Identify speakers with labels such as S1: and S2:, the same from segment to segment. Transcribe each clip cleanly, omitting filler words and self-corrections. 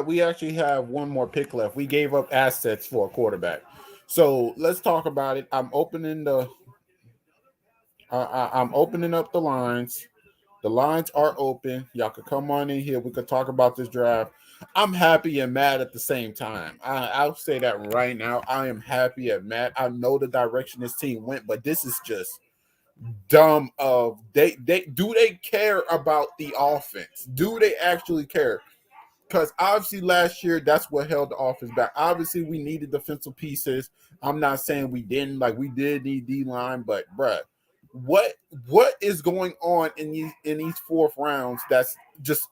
S1: we actually have one more pick left. We gave up assets for a quarterback. So let's talk about it. I'm opening up the lines. The lines are open. Y'all could come on in here. We could talk about this draft. I'm happy and mad at the same time. I'll say that right now. I am happy and mad. I know the direction this team went, but this is just dumb. Of they care about the offense? Do they actually care? Because obviously last year that's what held the offense back. Obviously we needed defensive pieces. I'm not saying we didn't. Like we did need D line, but bruh, what is going on in these fourth rounds? That's just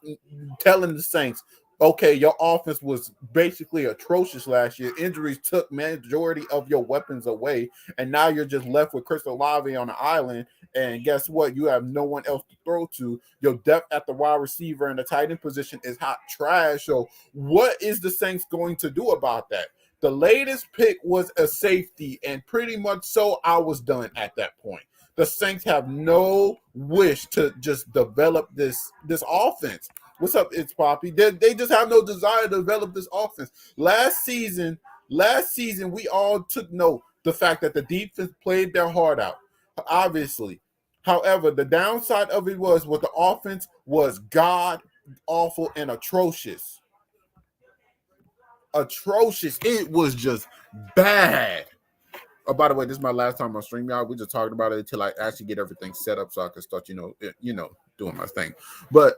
S1: telling the Saints, okay, your offense was basically atrocious last year. Injuries took majority of your weapons away, and now you're just left with Chris Olave on the island. And guess what? You have no one else to throw to. Your depth at the wide receiver and the tight end position is hot trash. So what is the Saints going to do about that? The latest pick was a safety, and pretty much so I was done at that point. The Saints have no wish to just develop this offense. What's up, It's Poppy? They just have no desire to develop this offense. Last season, we all took note the fact that the defense played their heart out, obviously. However, the downside of it was what the offense was god awful and atrocious. Atrocious. It was just bad. Oh, by the way, this is my last time on StreamYard. We just talked about it until I actually get everything set up so I can start, doing my thing. But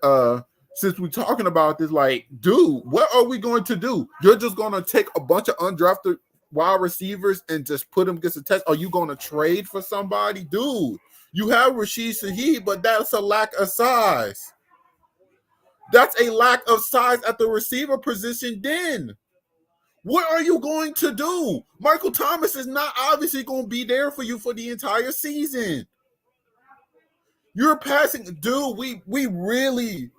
S1: since we're talking about this, like, dude, what are we going to do? You're just going to take a bunch of undrafted wide receivers and just put them against the test? Are you going to trade for somebody? Dude, you have Rashid Shaheed, but that's a lack of size. That's a lack of size at the receiver position then. What are you going to do? Michael Thomas is not obviously going to be there for you for the entire season. You're passing, dude. We really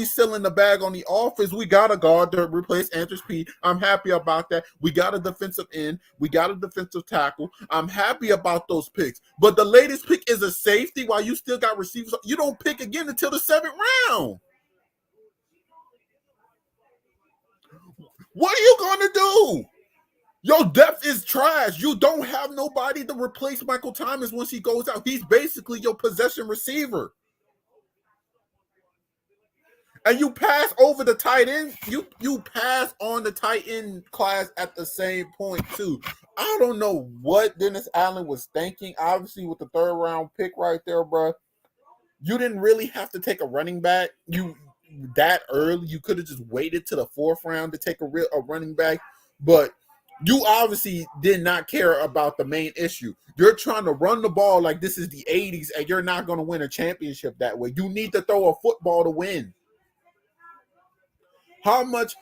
S1: selling the bag on the offense. We got a guard to replace Andrews P. I'm happy about that. We got a defensive end. We got a defensive tackle. I'm happy about those picks. But the latest pick is a safety while you still got receivers. You don't pick again until the 7th round. What are you going to do? Your depth is trash. You don't have nobody to replace Michael Thomas once he goes out. He's basically your possession receiver. And you pass over the tight end. You pass on the tight end class at the same point, too. I don't know what Dennis Allen was thinking. Obviously, with the 3rd round pick right there, bro, you didn't really have to take a running back. That early, you could have just waited to the 4th round to take a running back, but you obviously did not care about the main issue. You're trying to run the ball like this is the 80s, and you're not going to win a championship that way. You need to throw a football to win. How much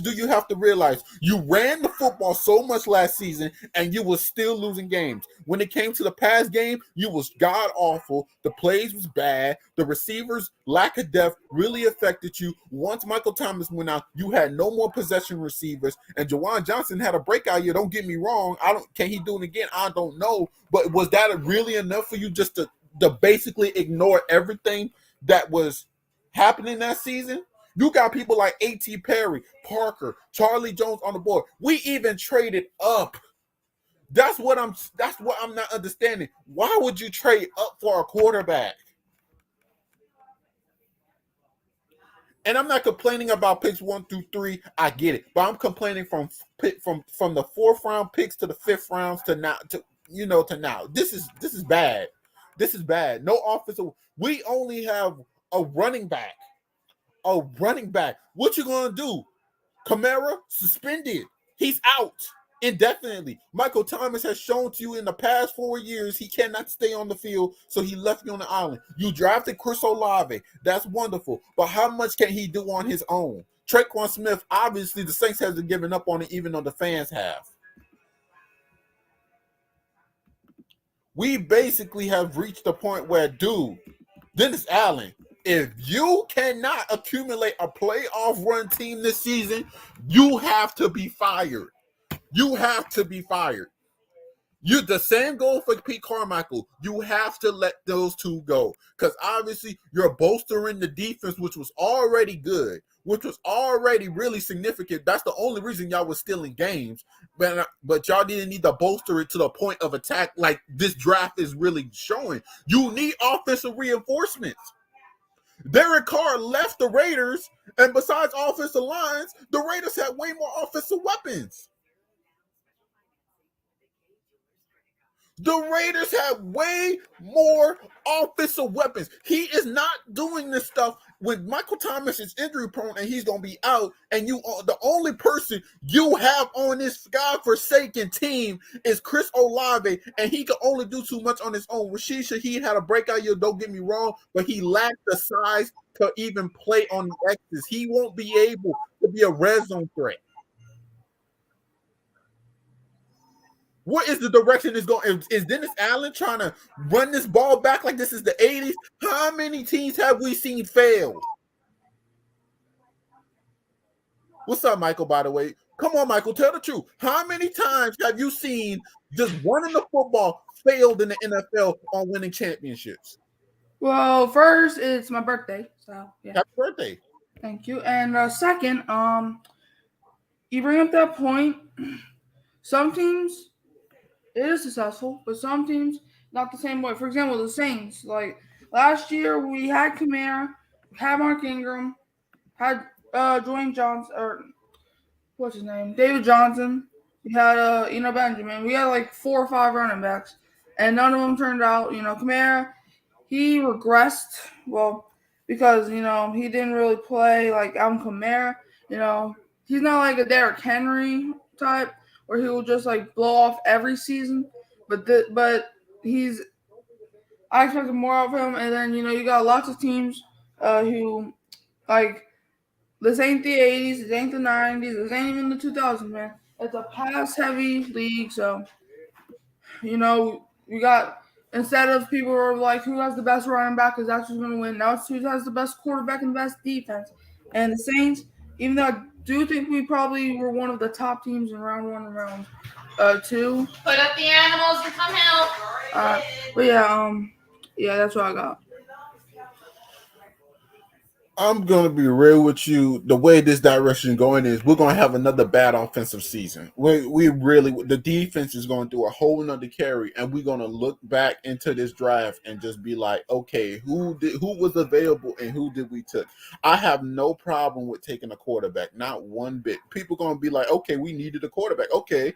S1: do you have to realize? You ran the football so much last season and you was still losing games. When it came to the pass game, you was god awful. The plays was bad. The receivers' lack of depth really affected you. Once Michael Thomas went out, you had no more possession receivers. And Juwan Johnson had a breakout year. Don't get me wrong. Can he do it again? I don't know. But was that really enough for you just to basically ignore everything that was happening that season? You got people like A.T. Perry, Parker, Charlie Jones on the board. We even traded up. That's what I'm not understanding. Why would you trade up for a quarterback? And I'm not complaining about picks 1 through 3. I get it, but I'm complaining from the 4th round picks to the 5th rounds to now. To now. This is bad. This is bad. No offensive. We only have a running back. A running back. What you gonna do? Kamara suspended. He's out indefinitely. Michael Thomas has shown to you in the past 4 years he cannot stay on the field, so he left you on the island. You drafted Chris Olave. That's wonderful. But how much can he do on his own? Tre'Quan Smith, obviously the Saints hasn't given up on it, even though the fans have. We basically have reached the point where, dude, Dennis Allen, if you cannot accumulate a playoff run team this season, you have to be fired. You have to be fired. The same goal for Pete Carmichael. You have to let those two go because obviously you're bolstering the defense, which was already good, which was already really significant. That's the only reason y'all was still in games, but y'all didn't need to bolster it to the point of attack like this draft is really showing. You need offensive reinforcements. Derek Carr left the Raiders, and besides offensive lines, the Raiders had way more offensive weapons. The Raiders have way more offensive weapons. He is not doing this stuff when Michael Thomas is injury prone and he's going to be out. And you are the only person you have on this godforsaken team is Chris Olave, and he can only do too much on his own. Rashid Shaheed had a breakout year, don't get me wrong, but he lacked the size to even play on the X's. He won't be able to be a red zone threat. What is the direction it's going? Is Dennis Allen trying to run this ball back like this is the 80s? How many teams have we seen fail? What's up, Michael, by the way? Come on, Michael, tell the truth. How many times have you seen just one in the football failed in the NFL on winning championships?
S2: Well, first, it's my birthday. So, yeah.
S1: Happy birthday.
S2: Thank you. And second, you bring up that point. Some teams, it is successful, but some teams not the same way. For example, the Saints. Like last year, we had Kamara, had Mark Ingram, had Dwayne Johnson, or what's his name, David Johnson. We had Benjamin. We had like 4 or 5 running backs, and none of them turned out. Kamara, he regressed. Well, because he didn't really play like Alvin Kamara. He's not like a Derrick Henry type, where he will just like blow off every season, but I expected more of him. And then you got lots of teams who like this ain't the 80s, this ain't the 90s, this ain't even the 2000s, man. It's a pass heavy league, so we got instead of people who are like who has the best running back because that's who's going to win. Now it's who has the best quarterback and the best defense. And the Saints, even though I do think we probably were one of the top teams in round 1 and round 2.
S3: Put up the animals and come help.
S2: But yeah, that's what I got.
S1: I'm going to be real with you. The way this direction going is we're going to have another bad offensive season. We really, the defense is going to do a whole nother carry, and we're going to look back into this draft and just be like, okay, who was available and who did we took? I have no problem with taking a quarterback, not one bit. People going to be like, okay, we needed a quarterback. Okay,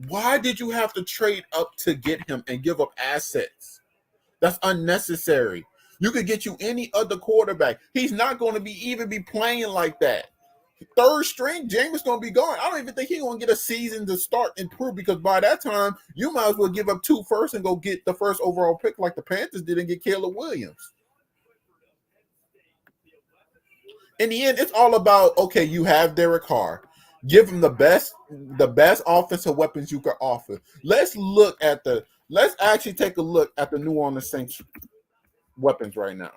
S1: why did you have to trade up to get him and give up assets? That's unnecessary. You could get you any other quarterback. He's not going to even be playing like that. Third string, Jameis going to be gone. I don't even think he's going to get a season to start and prove because by that time, you might as well give up 2 firsts and go get the first overall pick like the Panthers did and get Caleb Williams. In the end, it's all about, okay, you have Derek Carr. Give him the best offensive weapons you could offer. Let's actually take a look at the New Orleans Saints weapons right now.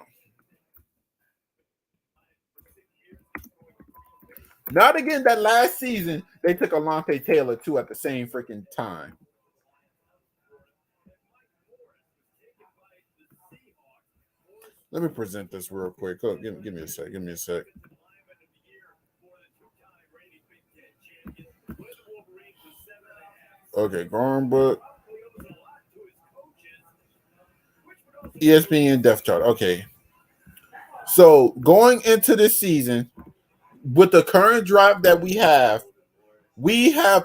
S1: Not again that last season they took Alontae Taylor too at the same freaking time. Let me present this real quick. Oh, give me a sec. Okay, Gornbook. ESPN depth chart. Okay. So going into this season, with the current drive that we have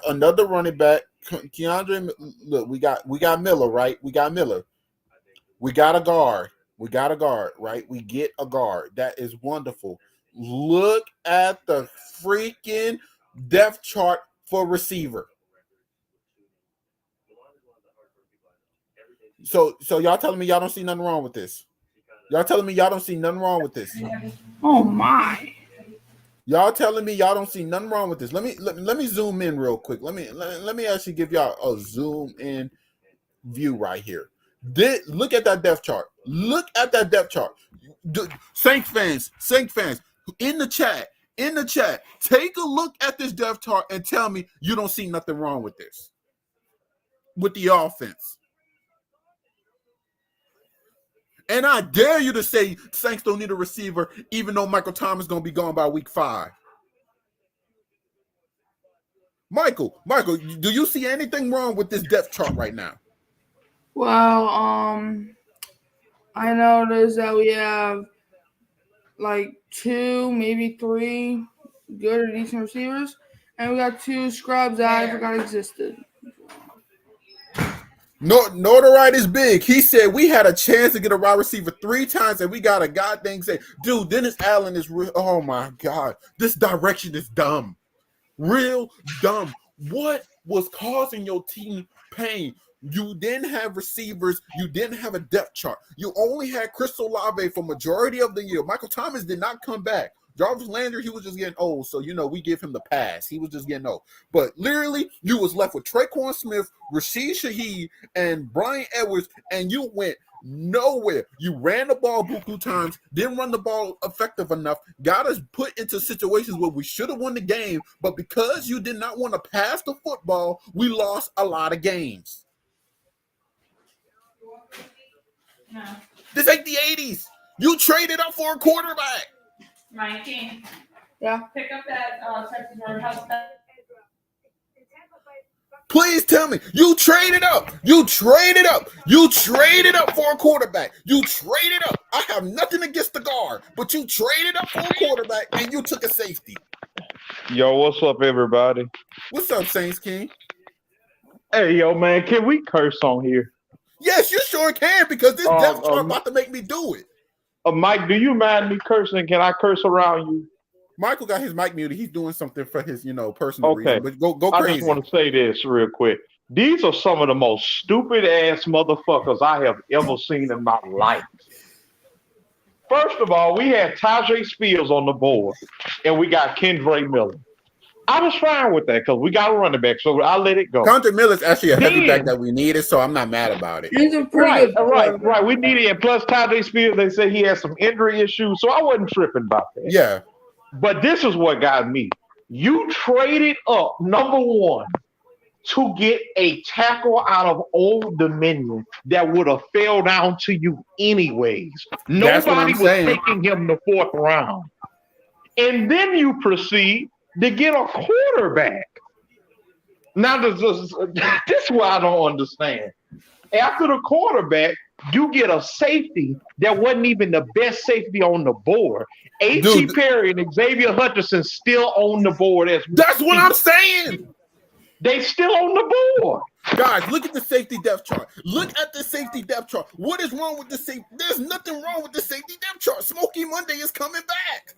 S1: another running back. Keandre, look, we got Miller, right? We got Miller. We got a guard. Right? We get a guard. That is wonderful. Look at the freaking depth chart for receiver. So y'all telling me y'all don't see nothing wrong with this?
S2: Oh my!
S1: Y'all telling me y'all don't see nothing wrong with this? Let me zoom in real quick. Let me actually give y'all a zoom in view right here. Look at that depth chart. Saints fans, in the chat, take a look at this depth chart and tell me you don't see nothing wrong with this. with the offense. And I dare you to say Saints don't need a receiver, even though Michael Thomas is going to be gone by week 5. Michael, do you see anything wrong with this depth chart right now?
S2: Well, I noticed that we have like 2, maybe 3 good or decent receivers, and we got 2 scrubs that I forgot existed.
S1: Notoriety is big. He said we had a chance to get a wide receiver 3 times, and we got a goddamn say, dude, Dennis Allen is real. Oh my God, this direction is dumb, real dumb. What was causing your team pain? You didn't have receivers. You didn't have a depth chart. You only had Chris Olave for majority of the year. Michael Thomas did not come back. Jarvis Landry, he was just getting old, so we give him the pass. He was just getting old. But literally, you was left with Tre'Quan Smith, Rashid Shaheed, and Brian Edwards, and you went nowhere. You ran the ball buku times, didn't run the ball effective enough, got us put into situations where we should have won the game, but because you did not want to pass the football, we lost a lot of games.
S3: No.
S1: This ain't the 80s. You traded up for a quarterback.
S3: 19.
S2: Yeah.
S3: Pick up that Texas Roadhouse.
S1: Please tell me you traded up. You traded up. You traded up for a quarterback. You traded up. I have nothing against the guard, but you traded up for a quarterback and you took a safety.
S4: Yo, what's up, everybody?
S1: What's up, Saints King?
S4: Hey, yo, man, can we curse on here?
S1: Yes, you sure can, because this depth chart about to make me do it.
S4: Mike, do you mind me cursing? Can I curse around you?
S1: Michael got his mic muted. He's doing something for his, personal reason. But go crazy.
S4: I just want to say this real quick. These are some of the most stupid ass motherfuckers I have ever seen in my life. First of all, we had Tajay Spears on the board, and we got Kendre Miller. I was fine with that because we got a running back, so I let it go.
S1: Kendre Miller's actually a heavy back that we needed, so I'm not mad about it.
S2: He's a pretty good
S4: right. We needed it. Plus, Tajay Spears, they say he has some injury issues, so I wasn't tripping about that.
S1: Yeah.
S4: But this is what got me. You traded up, number one, to get a tackle out of Old Dominion that would have fell down to you anyways. Nobody was taking him the 4th round. And then you proceed to get a quarterback. Now, this is what I don't understand. After the quarterback, you get a safety that wasn't even the best safety on the board. A.T. Perry and Xavier Hutchinson still on the board.
S1: That's what I'm saying.
S4: They still on the board.
S1: Guys, look at the safety depth chart. Look at the safety depth chart. What is wrong with the safety? There's nothing wrong with the safety depth chart. Smokey Monday is coming back.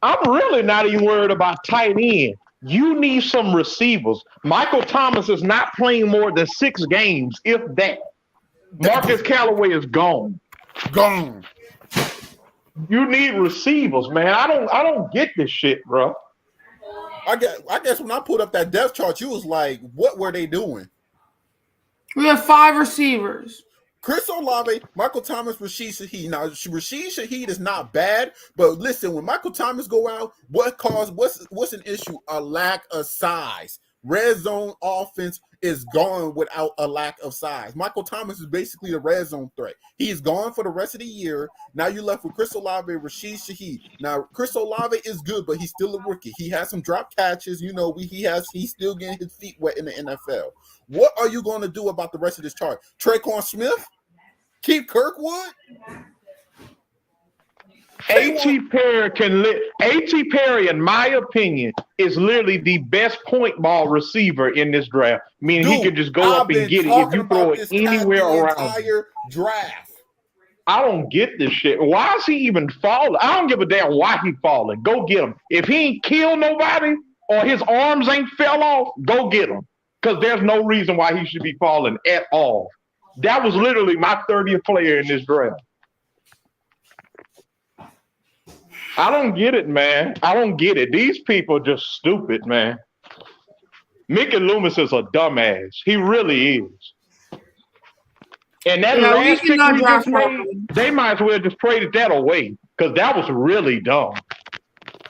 S4: I'm really not even worried about tight end. You need some receivers. Michael Thomas is not playing more than 6 games, if that. Marcus Callaway is gone.
S1: Gone.
S4: You need receivers, man. I don't get this shit, bro.
S1: I guess when I put up that depth chart, you was like, what were they doing?
S2: We have 5 receivers.
S1: Chris Olave, Michael Thomas, Rashid Shaheed. Now, Rashid Shaheed is not bad, but listen, when Michael Thomas go out, what's an issue? A lack of size. Red zone offense is gone without a lack of size. Michael Thomas is basically a red zone threat. He is gone for the rest of the year. Now you're left with Chris Olave and Rashid Shaheed. Now, Chris Olave is good, but he's still a rookie. He has some drop catches. He's still getting his feet wet in the NFL. What are you going to do about the rest of this chart? Tre'Quan Smith? Keith Kirkwood?
S4: A.T. Perry, in my opinion, is literally the best point ball receiver in this draft. Meaning he can just go up and get it if you throw it anywhere around.
S1: Entire draft.
S4: I don't get this shit. Why is he even falling? I don't give a damn why he falling. Go get him. If he ain't killed nobody or his arms ain't fell off, go get him. Because there's no reason why he should be falling at all. That was literally my 30th player in this draft. I don't get it, man. I don't get it. These people are just stupid, man. Mickey Loomis is a dumbass. He really is. And that last pick we just made, they might as well just traded that away because that was really dumb.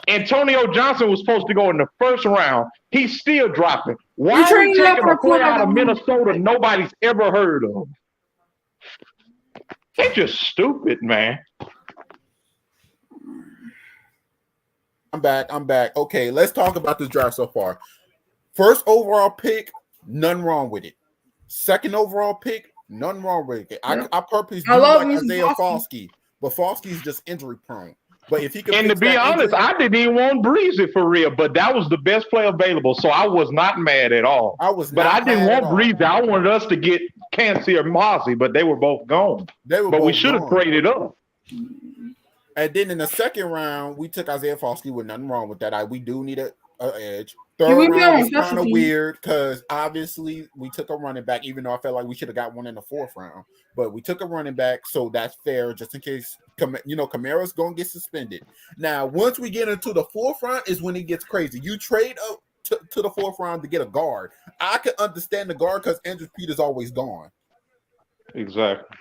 S4: Antonio Johnson was supposed to go in the first round. He's still dropping. Why
S2: You
S4: are we
S2: traded up
S4: taking
S2: for
S4: a
S2: a
S4: player
S2: quarterback
S4: out of
S2: that-
S4: Minnesota nobody's ever heard of? They're just stupid, man.
S1: I'm back. Okay, let's talk about this draft so far. First overall pick, none wrong with it. Second overall pick, none wrong with it.
S2: Yeah.
S1: I purposely
S2: I
S1: do
S2: love
S1: like
S2: Mr.
S1: Isaiah
S2: Foskey.
S1: Foskey, but Foskey's just injury prone. But if he could
S4: And to
S1: fix
S4: be
S1: that
S4: honest,
S1: injury,
S4: I didn't even want Breezy for real, but that was the best player available, so I was not mad at all.
S1: I was
S4: But
S1: not
S4: I didn't
S1: mad at
S4: want
S1: all.
S4: Breezy. I wanted us to get Kancey or Mozzie, but they were both gone.
S1: They were
S4: But we
S1: both
S4: should have
S1: gone.
S4: traded up.
S1: And then in the second round, we took Isaiah Foskey with nothing wrong with that. We do need a edge.
S2: Yeah,
S1: Third
S2: we got
S1: round
S2: one
S1: was kind of
S2: specialty.
S1: weird because obviously we took a running back, even though I felt like we should have got one in the fourth round. But we took a running back, so that's fair, just in case Kamara's gonna get suspended. Now, once we get into the fourth round, is when it gets crazy. You trade up to the fourth round to get a guard. I can understand the guard because Andrew Peter's always gone.
S4: Exactly.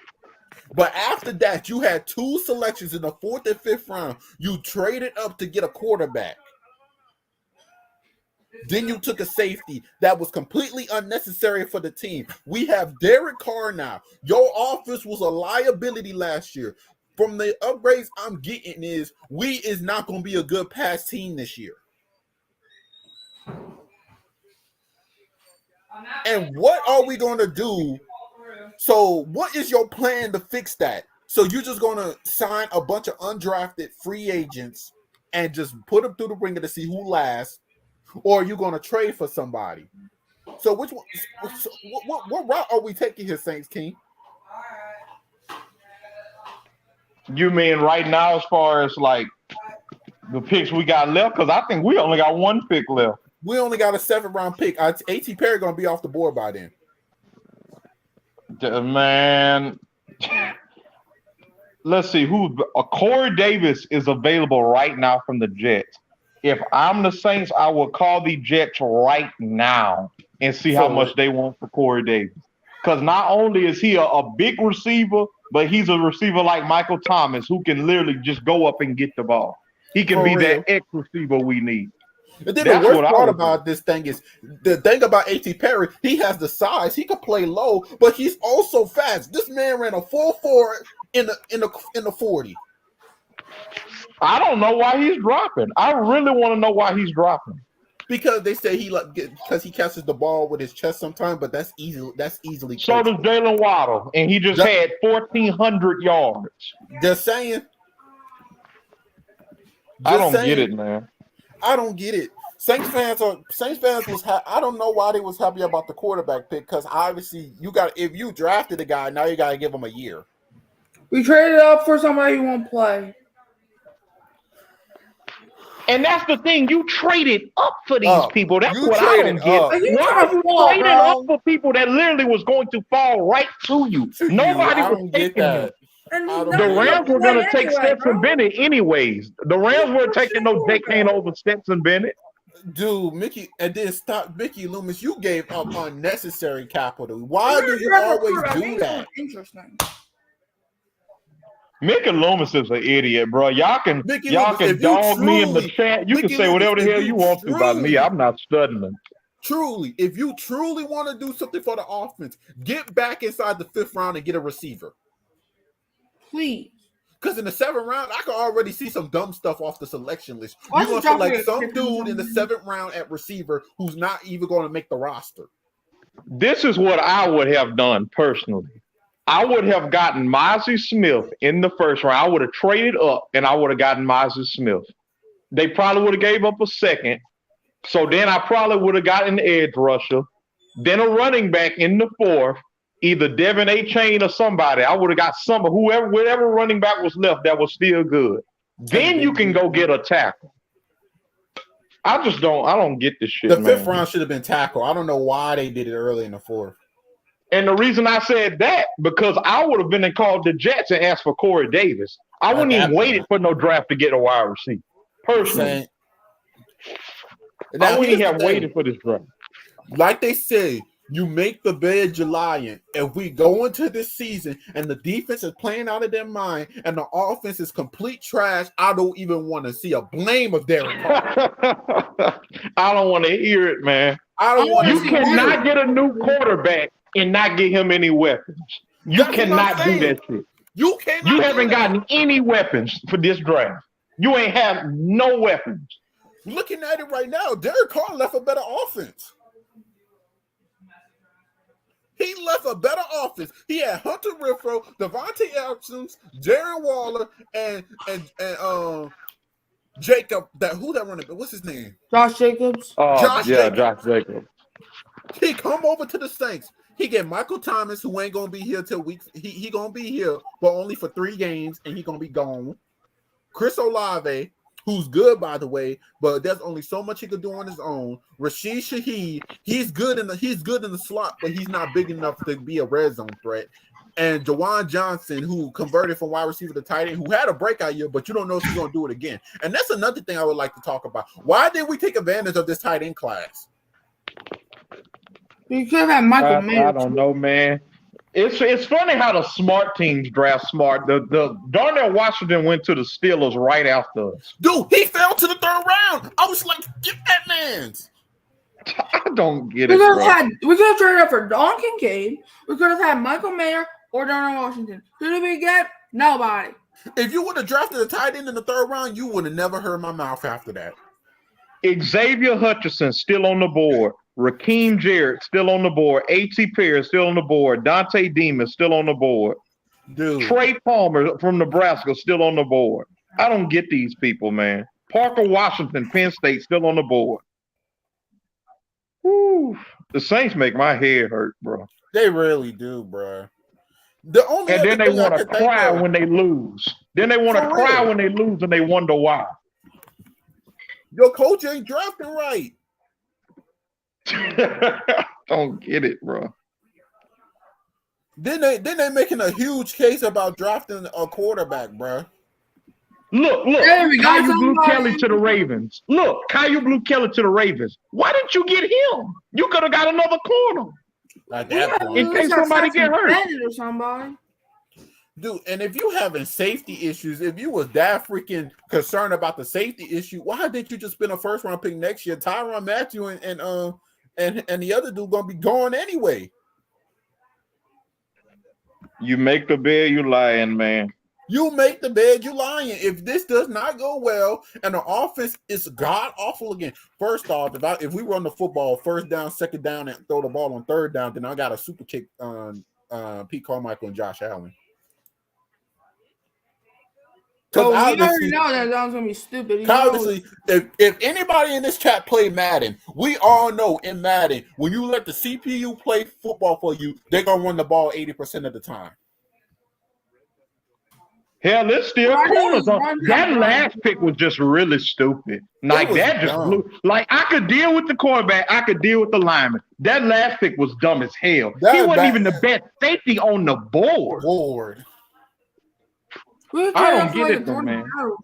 S1: But after that, you had two selections in the fourth and fifth round. You traded up to get a quarterback. Then you took a safety that was completely unnecessary for the team. We have Derek Carr now. Your offense was a liability last year. From the upgrades I'm getting is we is not going to be a good pass team this year. And what are we going to do? So what is your plan to fix that? So you're just going to sign a bunch of undrafted free agents and just put them through the ringer to see who lasts? Or are you going to trade for somebody? So which one? So what route are we taking here, Saints King?
S4: You mean right now as far as like the picks we got left? Because I think we only got one pick left.
S1: We only got a 7th round pick. A.T. Perry going to be off the board by then.
S4: Man, let's see who. Corey Davis is available right now from the Jets. If I'm the Saints, I will call the Jets right now and see how much they want for Corey Davis. Because not only is he a big receiver, but he's a receiver like Michael Thomas who can literally just go up and get the ball. He can be that X receiver we need.
S1: And then the worst part about this thing is the thing about A.T. Perry, he has the size. He can play low, but he's also fast. This man ran a 4.4 in the 40.
S4: I don't know why he's dropping. I really want to know why he's dropping.
S1: Because they say because he catches the ball with his chest sometimes, but that's easily.
S4: So does Jalen Waddle, and he just had 1,400 yards.
S1: Just saying.
S4: I don't get it, man.
S1: I don't get it. Saints fans was I don't know why they was happy about the quarterback pick because obviously if you drafted a guy, now you got to give him a year.
S2: We traded up for somebody who won't play.
S4: And that's the thing. You traded up for these people. That's what I don't get.
S1: Up.
S4: Why are you trading up for people that literally was going to fall right to you? Nobody was taking them. The Rams were going to take Stetson Bennett anyways. The Rams weren't taking no Jake Kane over Stetson Bennett.
S1: Dude, Mickey, and then stop Mickey Loomis. You gave up unnecessary capital. Why do you always do that?
S2: Interesting.
S4: Mickey Loomis is an idiot, bro. Y'all can dog me in the chat. You can say whatever the hell you want to about me. I'm not studying.
S1: Truly, if you truly want to do something for the offense, get back inside the 5th round and get a receiver.
S2: Please.
S1: Because in the 7th round, I can already see some dumb stuff off the selection list.
S2: Why
S1: You're going to select some dude in the 7th round at receiver who's not even going to make the roster.
S4: This is what I would have done personally. I would have gotten Mozzie Smith in the 1st round. I would have traded up, and I would have gotten Mozzie Smith. They probably would have gave up a 2nd. So then I probably would have gotten an edge rusher, then a running back in the 4th, either Devin A. Chain or somebody. I would have got whatever running back was left that was still good. Then you can go get a tackle. I don't get this shit,
S1: The
S4: man.
S1: 5th round should have been tackle. I don't know why they did it early in the 4th.
S4: And the reason I said that, because I would have been and called the Jets and asked for Corey Davis. I wouldn't even waited for no draft to get a wide receiver. Personally. I wouldn't have waited for this draft.
S1: Like they say, You make the bed you're lying. If we go into this season and the defense is playing out of their mind and the offense is complete trash, I don't even want to see a blame of Derek Carr.
S4: I don't want to hear it, man.
S1: I don't want to
S4: You
S1: see
S4: cannot get a new quarterback and not get him any weapons. You
S1: That's what I'm
S4: cannot do
S1: saying.
S4: that shit.
S1: You cannot.
S4: You
S1: do
S4: haven't
S1: that.
S4: gotten any weapons for this draft. You ain't have no weapons.
S1: Looking at it right now, Derek Carr left a better offense. He left a better offense. He had Hunter Renfrow, Devontae Adams, Darren Waller, and Jacob. Who that running? What's his name?
S2: Josh Jacobs.
S1: Josh Jacobs.
S4: Josh Jacobs.
S1: He come over to the Saints. He get Michael Thomas, who ain't gonna be here till week. He gonna be here, but only for 3 games, and he gonna be gone. Chris Olave, who's good by the way, but there's only so much he could do on his own. Rashid Shaheed, he's good in the slot, but he's not big enough to be a red zone threat. And Jawan Johnson, who converted from wide receiver to tight end, who had a breakout year, but you don't know if he's gonna do it again. And that's another thing I would like to talk about. Why didn't we take advantage of this tight end class?
S2: You could have had Michael Mayer.
S4: I don't know, man. It's funny how the smart teams draft smart. The Darnell Washington went to the Steelers right after us.
S1: Dude, he fell to the 3rd round. I was like, get that man's.
S4: I don't get
S2: We
S4: it,
S2: could
S4: bro.
S2: have traded up for Don Kincaid. We could have had Michael Mayer or Darnell Washington. Who did we get? Nobody.
S1: If you would have drafted a tight end in the 3rd round, you would have never heard my mouth after that.
S4: Xavier Hutchinson still on the board. Raheem Jarrett still on the board. A.T. Perry still on the board. Dante Demas still on the board.
S1: Dude.
S4: Trey Palmer from Nebraska still on the board. I don't get these people, man. Parker Washington, Penn State, still on the board. Woo. The Saints make my head hurt, bro.
S1: They really do, bro. The only
S4: And then
S1: other
S4: they
S1: thing I
S4: want to
S1: can think
S4: cry
S1: of-
S4: when they lose. Then they want to
S1: For
S4: cry
S1: real.
S4: when they lose and they wonder why.
S1: Your coach ain't drafting right.
S4: Don't get it, bro.
S1: Then they making a huge case about drafting a quarterback, bro.
S4: Look,
S2: There we go,
S4: Caillou Blue
S2: somebody.
S4: Kelly to the Ravens. Look, Caillou Blue Kelly to the Ravens. Why didn't you get him? You could have got another corner.
S1: At
S2: We
S1: that
S2: had
S1: point.
S4: In case somebody get hurt.
S2: Bennett or somebody.
S1: Dude, and if you having safety issues, if you was that freaking concerned about the safety issue, why didn't you just spend a 1st round pick next year? Tyrann Mathieu and the other dude gonna be gone anyway.
S4: You make the bed, you lying, man.
S1: You make the bed, you lying. If this does not go well and the offense is god awful again, first off, if we run the football 1st down, 2nd down, and throw the ball on 3rd down, then I got a super kick on Pete Carmichael and Josh Allen.
S2: So we
S1: obviously-
S2: already know that was gonna be stupid. You know
S1: Obviously, if anybody in this chat play Madden, we all know in Madden, when you let the CPU play football for you, they're gonna run the ball 80% of the time.
S4: Hell, there's still
S2: Why
S4: corners
S2: didn't
S4: on.
S2: run
S4: That
S2: that
S4: last pick was just really stupid. Like
S1: was
S4: that just
S1: dumb.
S4: blew. Like I could deal with the quarterback, I could deal with the lineman. That last pick was dumb as hell. He
S1: That-
S4: wasn't
S1: that-
S4: even the best safety on the board.
S1: Lord.
S2: We
S4: I don't
S2: could have
S4: get
S2: played
S4: it, though,
S2: Jordan
S4: man.
S2: Battle.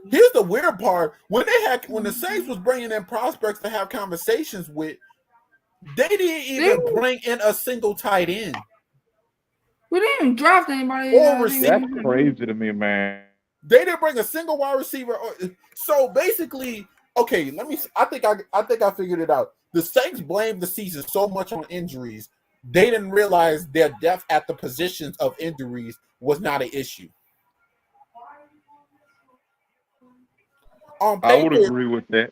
S1: Here's the weird part: when the Saints was bringing in prospects to have conversations with, they didn't even
S2: They-
S1: bring in a single tight end.
S2: We didn't even draft anybody.
S1: Or
S2: I think
S1: receiver.
S4: That's crazy to me, man.
S1: They didn't bring a single wide receiver. So basically, okay, I think I figured it out. The Saints blamed the season so much on injuries, they didn't realize their depth at the positions of injuries was not an issue. On
S4: I would
S1: paper,
S4: agree with that.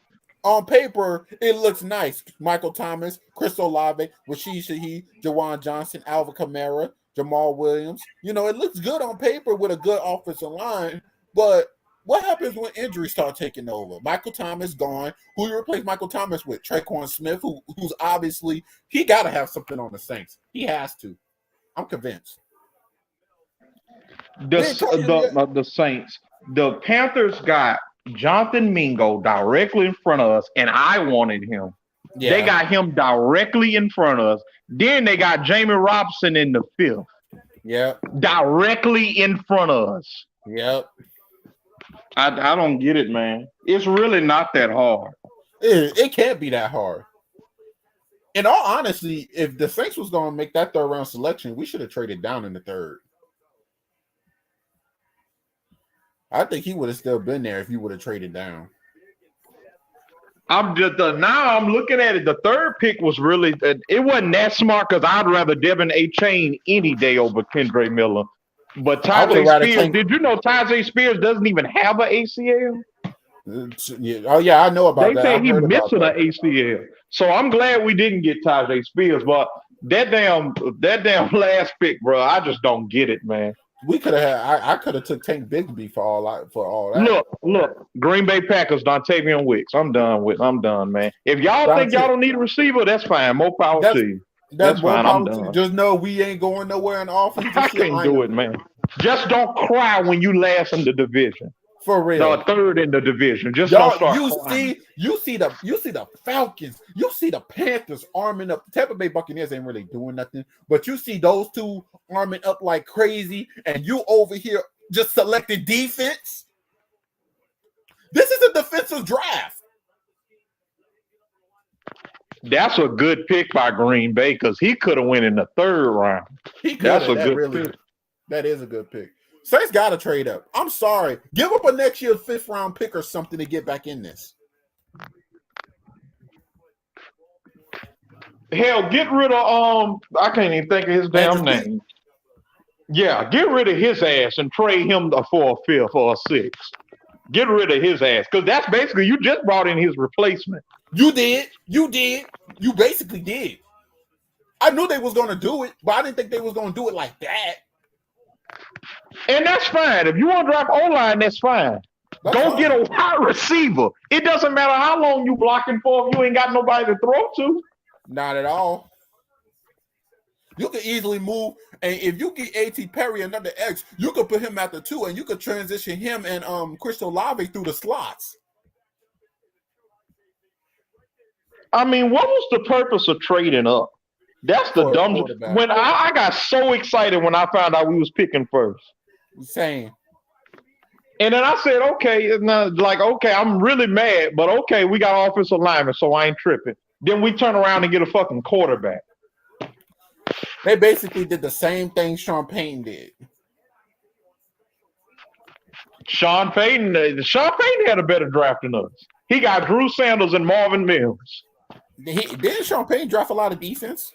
S1: it looks nice. Michael Thomas, Chris Olave, Rashid Shaheed, Jawan Johnson, Alvin Kamara, Jamal Williams. You know, it looks good on paper with a good offensive line, but what happens when injuries start taking over? Michael Thomas gone. Who you replace Michael Thomas with? Traquan Smith, who's obviously he got to have something on the Saints. He has to. I'm convinced.
S4: The Saints, the Panthers got Jonathan Mingo directly in front of us, and I wanted him.
S1: Yeah.
S4: They got him directly in front of us. Then they got Jamie Robinson in the 5th,
S1: Yep.
S4: directly in front of us.
S1: Yep.
S4: I don't get it, man. It's really not that hard.
S1: It can't be that hard. In all honesty, if the Saints was going to make that third round selection, we should have traded down in the third. I think he would have still been there if you would have traded down.
S4: I'm just now I'm looking at it. The third pick was really it wasn't that smart because I'd rather Devin A. Chain any day over Kendre Miller. But Tajay Spears, did you know Tajay Spears doesn't even have an ACL?
S1: Oh yeah, I know about that.
S4: They say he's missing an ACL. So I'm glad we didn't get Tajay Spears, but that damn last pick, bro, I just don't get it, man.
S1: We could have had. I could have took Tank Bigsby for all that.
S4: Look, Green Bay Packers, Dontavian Wicks. I'm done, man. If y'all think y'all don't need a receiver, that's fine. More power to you. That's fine. I'm done.
S1: Just know we ain't going nowhere in offense.
S4: I can't do it, man. Just don't cry when you last in the division.
S1: For real.
S4: No, third in the division. Just don't start crying.
S1: You see the Falcons, you see the Panthers arming up. The Tampa Bay Buccaneers ain't really doing nothing, but you see those two arming up like crazy, and you over here just selecting defense. This is a defensive draft.
S4: That's a good pick by Green Bay because he could have went in the third round. That's a good pick.
S1: That is a good pick. Saints got to trade up. I'm sorry. Give up a next year's 5th round pick or something to get back in this.
S4: Hell, get rid of I can't even think of his damn name. Yeah, get rid of his ass and trade him for a 5th or a 6th. Get rid of his ass because that's basically you just brought in his replacement.
S1: You did. You basically did. I knew they was going to do it, but I didn't think they was going to do it like that.
S4: And that's fine. If you want to drop O-line, that's fine. Go get a wide receiver. It doesn't matter how long you blocking for if you ain't got nobody to throw to.
S1: Not at all. You could easily move, and if you get A.T. Perry another X, you could put him at the 2, and you could transition him and Chris Olave through the slots.
S4: I mean, what was the purpose of trading up? That's the dumbest. When I got so excited when I found out we was picking first.
S1: Same.
S4: And then I said, okay, I'm really mad, but okay, we got offensive linemen, so I ain't tripping. Then we turn around and get a fucking quarterback.
S1: They basically did the same thing Sean Payton did.
S4: Sean Payton had a better draft than us. He got Drew Sanders and Marvin Mims.
S1: Didn't Sean Payton draft a lot of defense?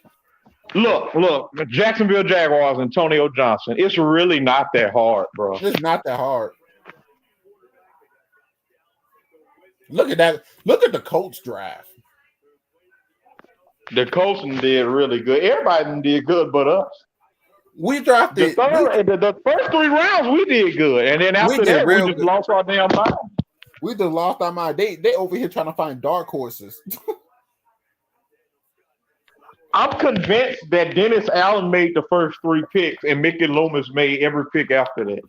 S4: Look, Jacksonville Jaguars, Antonio Johnson. It's really not that hard, bro.
S1: It's not that hard. Look at that. Look at the Colts draft.
S4: The Colts did really good. Everybody did good but us.
S1: We drafted
S4: the first 3 rounds. We did good, and then after that, we just lost our damn mind.
S1: We just lost our mind. They over here trying to find dark horses.
S4: I'm convinced that Dennis Allen made the first 3 picks, and Mickey Loomis made every pick after that.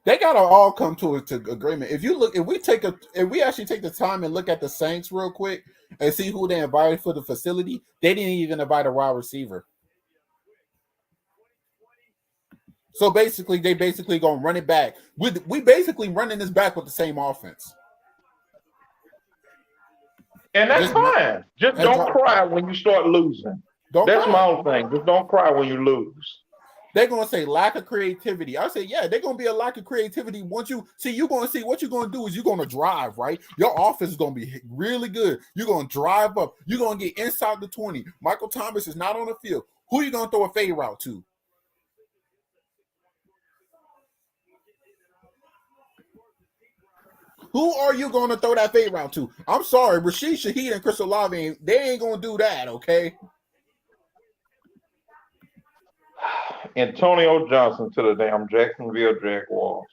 S1: They gotta all come to agreement. If we actually take the time and look at the Saints real quick and see who they invited for the facility, they didn't even invite a wide receiver. So basically, they gonna run it back. We basically running this back with the same offense.
S4: And that's fine. Just don't cry when you start losing. That's my own thing. Just don't cry when you lose.
S1: They're going to say lack of creativity. I say, yeah, they're going to be a lack of creativity. Once you're going to see what you're going to do is you're going to drive, right? Your offense is going to be really good. You're going to drive up. You're going to get inside the 20. Michael Thomas is not on the field. Who are you going to throw a fade route to? Who are you going to throw that fade route to? I'm sorry, Rashid Shaheed and Chris Olave, they ain't going to do that, okay?
S4: Antonio Johnson to the damn Jacksonville Jaguars.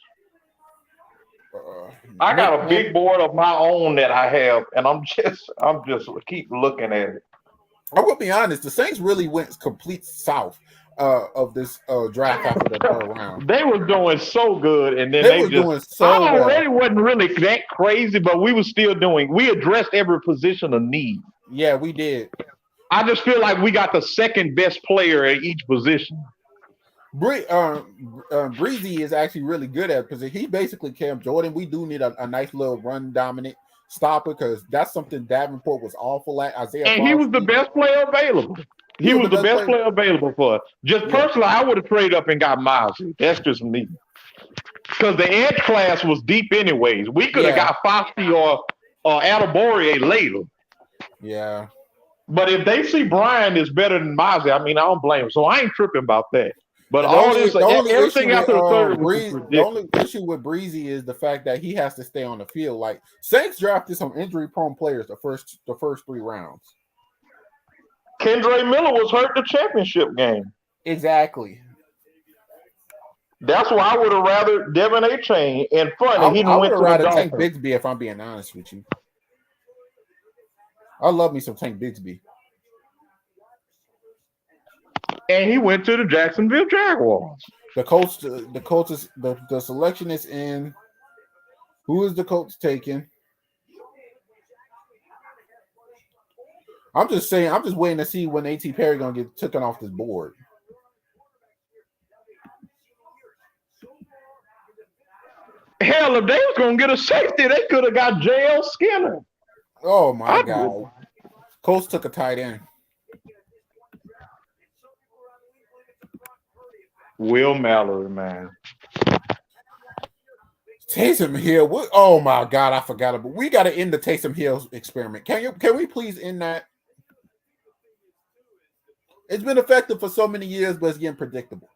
S4: I got a big board of my own that I have, and I'm just keep looking at it.
S1: I will be honest, the Saints really went complete south of this draft after the third round.
S4: They were doing so good, and then
S1: they were doing so
S4: I already wasn't really that crazy, but we were still doing. We addressed every position of need.
S1: Yeah, we did.
S4: I just feel like we got the second best player at each position.
S1: Breezy is actually really good at position. He basically Cam Jordan. We do need a nice little run dominant stop it because that's something Davenport was awful at. Isaiah
S4: And he was the
S1: Foskey-
S4: best player available. He was the best player available for us. Just personally, I would have traded up and got Mosley. That's just me. Because the edge class was deep anyways. We could have got Foskey or Adebawore later.
S1: Yeah.
S4: But if they see Brian is better than Mosley, I mean, I don't blame him. So I ain't tripping about that. But everything after the third was ridiculous.
S1: The only issue with Breezy is the fact that he has to stay on the field. Like Saints drafted some injury-prone players the first 3 rounds.
S4: Kendre Miller was hurt the championship game.
S1: Exactly.
S4: That's why I would have rather Devin A. Chain. And funny,
S1: I would have rather Tank Bigsby if I'm being honest with you. I love me some Tank Bigsby.
S4: And he went to the Jacksonville Jaguars.
S1: The selection is in. Who is the Colts taking? I'm just saying. I'm just waiting to see when A.T. Perry gonna get taken off this board.
S4: Hell, if they was gonna get a safety, they could have got J.L. Skinner.
S1: Oh my God! Colts took a tight end.
S4: Will Mallory, man.
S1: Taysom Hill. Oh my God, I forgot about. We got to end the Taysom Hill experiment. Can we please end that? It's been effective for so many years, but it's getting predictable.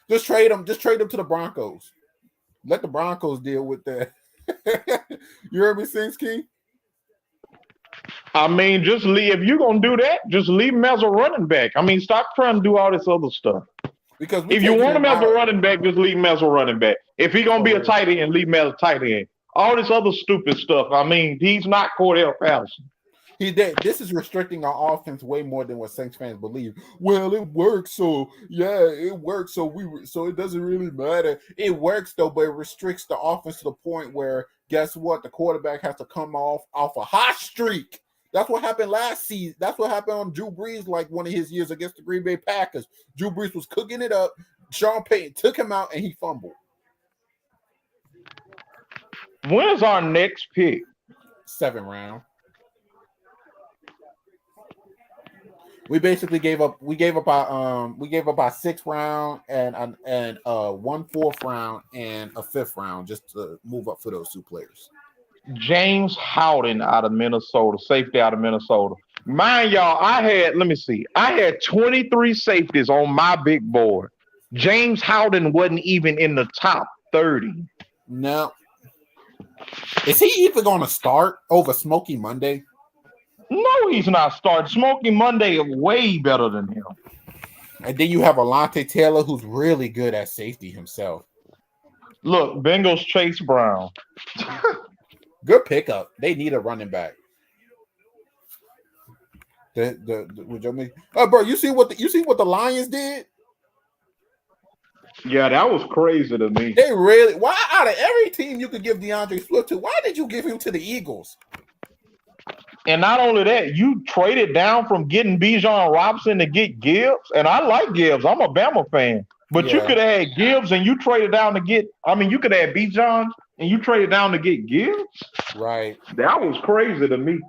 S1: Just trade him. Just trade him to the Broncos. Let the Broncos deal with that. You heard me, Sings King?
S4: I mean, just leave. If you're gonna do that, just leave him as a running back. I mean, stop trying to do all this other stuff.
S1: Because
S4: if you want him as a running back, just leave him as a running back. If he's gonna be a tight end, leave him as a tight end. All this other stupid stuff. I mean, he's not Cordell Patterson.
S1: This is restricting our offense way more than what Saints fans believe. Well, it works, so yeah, it works. So it doesn't really matter. It works though, but it restricts the offense to the point where guess what? The quarterback has to come off a hot streak. That's what happened last season. That's what happened on Drew Brees, like one of his years against the Green Bay Packers. Drew Brees was cooking it up. Sean Payton took him out and he fumbled.
S4: When's our next pick?
S1: 7th round. We basically gave up our 6th round and 1 4th round and a 5th round just to move up for those 2 players.
S4: James Howden out of Minnesota, safety out of Minnesota. Mind y'all, I had 23 safeties on my big board. James Howden wasn't even in the top 30.
S1: No. Is he even going to start over Smokey Monday?
S4: No, he's not starting. Smokey Monday is way better than him.
S1: And then you have Alontae Taylor, who's really good at safety himself.
S4: Look, Bengals Chase Brown.
S1: Good pickup. They need a running back. Bro, you see what the Lions did?
S4: Yeah, that was crazy to me.
S1: They really. Why out of every team you could give DeAndre Swift to? Why did you give him to the Eagles?
S4: And not only that, you traded down from getting Bijan Robinson to get Gibbs. And I like Gibbs. I'm a Bama fan. But you could have had Gibbs and you traded down to get. I mean, you could have had Bijan and you traded down to get Gibbs.
S1: Right.
S4: That was crazy to me.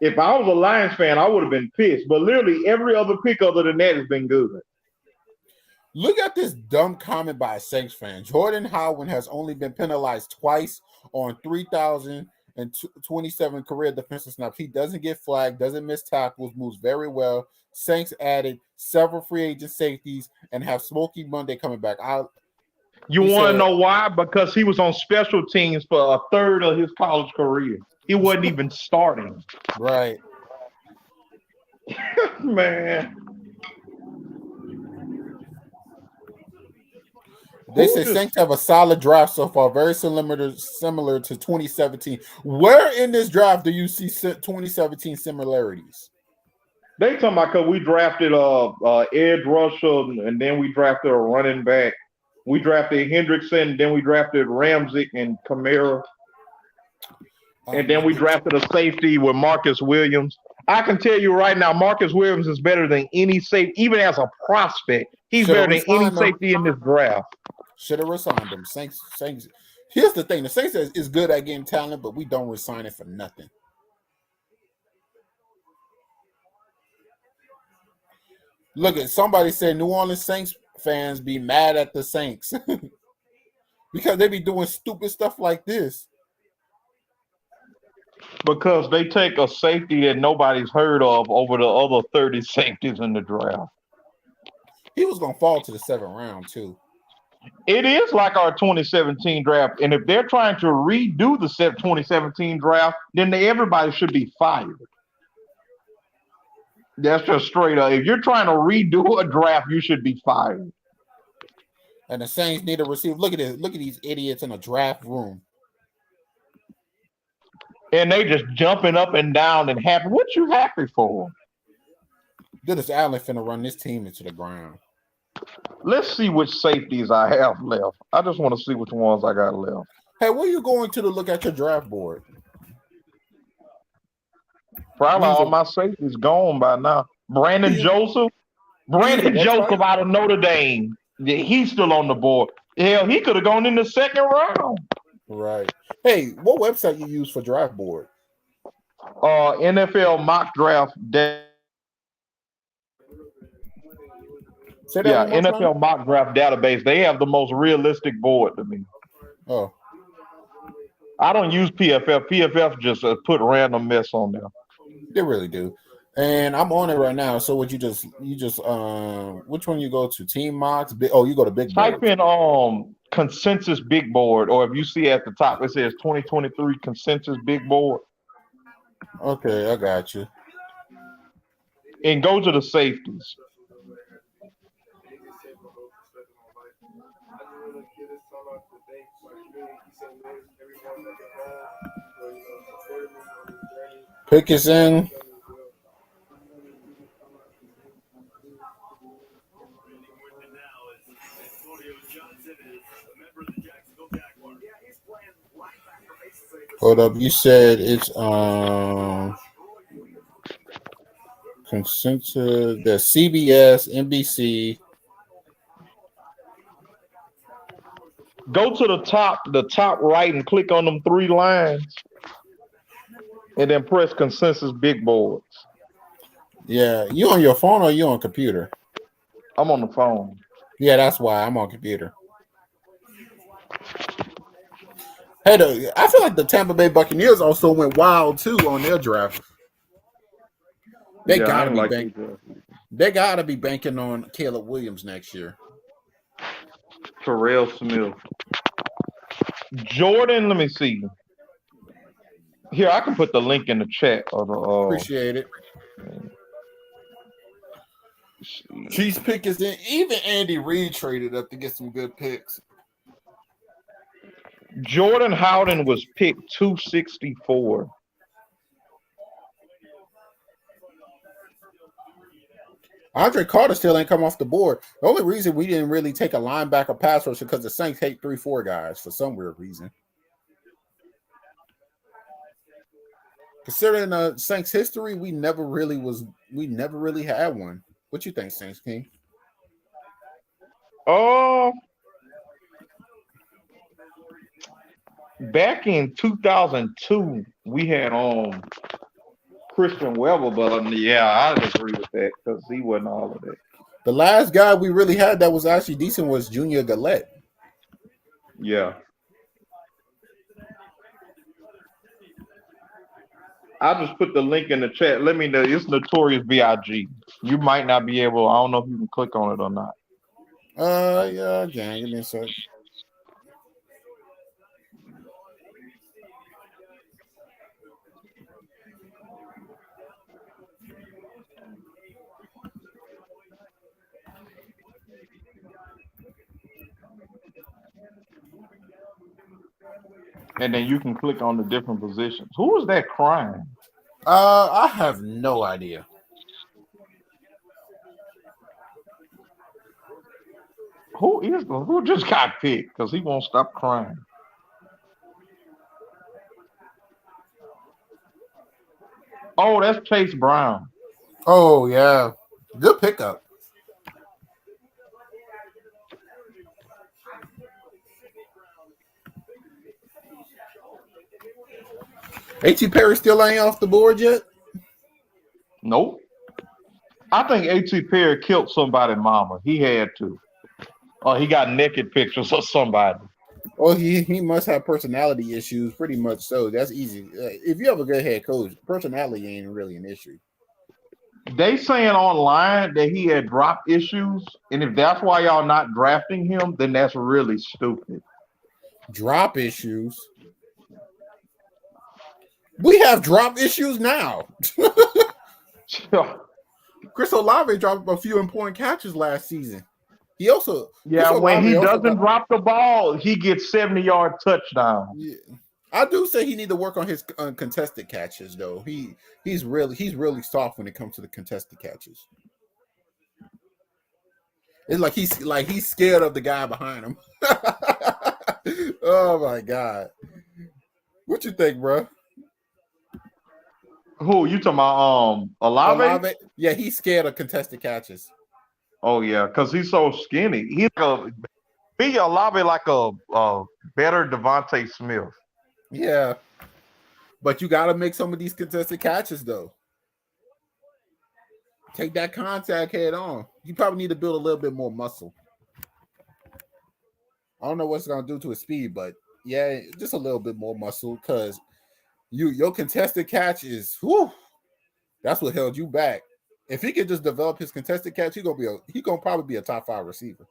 S4: If I was a Lions fan, I would have been pissed. But literally every other pick other than that has been good.
S1: Look at this dumb comment by a Saints fan. Jordan Howard has only been penalized twice on 3,027 career defensive snaps. He doesn't get flagged, doesn't miss tackles, moves very well. Saints added several free agent safeties and have Smokey Monday coming back.
S4: You want to know why? Because he was on special teams for a third of his college career. He wasn't even starting.
S1: Right.
S4: Man.
S1: They say Saints have a solid draft so far, very similar to 2017. Where in this draft do you see 2017 similarities?
S4: They talking about because we drafted Ed Russell, and then we drafted a running back. We drafted Hendrickson, then we drafted Ramczyk and Kamara. And then we drafted a safety with Marcus Williams. I can tell you right now, Marcus Williams is better than any safety, even as a prospect. He's better than any safety in this draft.
S1: Should have resigned him. Saints. Here's the thing: the Saints is good at getting talent, but we don't resign it for nothing. Look at somebody said New Orleans Saints fans be mad at the Saints because they be doing stupid stuff like this.
S4: Because they take a safety that nobody's heard of over the other 30 safeties in the draft.
S1: He was gonna fall to the 7th round too.
S4: It is like our 2017 draft, and if they're trying to redo the 2017 draft, then everybody should be fired. That's just straight up. If you're trying to redo a draft, you should be fired.
S1: And the Saints need a receiver. Look at this. Look at these idiots in a draft room.
S4: And they just jumping up and down and happy. What you happy for?
S1: Dennis Allen finna run this team into the ground.
S4: Let's see which safeties I have left. I just want to see which ones I got left.
S1: Hey, where you going to look at your draft board?
S4: Probably all my safeties gone by now. Brandon Joseph out of Notre Dame. He's still on the board. Hell, he could have gone in the 2nd round.
S1: Right. Hey, what website you use for draft board?
S4: NFL mock draft. NFL mock draft database. They have the most realistic board to me.
S1: Oh.
S4: I don't use PFF. PFF just put random mess on there.
S1: They really do. And I'm on it right now. So would you just which one you go to? Team Mocks? You go to Big Board.
S4: Type in consensus big board, or if you see at the top it says 2023 consensus big board.
S1: Okay, I got you.
S4: And go to the safeties.
S1: Pick is in. Hold up, you said it's consensus, the CBS, NBC.
S4: Go to the top right and click on them 3 lines. And then press consensus big boards.
S1: Yeah, you on your phone or you on computer?
S4: I'm on the phone.
S1: Yeah, that's why I'm on computer. Hey, I feel like the Tampa Bay Buccaneers also went wild too on their draft. They gotta be banking on Caleb Williams next year.
S4: Terrell Smith. Jordan, let me see. Here, I can put the link in the chat.
S1: Appreciate it. Chiefs pick is in. Even Andy Reid traded up to get some good picks.
S4: Jordan Howden was picked 264.
S1: Andre Carter still ain't come off the board. The only reason we didn't really take a linebacker pass rush is because the Saints hate 3-4 guys for some weird reason. Considering the Saints history, we never really had one. What you think, Saints King?
S4: Back in 2002, we had Christian Weber, but I agree with that because he wasn't all of that.
S1: The last guy we really had that was actually decent was Junior Gillette.
S4: Yeah. I just put the link in the chat. Let me know. It's Notorious B.I.G. You might not be able. I don't know if you can click on it or not.
S1: Yeah, give me a sec.
S4: And then you can click on the different positions. Who is that crying?
S1: I have no idea.
S4: Who just got picked? Because he won't stop crying. Oh, that's Chase Brown.
S1: Oh, yeah. Good pickup. A.T. Perry still ain't off the board yet.
S4: Nope. I think A.T. Perry killed somebody's mama. He had to. Or he got naked pictures of somebody.
S1: Well, he must have personality issues, pretty much. So that's easy. If you have a good head coach, personality ain't really an issue.
S4: They saying online that he had drop issues, and if that's why y'all not drafting him, then that's really stupid.
S1: Drop issues. We have drop issues now. Chris Olave dropped a few important catches last season. He also
S4: when he
S1: also
S4: doesn't drop the ball, he gets 70-yard touchdown.
S1: Yeah. I do say he need to work on his contested catches, though. He's really soft when it comes to the contested catches. It's like he's scared of the guy behind him. Oh my god! What you think, bro?
S4: Who you talking about? Olave?
S1: Yeah, he's scared of contested catches.
S4: Oh yeah, because he's so skinny. He's be Olave like a better Devontae Smith.
S1: Yeah, but you got to make some of these contested catches, though. Take that contact head on. You probably need to build a little bit more muscle. I don't know what's going to do to his speed, but yeah, just a little bit more muscle because your contested catch is, that's what held you back. If he could just develop his contested catch, he's gonna probably be a top 5 receiver.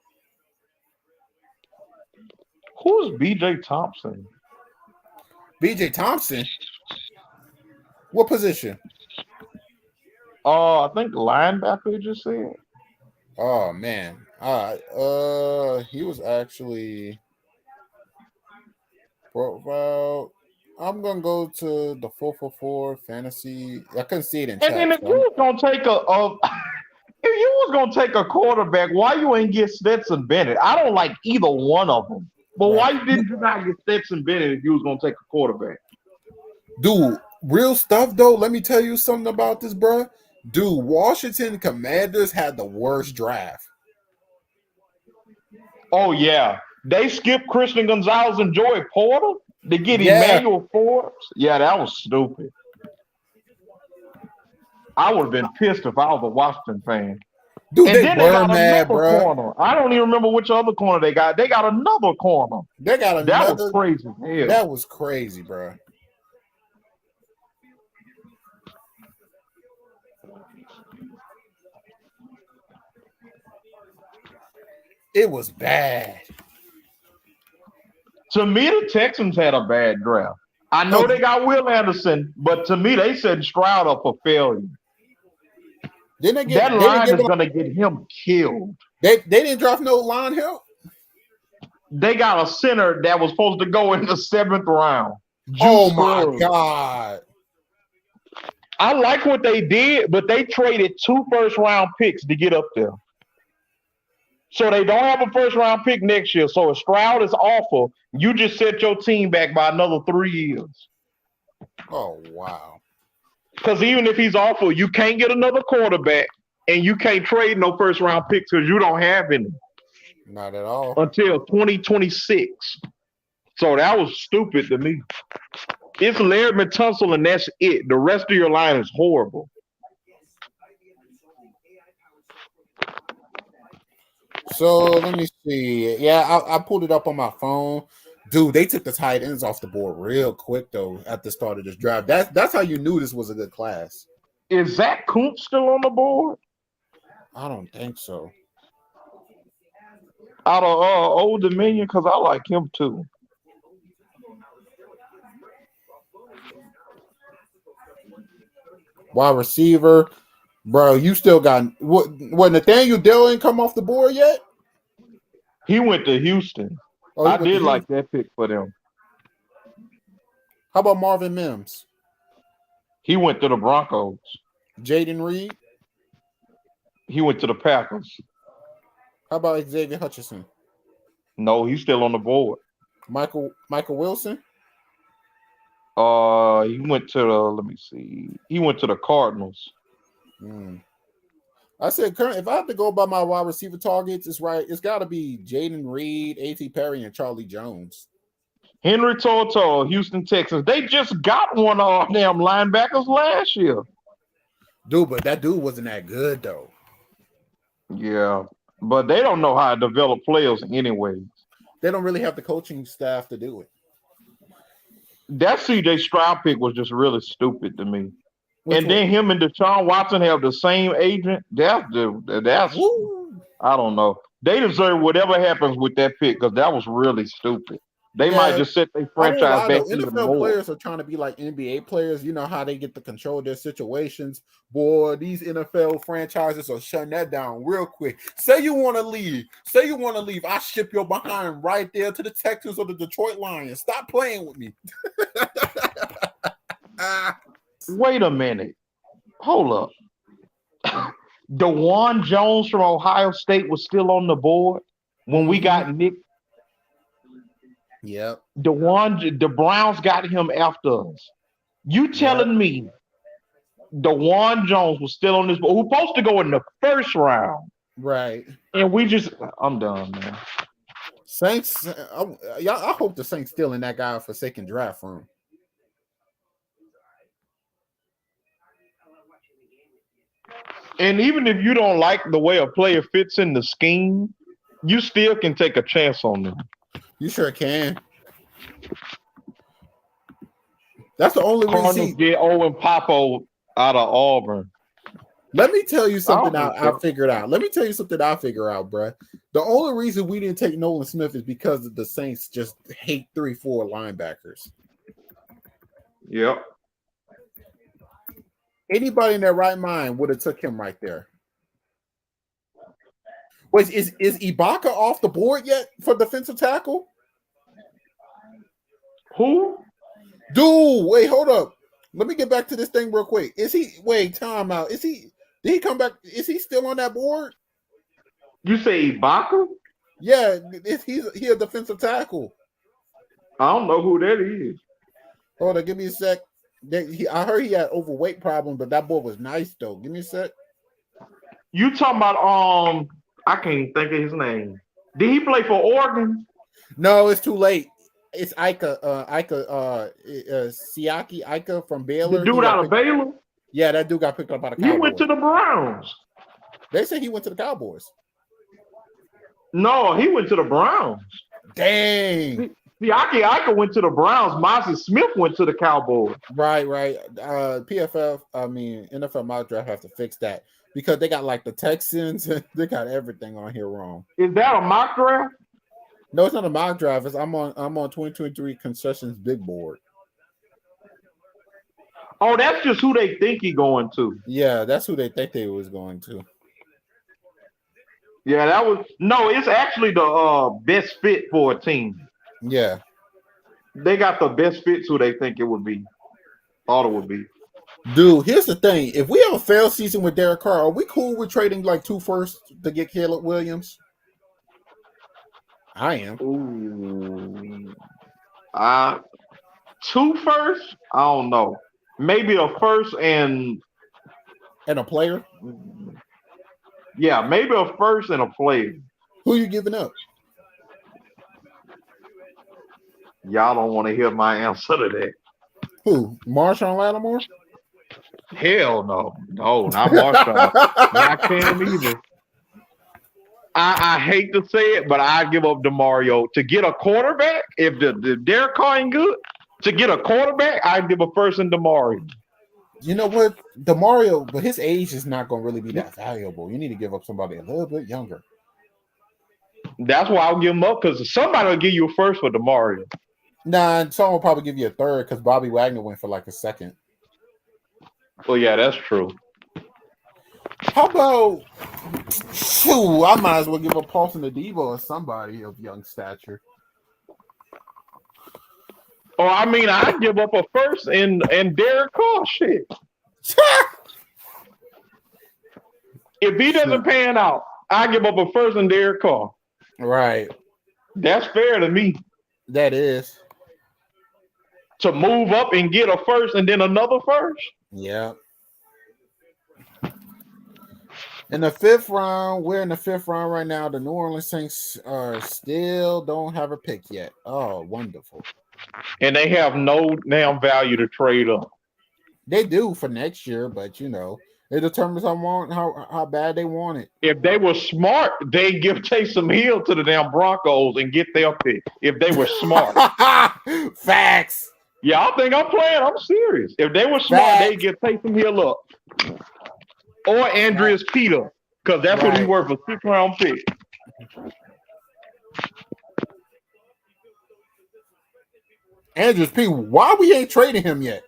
S4: Who's B.J. Thompson?
S1: B.J. Thompson? What position?
S4: I think linebacker. You just said.
S1: Oh man, he was actually profile. I'm gonna go to the 444 fantasy. I couldn't see it in chat.
S4: And then if you was gonna take a quarterback, why you ain't get Stetson Bennett? I don't like either one of them. But why didn't you not get Stetson Bennett if you was gonna take a quarterback?
S1: Dude, real stuff though. Let me tell you something about this, bro. Dude, Washington Commanders had the worst draft.
S4: Oh yeah, they skipped Christian Gonzalez and Joey Porter to get Emmanuel Forbes. Yeah, that was stupid. I would have been pissed if I was a Washington fan.
S1: Dude,
S4: and
S1: they
S4: then
S1: were
S4: they got
S1: mad, bro.
S4: Corner. I don't even remember which other corner they got. They got another corner.
S1: They got another.
S4: That was crazy. Yeah.
S1: That was crazy, bro. It was bad.
S4: To me, the Texans had a bad draft. I know they got Will Anderson, but to me, they set Stroud up for failure. That line is going to get him killed.
S1: They didn't draft no line help.
S4: They got a center that was supposed to go in the 7th round.
S1: Oh my God.
S4: I like what they did, but they traded 2 first-round picks to get up there. So they don't have a first-round pick next year. So if Stroud is awful, you just set your team back by another 3 years.
S1: Oh, wow.
S4: Because even if he's awful, you can't get another quarterback, and you can't trade no first-round picks because you don't have any.
S1: Not at all.
S4: Until 2026. So that was stupid to me. It's Laird Tunsil, and that's it. The rest of your line is horrible.
S1: So let me see. Yeah, I pulled it up on my phone. Dude, they took the tight ends off the board real quick, though, at the start of this draft. That's how you knew this was a good class.
S4: Is Zach Kuntz still on the board?
S1: I don't think so.
S4: Out of Old Dominion, because I like him too.
S1: Wide receiver. Bro, you still got what Nathaniel Dell ain't come off the board yet?
S4: He went to Houston. I did like that pick for them.
S1: How about Marvin Mims?
S4: He went to the Broncos.
S1: Jaden Reed?
S4: He went to the Packers.
S1: How about Xavier Hutchinson?
S4: No, he's still on the board.
S1: Michael Wilson?
S4: He went to let me see. He went to the Cardinals.
S1: I said, if I have to go by my wide receiver targets, it's right. It's got to be Jaden Reed, A.T. Perry, and Charlie Jones.
S4: Henry Toto, Houston Texans. They just got one of our damn linebackers last year.
S1: Dude, but that dude wasn't that good though.
S4: Yeah, but they don't know how to develop players anyway.
S1: They don't really have the coaching staff to do it.
S4: That CJ Stroud pick was just really stupid to me.
S1: Which
S4: And then him and Deshaun Watson have the same agent. That's
S1: Woo.
S4: I don't know. They deserve whatever happens with that pick because that was really stupid. They
S1: Yeah.
S4: might just set their franchise back even
S1: NFL
S4: more.
S1: players are trying to be like NBA players. You know how they get to control their situations. Boy, these NFL franchises are shutting that down real quick. Say you want to leave. I ship your behind right there to the Texans or the Detroit Lions. Stop playing with me.
S4: Wait a minute. Hold up. DeJuan Jones from Ohio State was still on the board when we got Nick.
S1: Yep.
S4: The Browns got him after us. You telling me DeJuan Jones was still on this board, who's supposed to go in the first round,
S1: Right.
S4: and I'm done, man.
S1: Saints. I hope the Saints still in that guy for second draft room.
S4: And even if you don't like the way a player fits in the scheme, you still can take a chance on them.
S1: You sure can. That's the only
S4: Cardinals
S1: reason.
S4: get Owen Popo out of Auburn.
S1: Let me tell you something
S4: I
S1: I figured out. Bruh. The only reason we didn't take Nolan Smith is because the Saints just hate 3-4 linebackers.
S4: Yep.
S1: Anybody in their right mind would have took him right there. Wait, is Ibaka off the board yet for defensive tackle?
S4: Who?
S1: Dude, wait, hold up. Let me get back to this thing real quick. Time out. Did he come back? Is he still on that board?
S4: You say Ibaka?
S1: Yeah, he a defensive tackle.
S4: I don't know who that is.
S1: Hold on, give me a sec. I heard he had overweight problem, but that boy was nice though. Give me a sec.
S4: You talking about I can't even think of his name. Did he play for Oregon?
S1: No, it's too late. It's Siaki Ika from Baylor.
S4: The dude out of Baylor?
S1: Yeah, that dude got picked up by the
S4: He
S1: Cowboys.
S4: went to the Browns.
S1: They say he went to the Cowboys.
S4: No, he went to the Browns.
S1: Dang.
S4: Siaki Ika went to the Browns. Mozzie Smith went to the Cowboys.
S1: Right. NFL mock draft have to fix that because they got like the Texans. They got everything on here wrong.
S4: Is that a mock draft?
S1: No, it's not a mock draft. I'm on 2023 concessions big board.
S4: Oh, that's just who they think he going to.
S1: Yeah, that's who they think they was going to.
S4: Yeah, it's actually the best fit for a team.
S1: Yeah.
S4: They got the best fits who they think it would be. Thought it would be.
S1: Dude, here's the thing. If we have a failed season with Derek Carr, are we cool with trading like 2 firsts to get Caleb Williams? I am.
S4: Ooh. 2 firsts? I don't know. Maybe a first and
S1: a player?
S4: Yeah, maybe a first and a player.
S1: Who you giving up?
S4: Y'all don't want to hear my answer to that.
S1: Who? Marshawn Lattimore?
S4: Hell no. No, not Marshawn. Not Cam either. I hate to say it, but I give up DeMario. To get a quarterback, if the Derek Carr ain't good, to get a quarterback, I'd give a first and DeMario.
S1: You know what? DeMario, but his age is not going to really be that valuable. You need to give up somebody a little bit younger.
S4: That's why I'll give him up, because somebody will give you a first for DeMario.
S1: Nah, someone will probably give you a third because Bobby Wagner went for like a second.
S4: Well, yeah, that's true.
S1: How about, I might as well give up Paulson Adebo or somebody of young stature.
S4: Or I'd give up a first and Derek Carr. Shit. If he doesn't pan out, I give up a first and Derek Carr.
S1: Right.
S4: That's fair to me.
S1: That is.
S4: To move up and get a first and then another first.
S1: Yeah. In the 5th round, we're in the 5th round right now. The New Orleans Saints still don't have a pick yet. Oh, wonderful.
S4: and they have no damn value to trade up.
S1: They do for next year, but it determines how bad they want it.
S4: If they were smart, they'd give Taysom Hill to the damn Broncos and get their pick. If they were smart.
S1: Facts.
S4: Yeah, I think I'm playing. I'm serious. If they were smart, they'd give Taysom Hill up. Or Andreas Peter, because that's what he's worth, a 6th-round pick.
S1: Andrews P. Why we ain't trading him yet?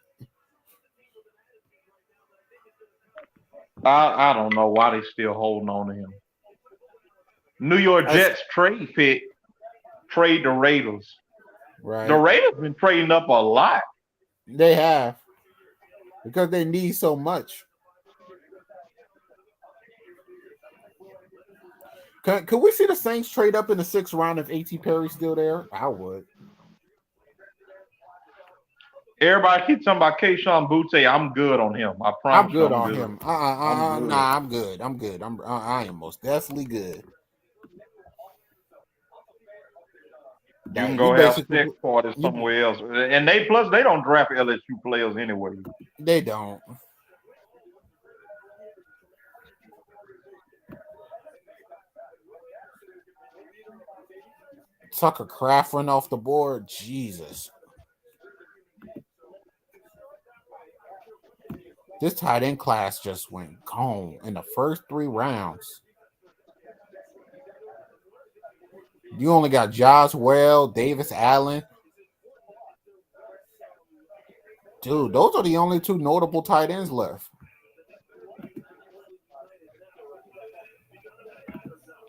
S4: I don't know why they still holding on to him. New York Jets trade the Raiders.
S1: Right.
S4: The Raiders been trading up a lot.
S1: They have. Because they need so much. Could we see the Saints trade up in the 6th round if A.T. Perry's still there? I would.
S4: Everybody keeps talking about Keyshawn Butte. I'm good on him. I promise.
S1: I'm good on him. Nah, I'm good. I am most definitely good.
S4: You can go have sex parties somewhere else. And they don't draft LSU players anyway.
S1: They don't. Tucker Kraft went off the board. Jesus. This tight end class just went gone in the first 3 rounds. You only got Josh Well, Davis Allen. Dude, those are the only 2 notable tight ends left.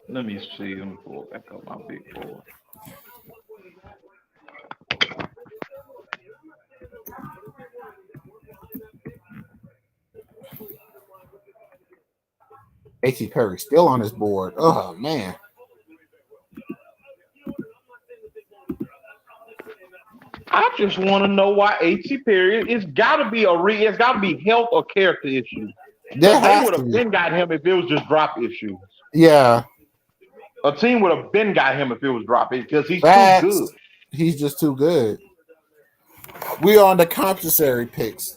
S4: Let me see. Let me pull back up my big board.
S1: A.T. Perry still on his board. Oh, man.
S4: I just want to know why A.T. Perry. It's got to be health or character issues. They would have been got him if it was just drop issues.
S1: Yeah.
S4: A team would have been got him if it was drop issues because he's too good.
S1: He's just too good. We are on the compensatory picks.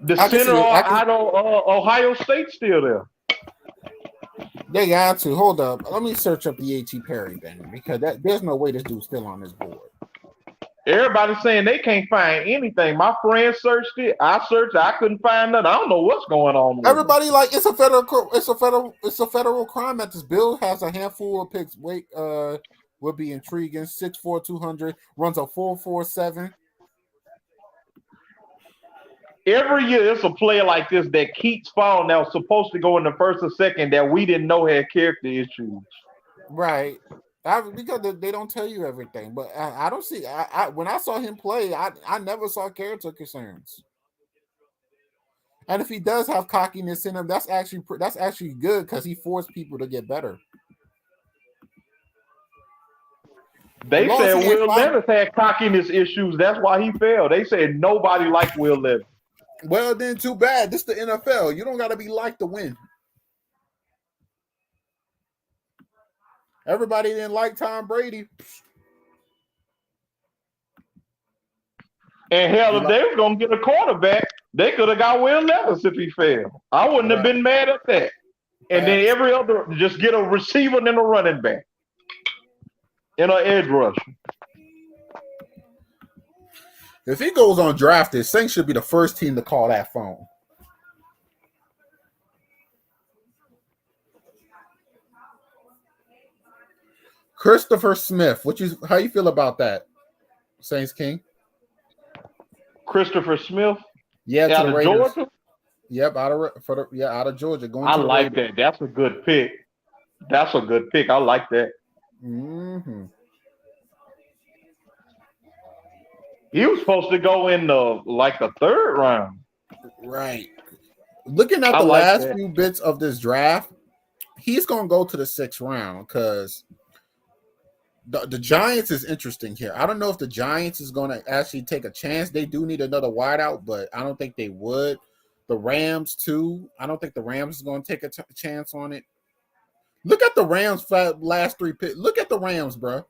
S1: The
S4: center out of Ohio State still there.
S1: They got to. Hold up. Let me search up the A.T. Perry thing because there's no way this dude's still on this board.
S4: Everybody's saying they can't find anything. My friend searched it. I searched it. I couldn't find nothing. I don't know what's going on.
S1: Everybody it's a federal crime that this bill has a handful of picks. Wait, would be intriguing. 6'4", 200, runs a 4.47.
S4: Every year, it's a player like this that keeps falling that was supposed to go in the 1st or 2nd that we didn't know had character issues.
S1: Right. Because they don't tell you everything. But I don't see. When I saw him play, I never saw character concerns. And if he does have cockiness in him, that's actually good because he forced people to get better.
S4: They said Will Levis had cockiness issues. That's why he failed. They said nobody liked Will Levis.
S1: Well, then too bad. This is the NFL. You don't got to be liked to win. Everybody didn't like Tom Brady.
S4: And hell, if they was going to get a quarterback, they could have got Will Levis if he failed. I wouldn't have been mad at that. And then every other, just get a receiver and then a running back. And an edge rusher.
S1: If he goes undrafted, Saints should be the first team to call that phone. Christopher Smith, how you feel about that, Saints King?
S4: Christopher Smith,
S1: yeah,
S4: out of Georgia.
S1: Yep, out of Georgia.
S4: I like that. That's a good pick. I like that.
S1: Mm-hmm.
S4: He was supposed to go in the 3rd round.
S1: Right. Looking at the last few bits of this draft, he's going to go to the 6th round because the Giants is interesting here. I don't know if the Giants is going to actually take a chance. They do need another wideout, but I don't think they would. The Rams, too. I don't think the Rams is going to take a chance on it. Look at the Rams' last 3 picks. Look at the Rams, bro.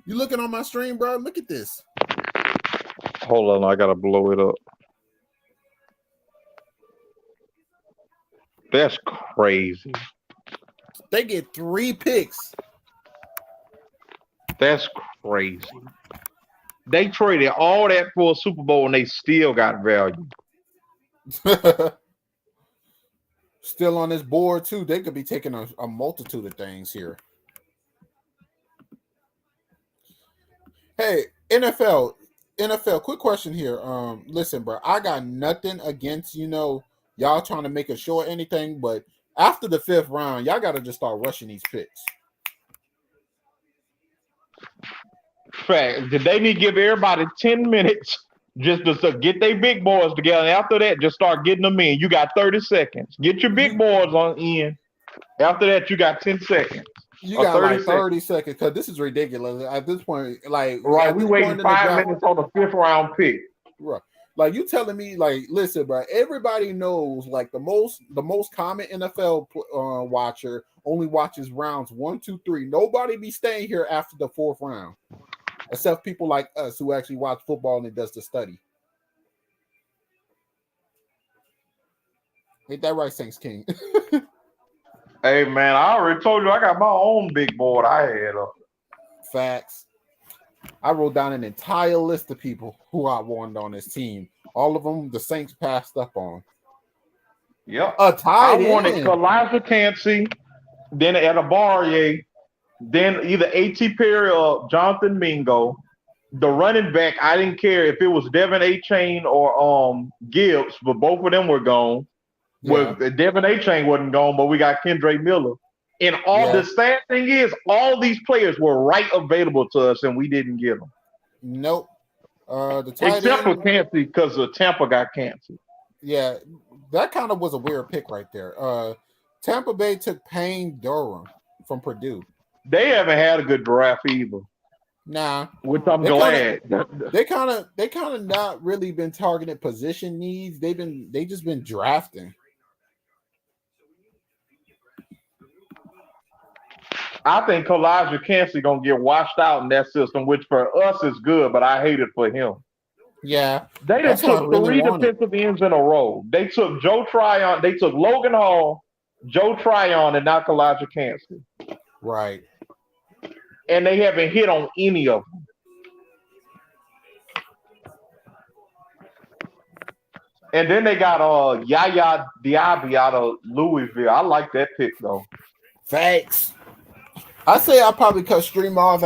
S1: You looking on my stream, bro? Look at this.
S4: Hold on, I gotta blow it up. That's crazy.
S1: They get 3 picks.
S4: That's crazy. They traded all that for a Super Bowl and they still got value.
S1: Still on this board too. They could be taking a multitude of things here. Hey, NFL, quick question here. Listen, bro, I got nothing against, y'all trying to make a show or anything, but after the 5th round, y'all gotta just start rushing these picks.
S4: Fact, they need to give everybody 10 minutes just to get their big boys together. After that, just start getting them in. You got 30 seconds. Get your big boys on in. After that, you got 10 seconds.
S1: You got 30 seconds because this is ridiculous at this point.
S4: Right, we waiting 5 minutes on the 5th round pick.
S1: Right, like you telling me, listen, bro. Everybody knows, the most common NFL watcher only watches rounds 1, 2, 3. Nobody be staying here after the 4th round, except people like us who actually watch football and it does the study. Ain't that right, Saints King?
S4: Hey, man, I already told you I got my own big board I had up.
S1: Facts. I wrote down an entire list of people who I wanted on this team. All of them the Saints passed up on.
S4: Yep.
S1: I
S4: wanted Elijah Cansey, then Adebawore, then either A.T. Perry or Jonathan Mingo. The running back, I didn't care if it was Devin A-Chain or Gibbs, but both of them were gone.
S1: Yeah.
S4: Well, Devin A-Chain wasn't gone, but we got Kendre Miller. And the sad thing is, all these players were right available to us, and we didn't get them.
S1: Nope.
S4: Except for Cansey, because Tampa got canceled.
S1: Yeah, that kind of was a weird pick right there. Tampa Bay took Payne Durham from Purdue.
S4: They haven't had a good draft either.
S1: Nah,
S4: which I'm glad.
S1: They kind of not really been targeting position needs. They just been drafting.
S4: I think Elijah Cansey gonna get washed out in that system, which for us is good, but I hate it for him.
S1: Yeah,
S4: they just took 3 defensive ends in a row. They took Joe Tryon, they took Logan Hall, Joe Tryon, and not Elijah Cansey.
S1: Right.
S4: And they haven't hit on any of them. And then they got Yaya Diaby out of Louisville. I like that pick though.
S1: Facts. I say I'll probably cut Stream off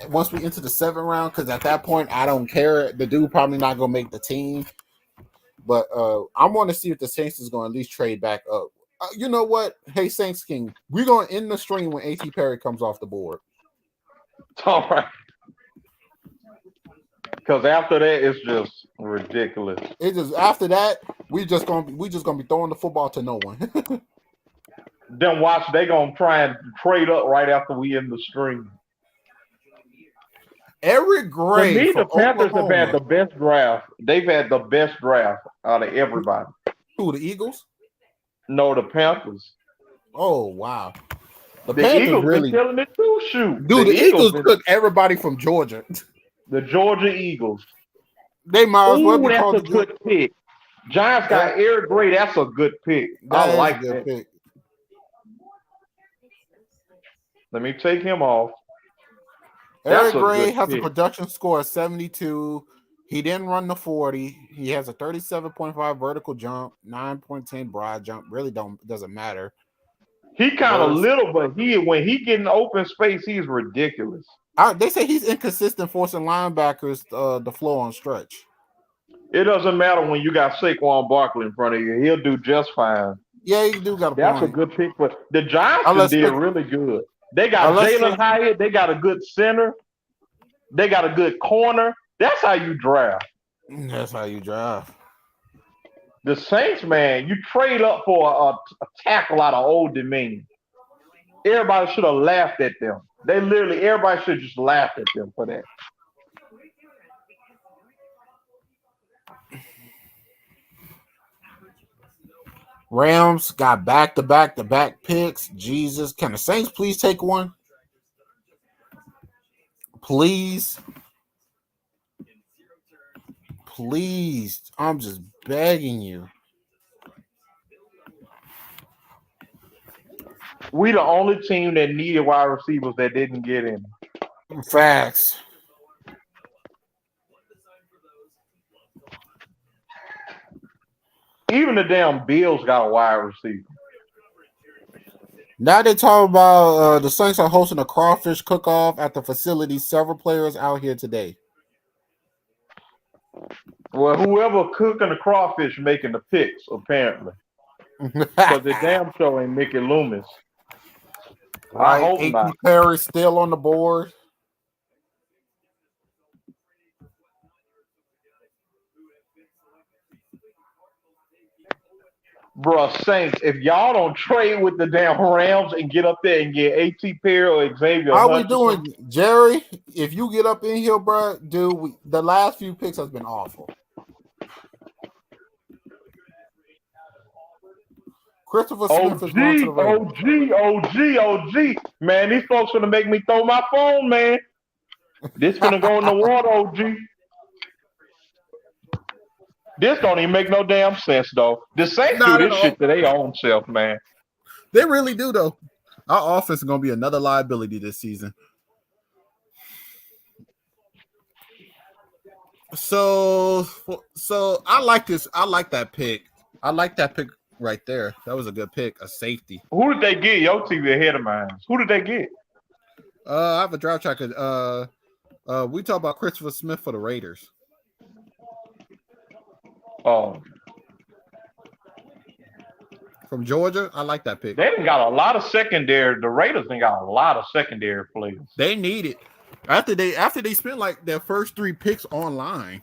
S1: once we enter the 7th round, because at that point I don't care. The dude probably not gonna make the team. But I want to see if the Saints is going to at least trade back up. You know what? Hey, Saints King, we're going to end the stream when A.T. Perry comes off the board.
S4: All right. Because after that, it's just ridiculous.
S1: It's just after that, we just gonna be throwing the football to no one.
S4: Then watch, they gonna try and trade up right after we end the stream.
S1: Eric Gray.
S4: For me, the Panthers have had the best draft. They've had the best draft out of everybody.
S1: Who, the Eagles?
S4: No, the Panthers.
S1: Oh wow.
S4: The Eagles really been killing it too. Shoot,
S1: dude, the Eagles took everybody from Georgia.
S4: The Georgia Eagles.
S1: They might as well be
S4: that's
S1: called
S4: a good pick. Giants got Eric Gray. That's a good pick. I like that pick. Let me take him off.
S1: Eric Gray has a production score of 72. He didn't run the 40. He has a 37.5 vertical jump, 9.10 broad jump. Really doesn't matter.
S4: He kind of little, but when he get in open space, he's ridiculous.
S1: They say he's inconsistent, forcing linebackers the flow on stretch.
S4: It doesn't matter when you got Saquon Barkley in front of you. He'll do just fine.
S1: Yeah, he do got a point.
S4: That's a good pick. But the Giants did really good. They got Jalen Hyatt. They got a good center. They got a good corner. That's how you draft.
S1: That's how you draft.
S4: The Saints, man, you trade up for a tackle out of Old Dominion. Everybody should have laughed at them. Everybody should just laugh at them for that.
S1: Rams got back-to-back picks. Jesus. Can the Saints please take one? Please. Please. I'm just begging you.
S4: We the only team that needed wide receivers that didn't get in.
S1: Facts.
S4: Even the damn Bills got a wide receiver.
S1: Now they talk about the Saints are hosting a crawfish cook-off at the facility. Several players out here today.
S4: Well, whoever cooking the crawfish making the picks, apparently. Because the damn show ain't Mickey Loomis. I hope
S1: A.T.
S4: not.
S1: Perry still on the board.
S4: Bruh, Saints, if y'all don't trade with the damn Rams and get up there and get A.T. Perry or Xavier
S1: How we
S4: Hutchinson,
S1: doing, Jerry? If you get up in here, bro, dude, the last few picks has been awful. Christopher Smith is going to the Raiders.
S4: OG. Man, these folks gonna make me throw my phone, man. This gonna go in the water, OG. This don't even make no damn sense, though. The Saints
S1: Not
S4: do
S1: at
S4: this
S1: all.
S4: shit to their own self, man.
S1: They really do, though. Our offense is going to be another liability this season. So I like this. I like that pick. I like that pick right there. That was a good pick, a safety.
S4: Who did they get? Your TV ahead of mine. Who did they get?
S1: I have a draft tracker. We talk about Christopher Smith for the Raiders.
S4: Oh,
S1: From Georgia, I like that pick.
S4: they done got a lot of secondary. The Raiders done got a lot of secondary players.
S1: They need it. After they spent like their first 3 picks online.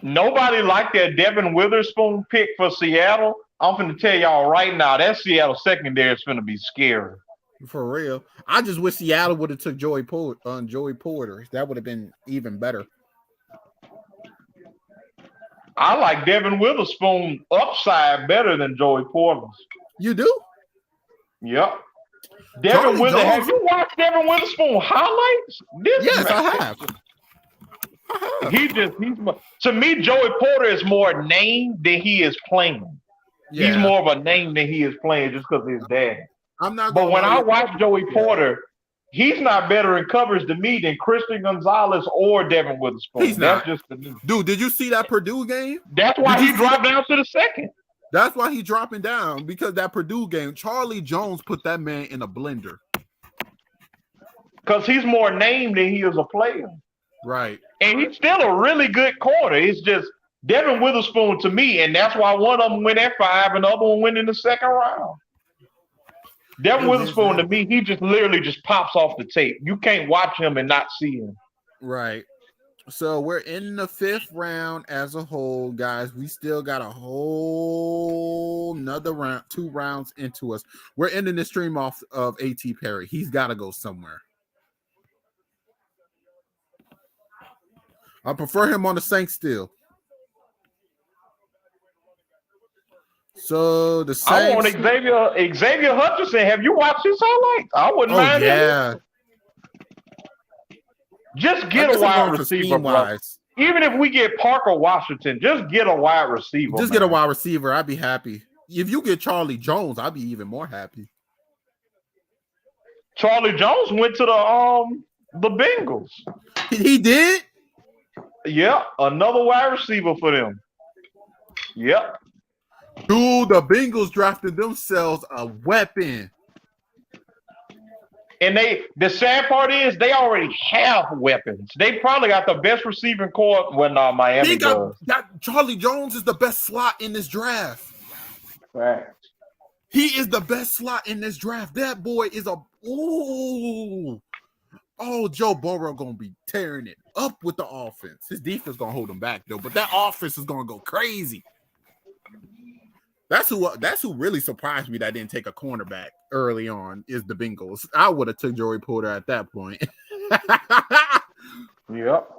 S4: Nobody liked that Devin Witherspoon pick for Seattle. I'm finna tell y'all right now, that Seattle secondary is finna be scary.
S1: For real. I just wish Seattle would have took Joey Porter. That would have been even better.
S4: I like Devin Witherspoon upside better than Joey Porter's.
S1: You do?
S4: Yep.
S1: Charlie Jones-
S4: Have you watched Devin Witherspoon highlights?
S1: Yes,
S4: man,
S1: I have.
S4: To me, Joey Porter is more name than he is playing.
S1: Yeah.
S4: He's more of a name than he is playing just because of his dad.
S1: I'm not.
S4: But
S1: gonna
S4: when
S1: lie.
S4: I watch Joey Porter, he's not better in coverage to me than Christian Gonzalez or Devin Witherspoon.
S1: He's
S4: That's
S1: not.
S4: just the news.
S1: Dude, did you see that Purdue game?
S4: That's why
S1: Did you
S4: he
S1: see
S4: dropped down to the second.
S1: That's why he's dropping down, because that Purdue game, Charlie Jones put that man in a blender.
S4: Because he's more named than he is a player.
S1: Right.
S4: And he's still a really good corner. It's just Devin Witherspoon to me, and that's why one of them went at 5 and the other one went in the second round. Devin Witherspoon to me, he just literally just pops off the tape. You can't watch him and not see him.
S1: Right. So we're in the 5th round as a whole, guys. We still got a whole another round, 2 rounds into us. We're ending the stream off of A.T. Perry. He's got to go somewhere. I prefer him on the Saints still. So the Saints.
S4: I want Xavier Hutchinson. Have you watched his highlights? I wouldn't mind him.
S1: Yeah.
S4: Just get a wide receiver, bro. Even if we get Parker Washington, just get a wide receiver.
S1: Just get a wide receiver. I'd be happy. If you get Charlie Jones, I'd be even more happy.
S4: Charlie Jones went to the Bengals.
S1: He did?
S4: Yep, another wide receiver for them. Yep.
S1: Dude, the Bengals drafted themselves a weapon.
S4: And the sad part is they already have weapons. They probably got the best receiving core when Miami does.
S1: Charlie Jones is the best slot in this draft.
S4: Right.
S1: He is the best slot in this draft. That boy is Joe Burrow gonna be tearing it up with the offense. His defense gonna hold him back though, but that offense is gonna go crazy. That's who really surprised me that I didn't take a cornerback early on is the Bengals. I would have took Joey Porter at that point.
S4: Yep.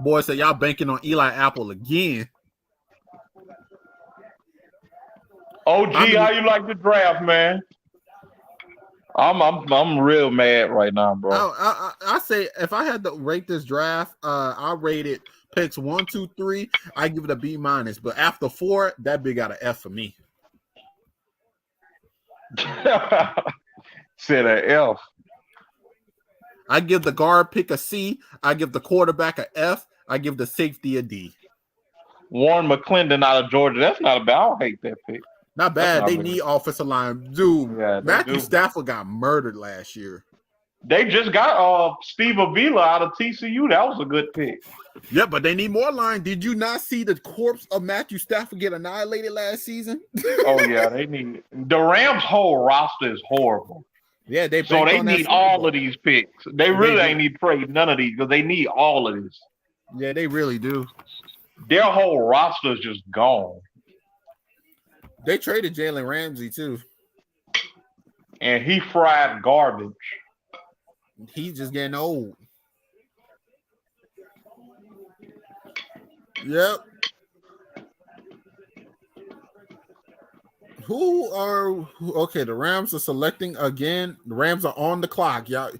S1: Boy said y'all banking on Eli Apple again.
S4: OG,
S1: I mean-
S4: how you like the draft, man? I'm real mad right now, bro.
S1: I say if I had to rate this draft, I rate it picks 1, 2, 3. I give it a B minus, but after 4, that big got an F for me.
S4: Said an F.
S1: I give the guard pick a C. I give the quarterback a F. I give the safety a D.
S4: Warren McClendon out of Georgia. That's not a bad. I don't hate that pick.
S1: Not bad.
S4: That's
S1: They
S4: not
S1: need offensive line. Dude,
S4: Yeah, they
S1: Matthew
S4: do.
S1: Stafford got murdered last year.
S4: They just got Steve Avila out of TCU. That was a good pick.
S1: Yeah, but they need more line. Did you not see the corpse of Matthew Stafford get annihilated last season?
S4: Oh yeah, they need the Rams' whole roster is horrible.
S1: Yeah, they
S4: So they need all of these picks. They really
S1: do.
S4: ain't need to trade none of these because they need all of this.
S1: Yeah, they really do.
S4: Their whole roster is just gone.
S1: They traded Jalen Ramsey too.
S4: And he fried garbage.
S1: He's just getting old. Yep. Okay? The Rams are selecting again. The Rams are on the clock. Y'all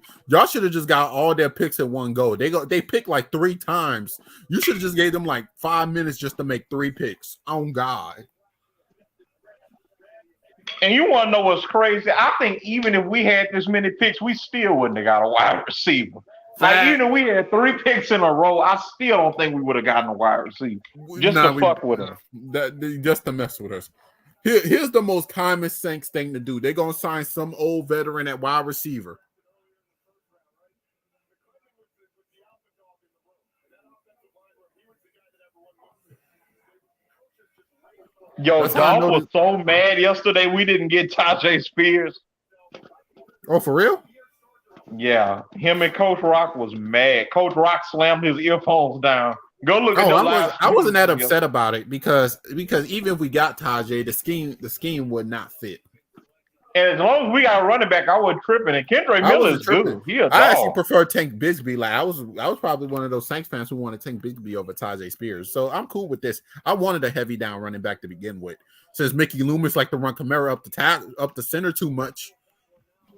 S1: should have just got all their picks at one go. They picked like 3 times. You should have just gave them like 5 minutes just to make 3 picks. Oh God.
S4: And you want to know what's crazy? I think even if we had this many picks, we still wouldn't have got a wide receiver. Like, even if we had 3 picks in a row, I still don't think we would have gotten a wide receiver. Just to fuck with us.
S1: Just to mess with us. Here's the most common sense thing to do. They're going to sign some old veteran at wide receiver.
S4: Yo,
S1: That's how I
S4: Dog
S1: know
S4: was so mad yesterday we didn't get Tajay Spears.
S1: Oh, for real?
S4: Yeah, him and Coach Rock was mad. Coach Rock slammed his earphones down. Go look at the live.
S1: I wasn't that upset about it because even if we got Tajay, the scheme would not fit.
S4: And as long as we got a running back, I wasn't tripping. And Kendra
S1: I
S4: Miller
S1: wasn't
S4: is
S1: tripping.
S4: good. He a
S1: I actually
S4: dog.
S1: prefer Tank Bigsby. Like I was probably one of those Saints fans who wanted Tank Bigsby over Tajay Spears. So I'm cool with this. I wanted a heavy down running back to begin with. Since Mickey Loomis like to run Kamara up the center too much.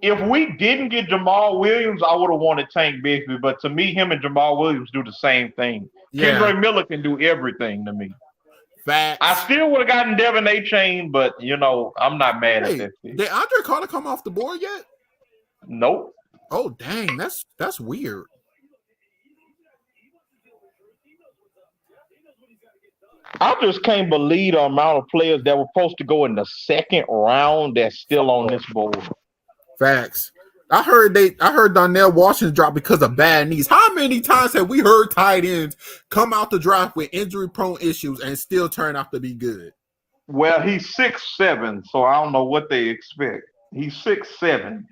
S4: If we didn't get Jamal Williams, I would have wanted Tank Bigsby. But to me, him and Jamal Williams do the same thing.
S1: Yeah.
S4: Kendra Miller can do everything to me.
S1: Facts.
S4: I still would have gotten Devin A. Chain, but I'm not mad at that.
S1: Did Andre Carter come off the board yet?
S4: Nope.
S1: Oh dang, that's weird.
S4: I just can't believe the amount of players that were supposed to go in the second round that's still on this board.
S1: Facts. I heard Donnell Washington drop because of bad knees. How many times have we heard tight ends come out the draft with injury-prone issues and still turn out to be good?
S4: Well, he's 6'7", so I don't know what they expect. He's 6'7".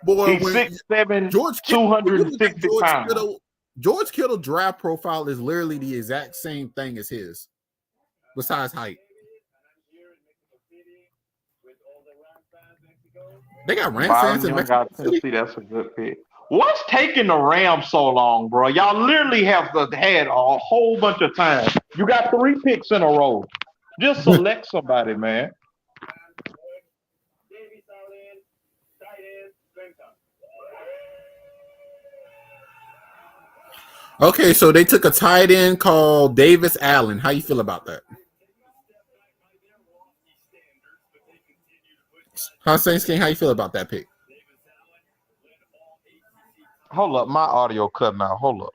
S1: Boy,
S4: He's 6'7",
S1: George Kittle,
S4: 260 pounds.
S1: George Kittle draft profile is literally the exact same thing as his, besides height. They got Rams fans in Mexico City.
S4: That's a good pick. What's taking the Rams so long, bro? Y'all literally have had a whole bunch of time. You got 3 picks in a row. Just select somebody, man.
S1: Okay, so they took a tight end called Davis Allen. How you feel about that? Saints King, how you feel about that pick?
S4: Hold up, my audio cutting out. Hold up.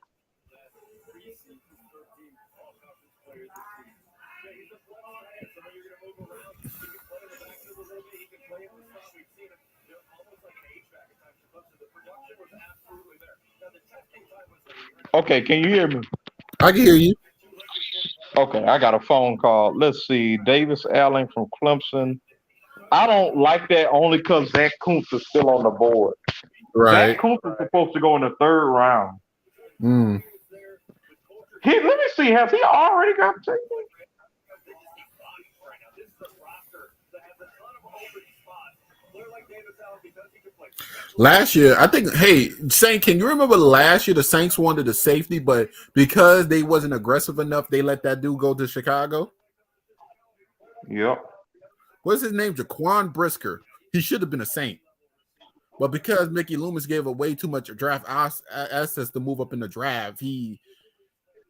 S4: Okay, can you hear me?
S1: I can hear you.
S4: Okay, I got a phone call. Let's see. Davis Allen from Clemson. I don't like that only because Zach Kuntz is still on the board.
S1: Right.
S4: Zach Kuntz is supposed to go in the 3rd round.
S1: Mm.
S4: Let me see. Has he already got taken?
S1: Last year, I think, hey, Saint, can you remember last year the Saints wanted a safety, but because they wasn't aggressive enough, they let that dude go to Chicago?
S4: Yep.
S1: What's his name? Jaquan Brisker. He should have been a Saint. But because Mickey Loomis gave away too much draft assets to move up in the draft,
S4: and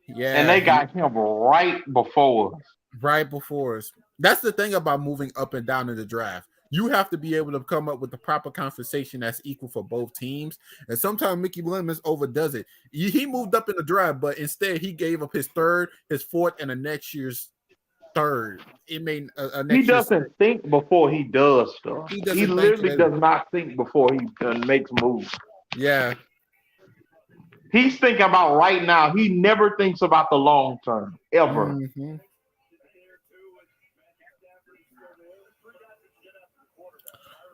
S4: they got him right before us.
S1: Right before us. That's the thing about moving up and down in the draft. You have to be able to come up with the proper compensation that's equal for both teams. And sometimes Mickey Loomis overdoes it. He moved up in the draft, but instead he gave up his third, his fourth, and the next year's third. It made
S4: he doesn't think before he does stuff. He literally does not think before he makes moves.
S1: Yeah.
S4: He's thinking about right now. He never thinks about the long term, ever.
S1: Mm-hmm.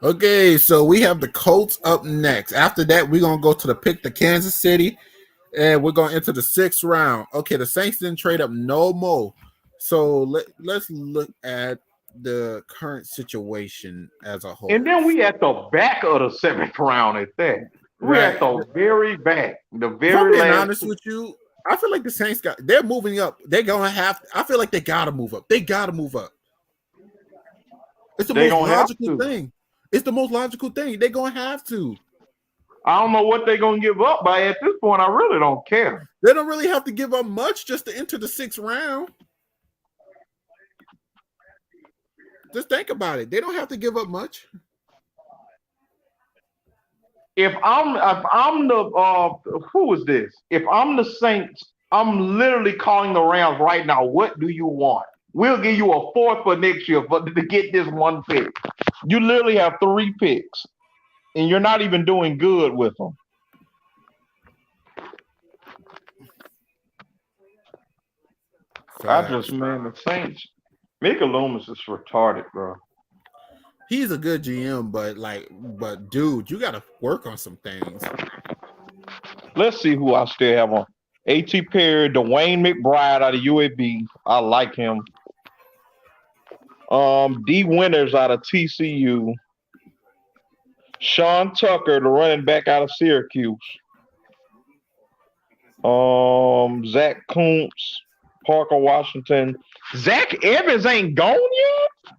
S1: Okay, so we have the Colts up next. After that, we're going to go to the pick to Kansas City, and we're going into the 6th round. Okay, the Saints didn't trade up no more. So let's look at the current situation as a whole.
S4: And then we at the back of the 7th round at that. We're at the very back. The very
S1: being
S4: last.
S1: honest with you, I feel like the Saints they're moving up. They're going to have – I feel like they got to move up. They got to move up. It's the most logical thing. It's the most logical thing. They're going to have to.
S4: I don't know what they're going to give up by at this point. I really don't care.
S1: They don't really have to give up much just to enter the 6th round. Just think about it. They don't have to give up much.
S4: If I'm the who is this? If I'm the Saints, I'm literally calling the Rams right now. What do you want? We'll give you a 4th for next year, but to get this 1 pick. You literally have 3 picks, and you're not even doing good with them. The Saints. Mickey Loomis is retarded, bro.
S1: He's a good GM, but dude, you got to work on some things.
S4: Let's see who I still have on. A.T. Perry, Dwayne McBride out of UAB. I like him. D. Winters out of TCU. Sean Tucker, the running back out of Syracuse. Zach Kuntz, Parker Washington. Zach Evans ain't gone yet?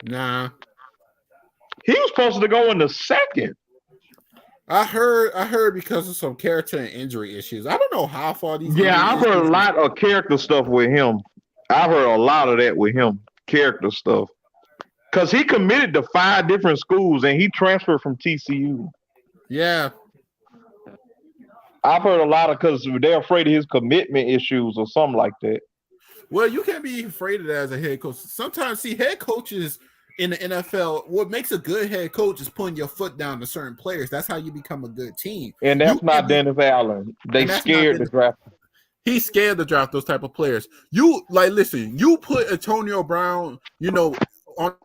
S1: Nah.
S4: He was supposed to go in the 2nd.
S1: I heard because of some character and injury issues. I don't know how far these.
S4: Yeah, I've heard a lot of character stuff with him. I've heard a lot of that with him, character stuff. Because he committed to 5 different schools and he transferred from TCU.
S1: Yeah.
S4: I've heard a lot of because they're afraid of his commitment issues or something like that.
S1: Well, you can't be afraid of that as a head coach. Sometimes, head coaches in the NFL, what makes a good head coach is putting your foot down to certain players. That's how you become a good team.
S4: And that's not Dennis Allen. They scared to draft him.
S1: He's scared to draft those type of players. You you put Antonio Brown, on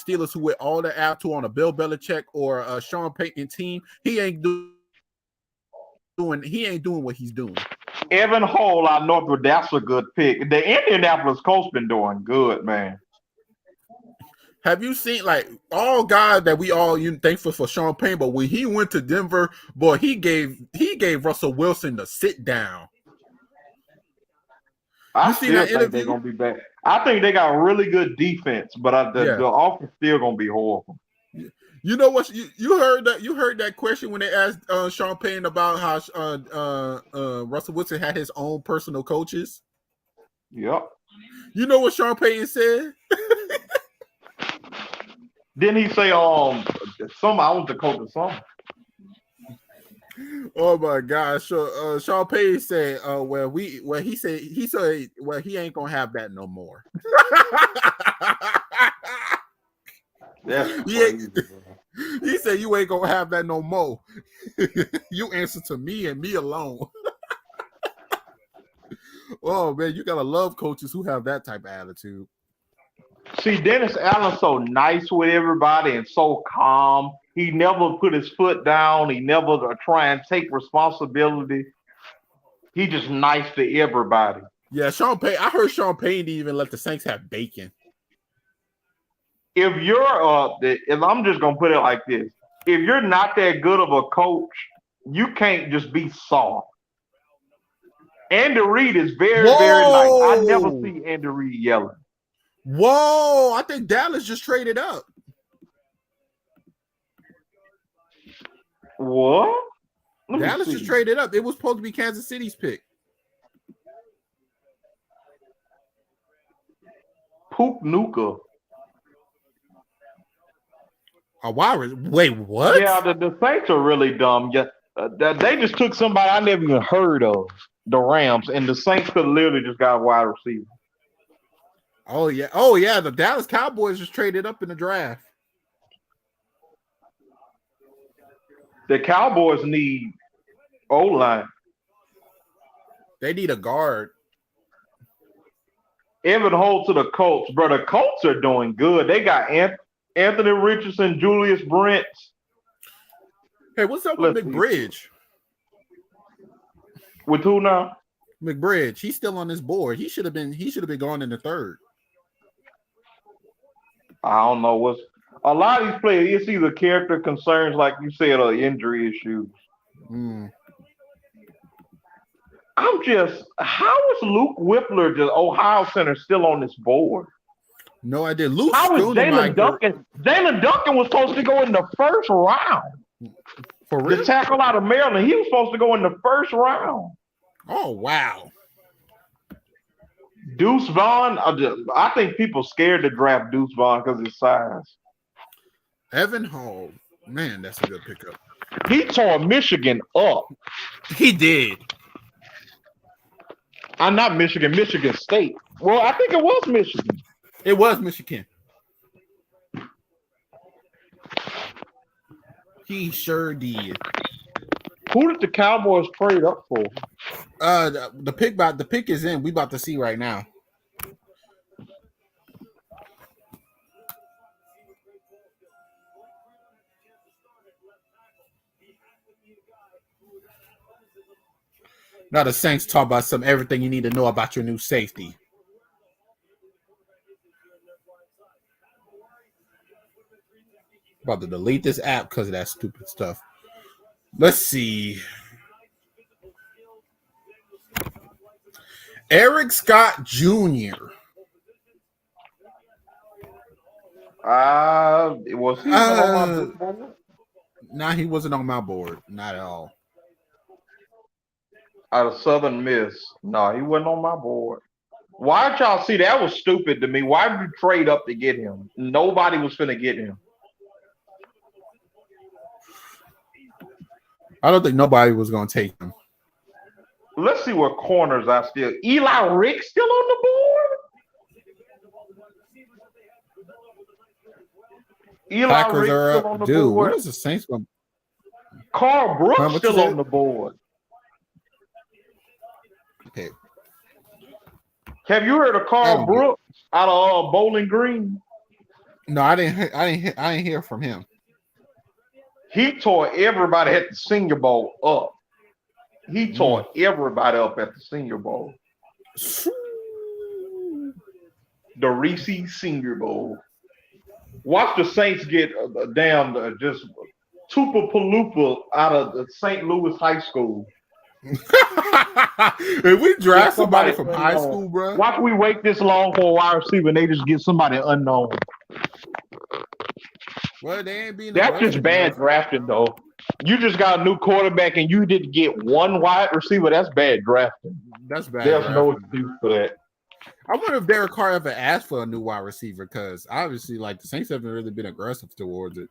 S1: Steelers who with all the attitude on a Bill Belichick or a Sean Payton team, he ain't doing what he's doing.
S4: Evan Hole out Northwood, that's a good pick. The Indianapolis Colts been doing good, man.
S1: Have you seen all guys that we all thankful for Sean Payton, but when he went to Denver, boy, he gave Russell Wilson the sit down.
S4: I still think they're gonna be back. I think they got a really good defense, but the offense still gonna be horrible.
S1: You know what? You heard that question when they asked Sean Payton about how Russell Wilson had his own personal coaches.
S4: Yep.
S1: You know what Sean Payton said?
S4: Didn't he say I want to coach of some?
S1: Oh my gosh! So Sean Payton said, he said he ain't gonna have that no more.
S4: That's crazy,
S1: he said you ain't gonna have that no more. You answer to me and me alone. Oh man, you gotta love coaches who have that type of attitude.
S4: See, Dennis Allen's so nice with everybody and so calm. He never put his foot down. He never try and take responsibility. He just nice to everybody.
S1: Yeah, Sean Payton. I heard Sean Payton even let the Saints have bacon.
S4: If you're if I'm just gonna put it like this, if you're not that good of a coach, you can't just be soft. Andy Reid is very, very nice. I never see Andy Reid yelling.
S1: Whoa, I think Dallas just traded up.
S4: What? Let me
S1: Dallas
S4: see.
S1: just traded up. It was supposed to be Kansas City's pick.
S4: Poop Nuka.
S1: A wide. Wait, what?
S4: Yeah, the Saints are really dumb. Yeah, they just took somebody I never even heard of, the Rams, and the Saints could literally just got a wide receiver.
S1: Oh yeah. The Dallas Cowboys just traded up in the draft.
S4: The Cowboys need O-line.
S1: They need a guard.
S4: Evan Holt to the Colts, bro. The Colts are doing good. They got Anthony Richardson, Julius Brent.
S1: Hey, what's up with
S4: Let's see.
S1: McBridge?
S4: With who now?
S1: McBridge, he's still on this board. He should have been gone in the third.
S4: I don't know what's a lot of these players. It's either character concerns, like you said, or injury issues. I'm just, how is Luke Whippler, the Ohio center, still on this board?
S1: No idea. Luke
S4: How is Jalen
S1: Schoonemaker
S4: Duncan? Jalen Duncan was supposed to go in the first round.
S1: for
S4: The
S1: real?
S4: tackle out of Maryland, he was supposed to go in the first round.
S1: Oh wow.
S4: Deuce Vaughn, I think people scared to draft Deuce Vaughn because of his size.
S1: Evan Hall, man, that's a good pickup.
S4: He tore Michigan up.
S1: He did.
S4: I'm not Michigan, Michigan State. Well, I think it was Michigan.
S1: It was Michigan. He sure did.
S4: Who did the Cowboys trade up for?
S1: The pick is in. We about to see right now. Now the Saints talk about everything you need to know about your new safety. About to delete this app because of that stupid stuff. Let's see. Eric Scott Jr.
S4: Was he on my board?
S1: Nah, he wasn't on my board. Not at all.
S4: Out of Southern Miss. No, he wasn't on my board. Why'd y'all see that was stupid to me? Why did you trade up to get him? Nobody was finna get him.
S1: I don't think nobody was going to take him.
S4: Let's see what corners I still. Eli Rick still on the board? Eli
S1: Packers
S4: Rick
S1: are
S4: still on
S1: up.
S4: the
S1: Dude,
S4: board.
S1: what is the Saints going to
S4: Carl Brooks
S1: what you
S4: still
S1: said?
S4: on the board.
S1: Okay.
S4: Have you heard of Carl Brooks out of Bowling Green?
S1: No, I didn't hear from him.
S4: He tore everybody at the Senior Bowl up. He tore everybody up at the Senior Bowl. The Reese Senior Bowl. Watch the Saints get just Tupa Paloopa out of the St. Louis High School.
S1: If we draft somebody from high school, bro.
S4: Watch we wait this long for a wide receiver and they just get somebody unknown.
S1: Well, they ain't being.
S4: That's just bad drafting, though. You just got a new quarterback and you didn't get one wide receiver. That's bad drafting.
S1: That's bad.
S4: There's
S1: drafting.
S4: no excuse for that.
S1: I wonder if Derek Carr ever asked for a new wide receiver because obviously, like the Saints haven't really been aggressive towards it.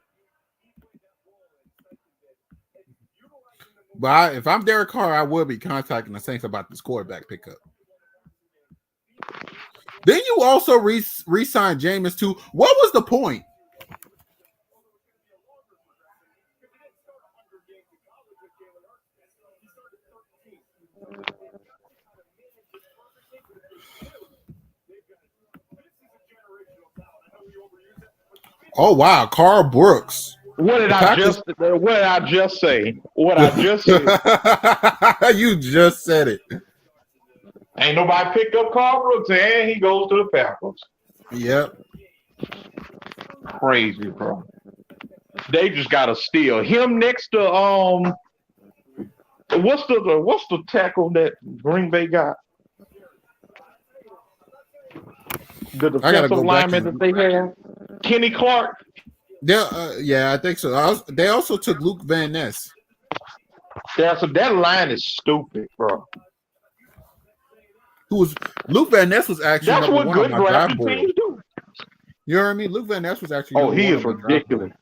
S1: But if I'm Derek Carr, I will be contacting the Saints about this quarterback pickup. Then you also re-signed Jameis too. What was the point? Oh wow, Carl Brooks.
S4: What did I just say? What I just said.
S1: You just said it.
S4: Ain't nobody picked up Carl Brooks and he goes to the Packers.
S1: Yep.
S4: Crazy, bro. They just gotta steal him next to what's the tackle that Green Bay got? The
S1: I gotta
S4: defensive
S1: go back
S4: lineman
S1: and
S4: that they have, Kenny Clark.
S1: yeah, I think so. They also took Luke Van Ness.
S4: Yeah, so that line is stupid, bro.
S1: Who was Luke Van Ness was actually
S4: That's
S1: number
S4: what
S1: one on
S4: good
S1: my draft
S4: drafting
S1: board.
S4: teams do.
S1: You know what I mean? Luke Van Ness was actually
S4: Oh,
S1: number
S4: he
S1: one
S4: is
S1: on my draft
S4: ridiculous.
S1: board.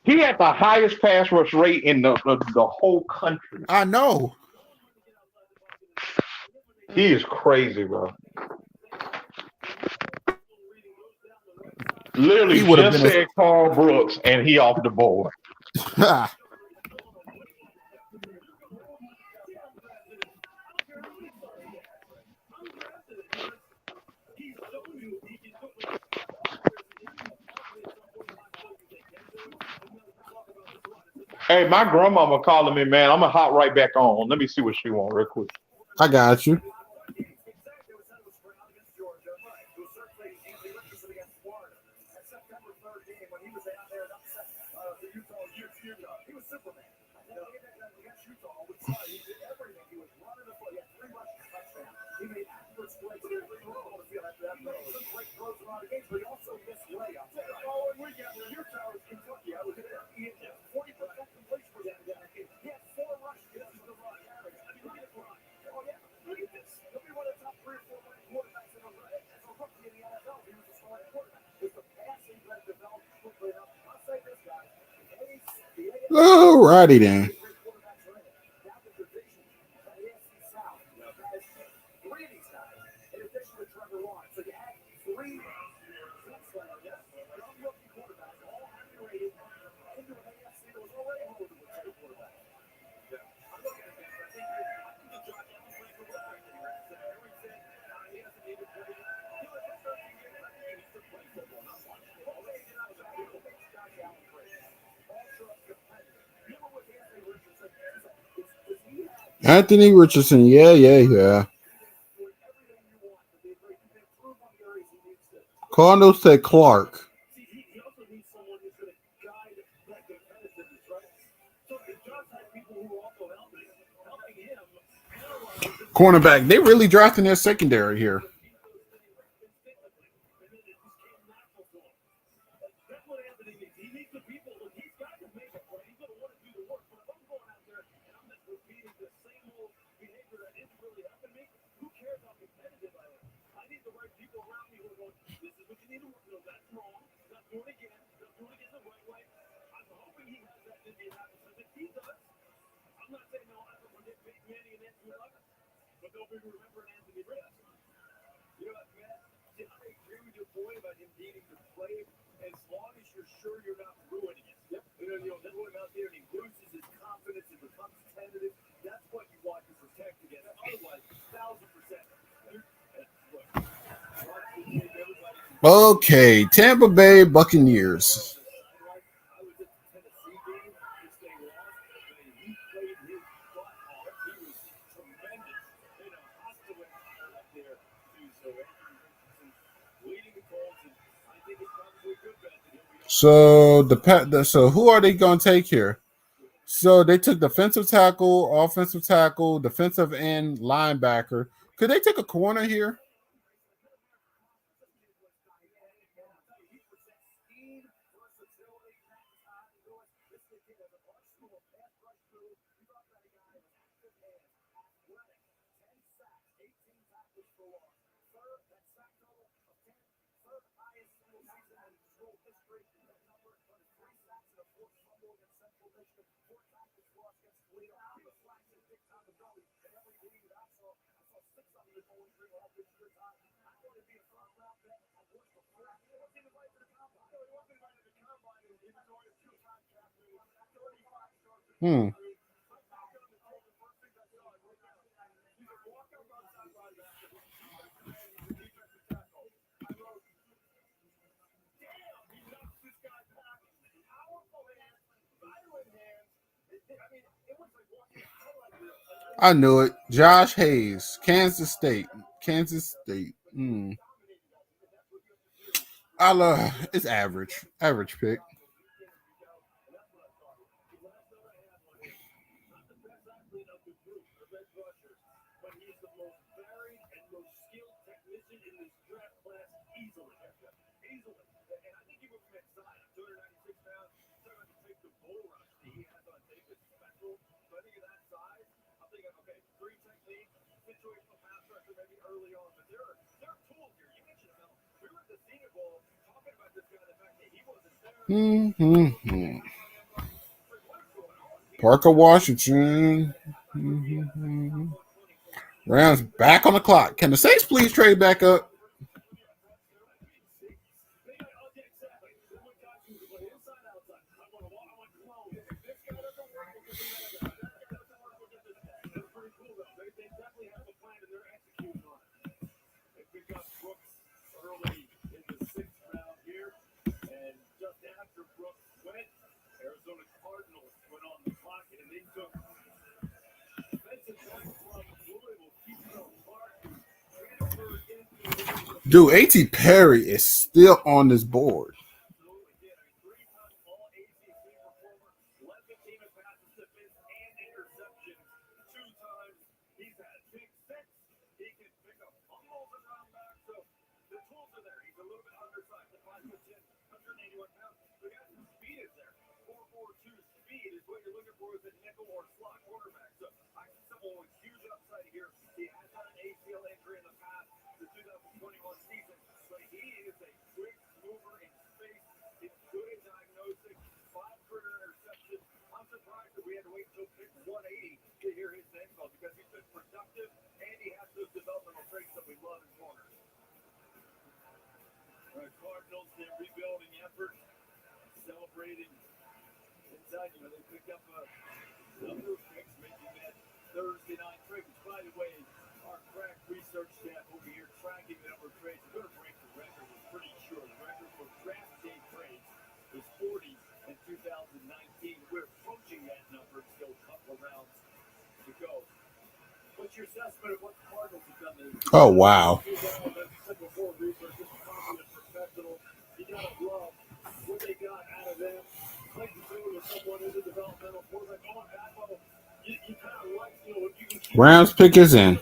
S4: He had the highest pass rush rate in the whole country.
S1: I know.
S4: He is crazy, bro. Literally
S1: He would have
S4: just
S1: been
S4: said Carl Brooks, and he off the board.
S1: a
S4: Hey, my grandmama calling me, man. I'm gonna hop right back on. Let me see what she want real quick.
S1: I got you. All righty then. Anthony Richardson, yeah. Cardinals said Clark. Cornerback. They really drafting their secondary here. Okay, Tampa Bay Buccaneers. So who are they going to take here? So they took defensive tackle, offensive tackle, defensive end, linebacker. Could they take a corner here? I knew it. Josh Hayes, Kansas State. It's average. Average pick. Mm-hmm. Parker Washington. Mm-hmm. Rams back on the clock. Can the Saints please trade back up? Dude, A.T. Perry is still on this board. Oh, wow. Rams pick is in.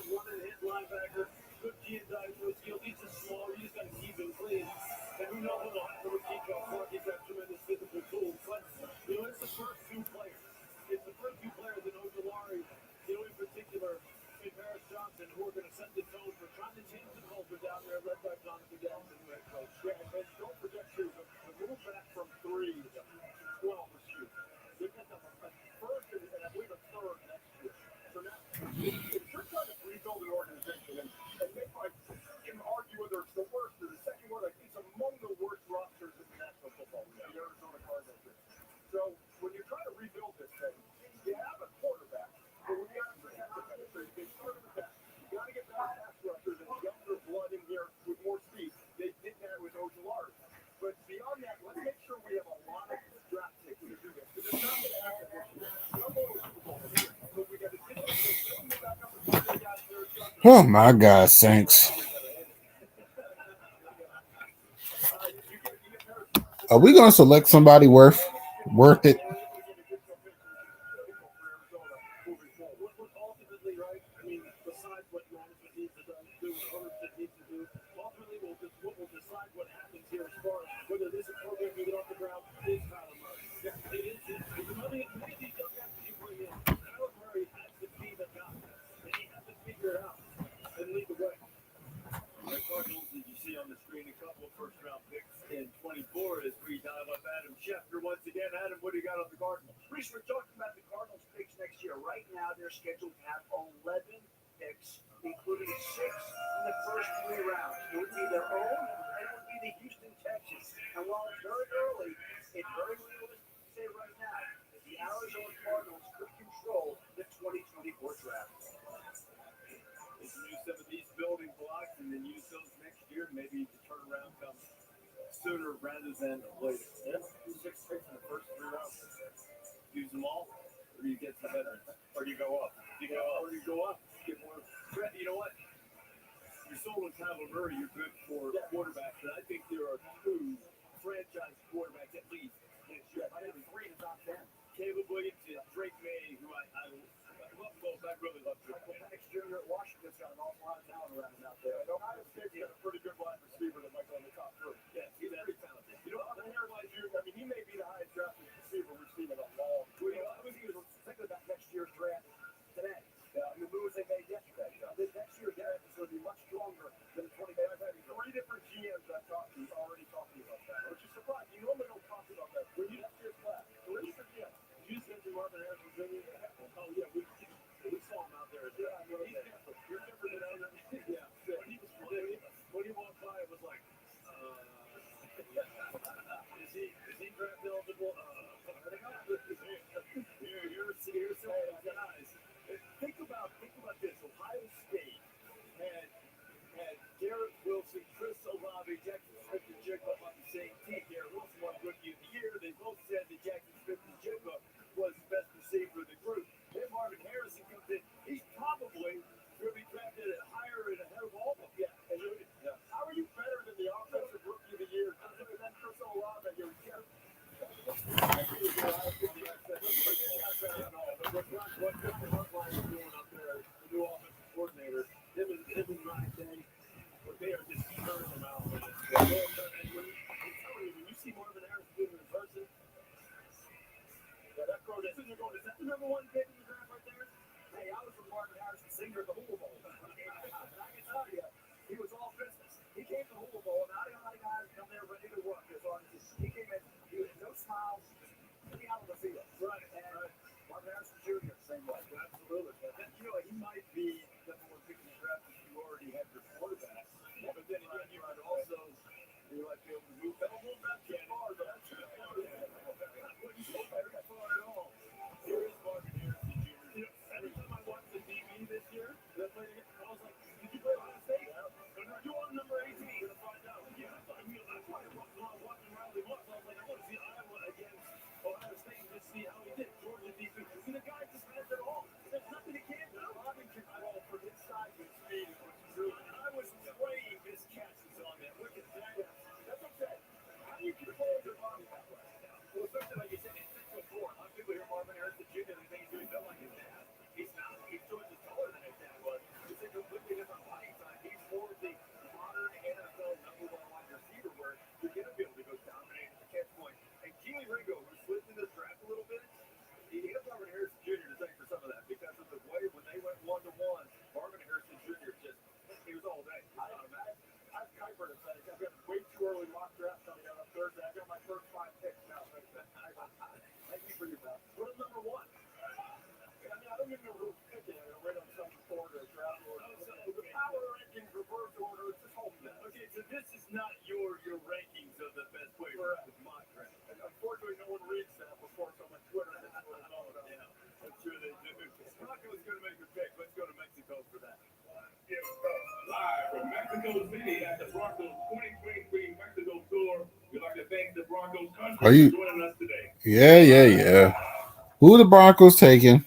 S1: Oh, my God, Saints. Are we going to select somebody worth it? Are you? Yeah. Who the Broncos taking?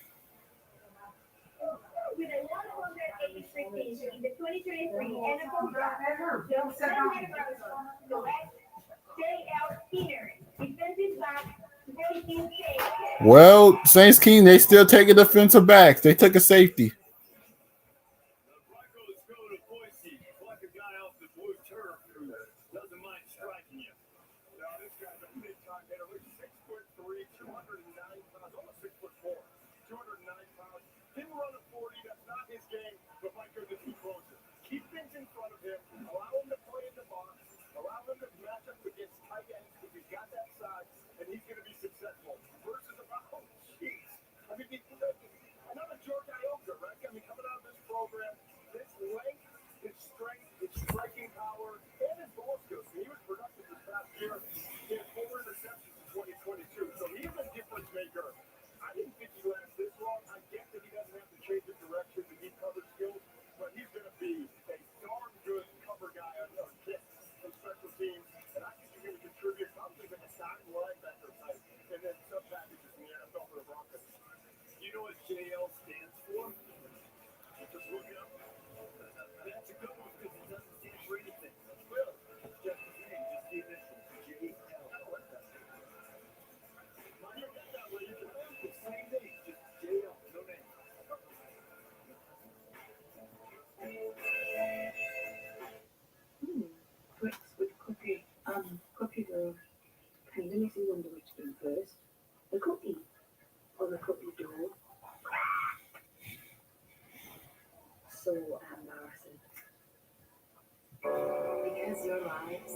S1: Well, Saints King, they still taking defensive backs. They took a safety.
S5: Cookie dough. Pandemic is under which came first, the cookie or the cookie dough. So embarrassing. Because your lives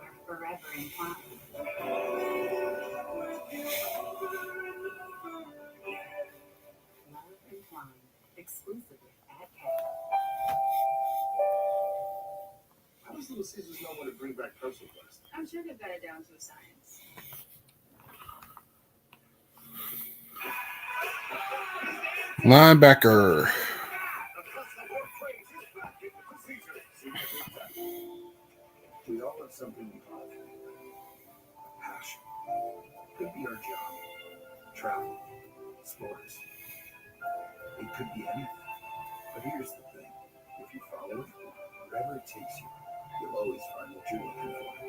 S5: are forever entwined. Love Entwined, exclusively at Cat.
S6: How does Little Caesars know when to bring back Pretzel Quest?
S5: I'm sure they've got it down to a science.
S1: Linebacker.
S6: We all have something we love. A passion. Could be our job. Travel. Sports. It could be anything. But here's the thing. If you follow it, wherever it takes you, you'll always find what you're looking for.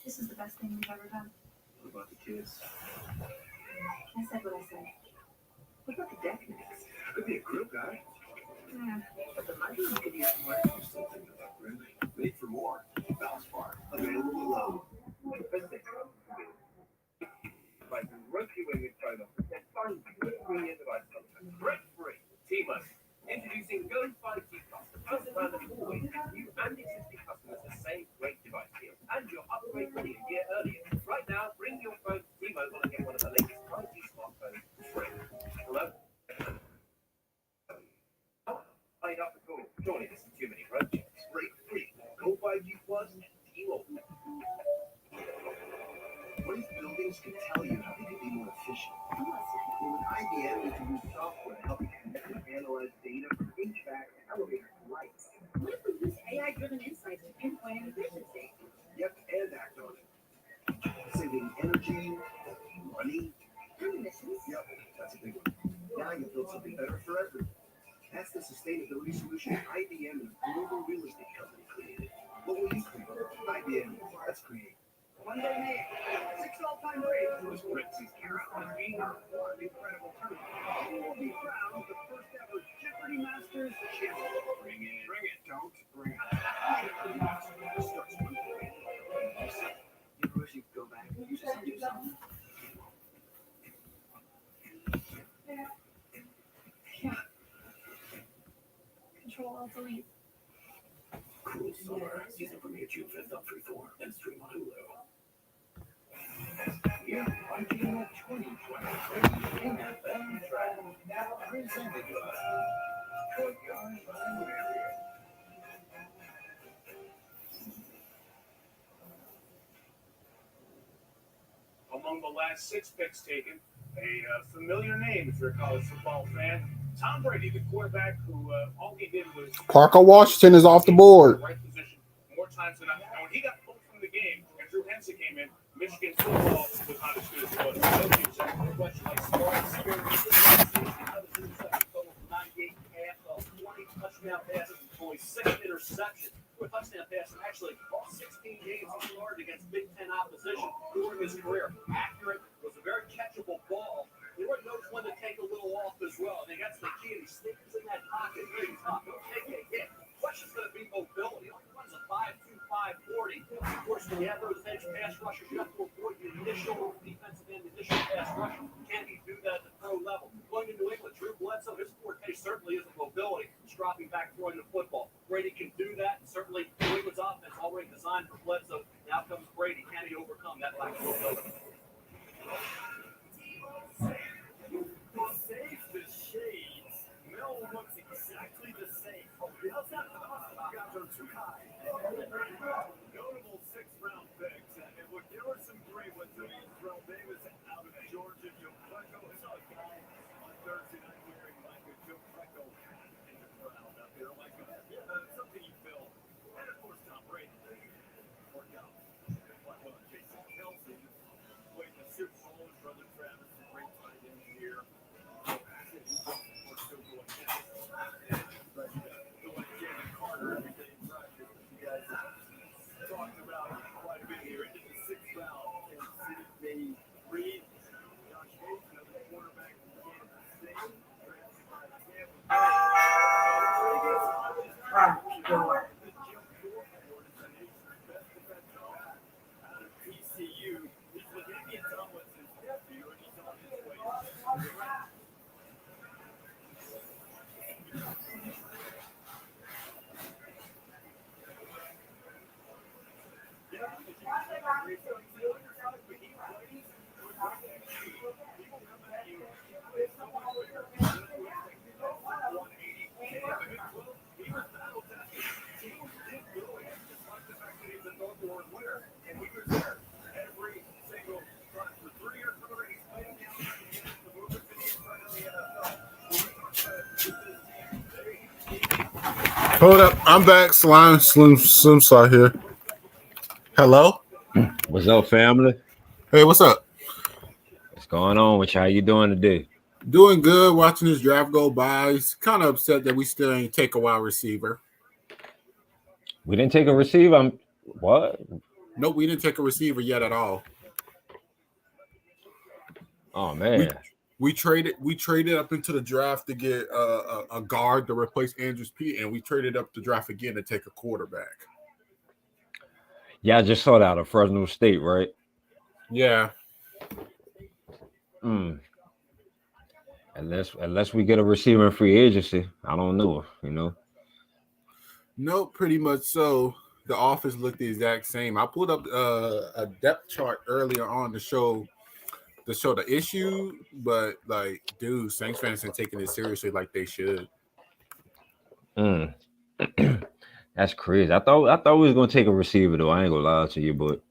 S5: This is the best thing we've ever done.
S6: What about the kids?
S5: I said what I said. What about the deck next?
S6: Could be a grill guy.
S5: But the mudroom could use more.
S6: Still thinking about Grimby. Wait for more. Valspar. Available below.
S7: By rescuing its photo and find 3 years of ice contact. Threat-free. T-Mobile. Introducing Go 5G Plus, the first plan that always gives new and existing customers the same great device deal. And you're upgrade ready a year earlier. Right now, bring your phone to T-Mobile and get one of the latest 5G smartphones free. Hello? Paid up the call. Surely this is too many roadshows.
S6: Free. Go 5G Plus and T-Mobile. What if buildings could tell you how they could be more efficient? Well, with IBM, we can use software to help you connect and analyze data from HVAC to elevator lights.
S5: What if we use AI-driven insights to pinpoint inefficiency?
S6: Yep, and act on it. Saving energy, money.
S5: And emissions?
S6: Yep, that's a big one. Now you build something better for everyone. That's the sustainability solution IBM and global real estate company created. What will you create? IBM. Let's create.
S7: One day name. 6 all-time greats. Was Ritzy's Carol and being one incredible tournament. Who will be crowned the first ever Jeopardy Masters champion? Bring it, don't bring it. Jeopardy Masters starts Monday.
S6: You ever wish you could go back and do something?
S5: Control-Alt-Delete.
S6: Cool summer. Season premiere June 5th on Freeform and stream on Hulu.
S7: Yeah, IBM 2023 NFL Draft. Presented by Courtyard by Marriott. Among the last 6 picks taken, a familiar name if you're a college football fan, Tom Brady, the quarterback who all he did was
S1: Parker Washington is off the board.
S7: right position more times than not. And when he got pulled from the game and Drew Henson came in, Michigan football was not as good as it was. So the question like scoring experience, total 98 half of 20 touchdown passes, only 6 interceptions. For a touchdown pass, and actually all 16 games he started against Big Ten opposition during his career. Accurate, was a very catchable ball. He already knows when to take a little off as well. And that's the key. He sneaks in that pocket really tough. He'll take a hit. Question's going to be mobility. He only runs a 5.25 40. Of course, when you have those edge pass rushers, you have to avoid the initial defensive end, initial pass rusher. Can he do that at the pro level? Going to New England, Drew Bledsoe, his forte certainly isn't mobility. He's dropping back, throwing the football. Brady can do that. And certainly, New England's offense already designed for Bledsoe. Now comes Brady. Can he overcome that lack of mobility?
S8: Save the shades. Mel looks exactly the same. How's that? Got them too high. Notable 6th-round picks. And look, there were some great ones. I mean, Terrell Davis out of Georgia. Joe Flacco. I saw a guy on Thursday night wearing like a Joe Flacco hat in the crowd out there. Like something you feel. And of course, Tom Brady. Worked out. Flacco and Jason Kelsey played the Super Bowl. His brother Travis, a great tight end here. Carter every day in practice. You guys talked about quite a bit here into the 6th round. Kansas City, they read Josh Hayes, another quarterback from Kansas State. TCU. He's with Indian Tomlinson's nephew, and he's on his way.
S1: Hold up. I'm back. Slime Slim Sly here. Hello?
S9: What's up, family?
S1: Hey, what's up?
S9: What's going on with you? How you doing today?
S1: Doing good. Watching this draft go by. It's kind of upset that we still ain't take a wide receiver.
S9: We didn't take a receiver. What?
S1: Nope, we didn't take a receiver yet at all.
S9: Oh man.
S1: We traded up into the draft to get a guard to replace Andrews Pete, and we traded up the draft again to take a quarterback.
S9: Yeah, I just saw that out of Fresno State, right?
S1: Yeah.
S9: Unless we get a receiver in free agency, I don't know.
S1: No, pretty much so. The offense looked the exact same. I pulled up a depth chart earlier on to show the issue, but like, dude, Saints fans ain't taking it seriously like they should.
S9: That's crazy. I thought we was gonna take a receiver though. I ain't gonna lie to you, but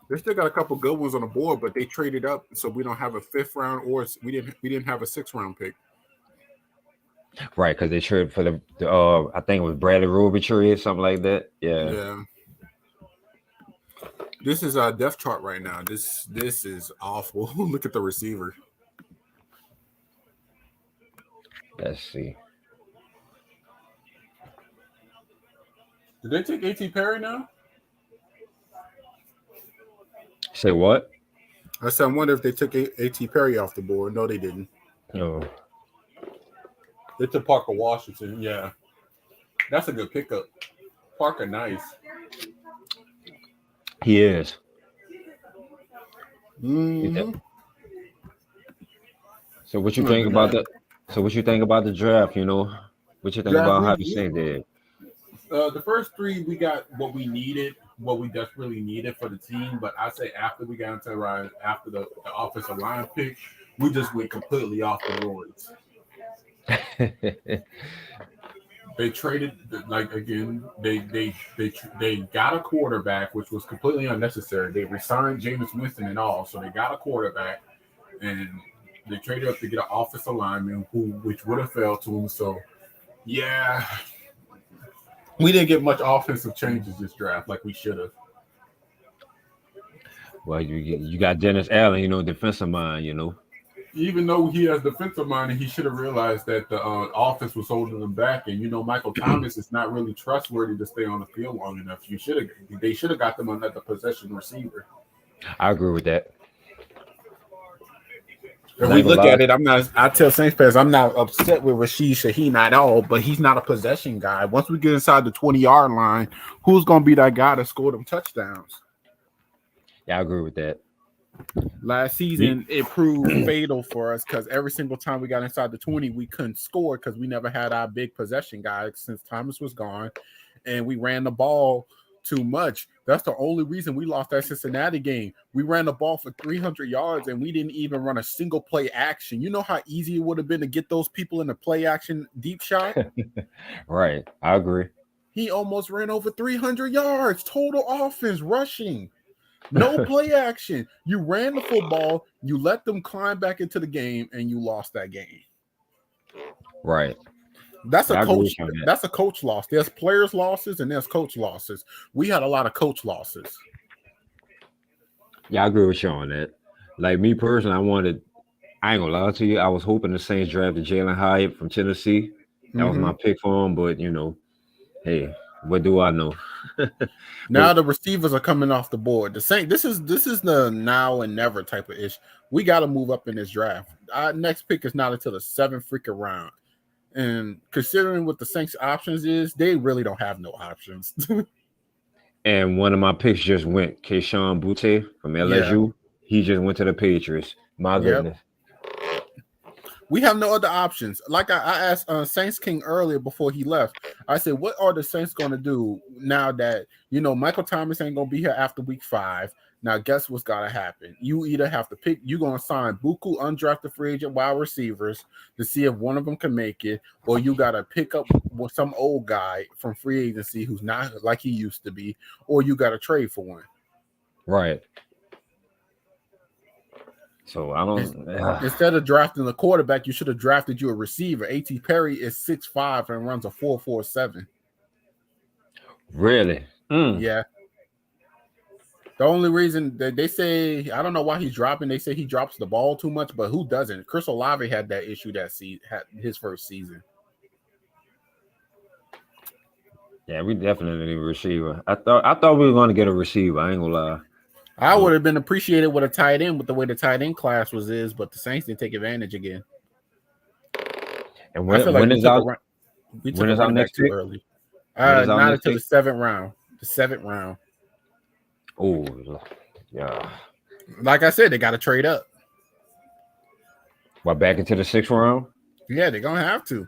S1: They still got a couple good ones on the board, but they traded up, so we don't have a 5th round, or we didn't have a 6th round pick.
S9: right, because they traded for the I think it was Bradley Roby trade, something like that. Yeah.
S1: This is our depth chart right now. This is awful. Look at the receiver.
S9: Let's see.
S1: Did they take A.T. Perry now?
S9: Say what?
S1: I said, I wonder if they took A.T. Perry off the board. No, they didn't.
S9: No.
S1: They took Parker Washington. Yeah. That's a good pickup. Parker, nice.
S9: He is.
S1: Mm-hmm.
S9: So what you think about that? So what you think about the draft? What you think about how the Saints did?
S1: The first 3 we got what we needed, what we desperately needed for the team. But I say after we got into after the offensive line pick, we just went completely off the roids. They traded they got a quarterback, which was completely unnecessary. They resigned Jameis Winston and all, so they got a quarterback, and they traded up to get an offensive lineman which would have fell to him. So yeah, we didn't get much offensive changes this draft like we should have.
S9: Well, you got Dennis Allen, defensive mind,
S1: Even though he has defensive mind, and he should have realized that the offense was holding him back. And Michael Thomas is not really trustworthy to stay on the field long enough. They should have got them another possession receiver.
S9: I agree with that.
S1: If we look at it, I tell Saints fans, I'm not upset with Rashid Shaheed at all, but he's not a possession guy. Once we get inside the 20-yard line, who's going to be that guy that scored them touchdowns?
S9: Yeah, I agree with that.
S1: Last season, it proved fatal for us because every single time we got inside the 20, we couldn't score because we never had our big possession guy since Thomas was gone, and we ran the ball too much. That's the only reason we lost that Cincinnati game. We ran the ball for 300 yards, and we didn't even run a single play action. You know how easy it would have been to get those people in the play action deep shot?
S9: Right. I agree.
S1: He almost ran over 300 yards, total offense, rushing. No play action. You ran the football, you let them climb back into the game, and you lost that game.
S9: Right.
S1: That's a coach. That's a coach loss. There's players losses and there's coach losses. We had a lot of coach losses.
S9: Yeah, I agree with you on that. Like me personally, I ain't gonna lie to you, I was hoping the Saints drafted Jalen Hyatt from Tennessee. That was my pick for him, but hey, what do I know?
S1: Now the receivers are coming off the board. The Saints, this is the now and never type of issue. We got to move up in this draft. Our next pick is not until the 7th freaking round. And considering what the Saints' options is, they really don't have no options.
S9: And one of my picks just went, Kayshon Boutte from LSU. Yeah. He just went to the Patriots. My goodness.
S1: We have no other options. Like I asked Saints King earlier before he left, I said, what are the Saints going to do now that, Michael Thomas ain't going to be here after week 5? Now, guess what's got to happen? You either have to pick, you're going to sign buku undrafted free agent wide receivers to see if one of them can make it, or you got to pick up with some old guy from free agency who's not like he used to be, or you got to trade for one.
S9: Right. So I don't.
S1: Instead of drafting the quarterback, you should have drafted you a receiver. A.T. Perry is 6'5" and runs a 4.47.
S9: Really?
S1: Yeah. The only reason that they say, I don't know why he's dropping. They say he drops the ball too much, but who doesn't? Chris Olave had that issue that had his first season.
S9: Yeah, we definitely need a receiver. I thought we were going to get a receiver. I ain't gonna lie.
S1: I would have been appreciated with a tight end with the way the tight end class is, but the Saints didn't take advantage again.
S9: And
S1: I feel like
S9: when is our
S1: we took
S9: when
S1: a
S9: is our
S1: running back
S9: next
S1: too
S9: pick?
S1: early.
S9: When is our
S1: Not
S9: next
S1: until the
S9: pick?
S1: 7th round. The 7th round.
S9: Oh, yeah.
S1: Like I said, they got to trade up.
S9: What, back into the 6th round?
S1: Yeah, they're gonna have to.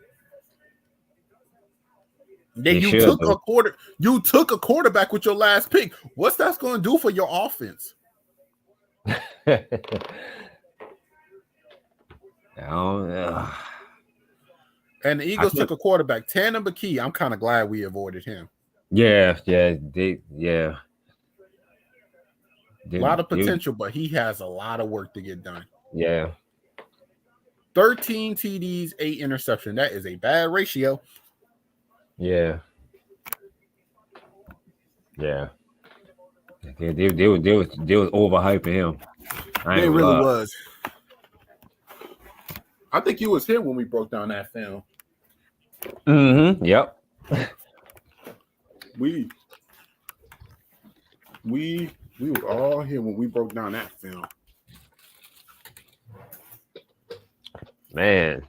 S1: Then
S9: They
S1: you
S9: should,
S1: took
S9: though.
S1: a quarter. You took a quarterback with your last pick. What's that going to do for your offense?
S9: yeah,
S1: And the Eagles took a quarterback, Tanner McKee. I'm kind of glad we avoided him.
S9: yeah.
S1: A lot of potential, but he has a lot of work to get done.
S9: Yeah.
S1: 13 TDs, 8 interceptions. That is a bad ratio.
S9: Yeah. They was overhyping him.
S1: It really was. I think you was here when we broke down that film.
S9: Mm-hmm. Yep.
S1: We were all here when we broke down that film.
S9: Man.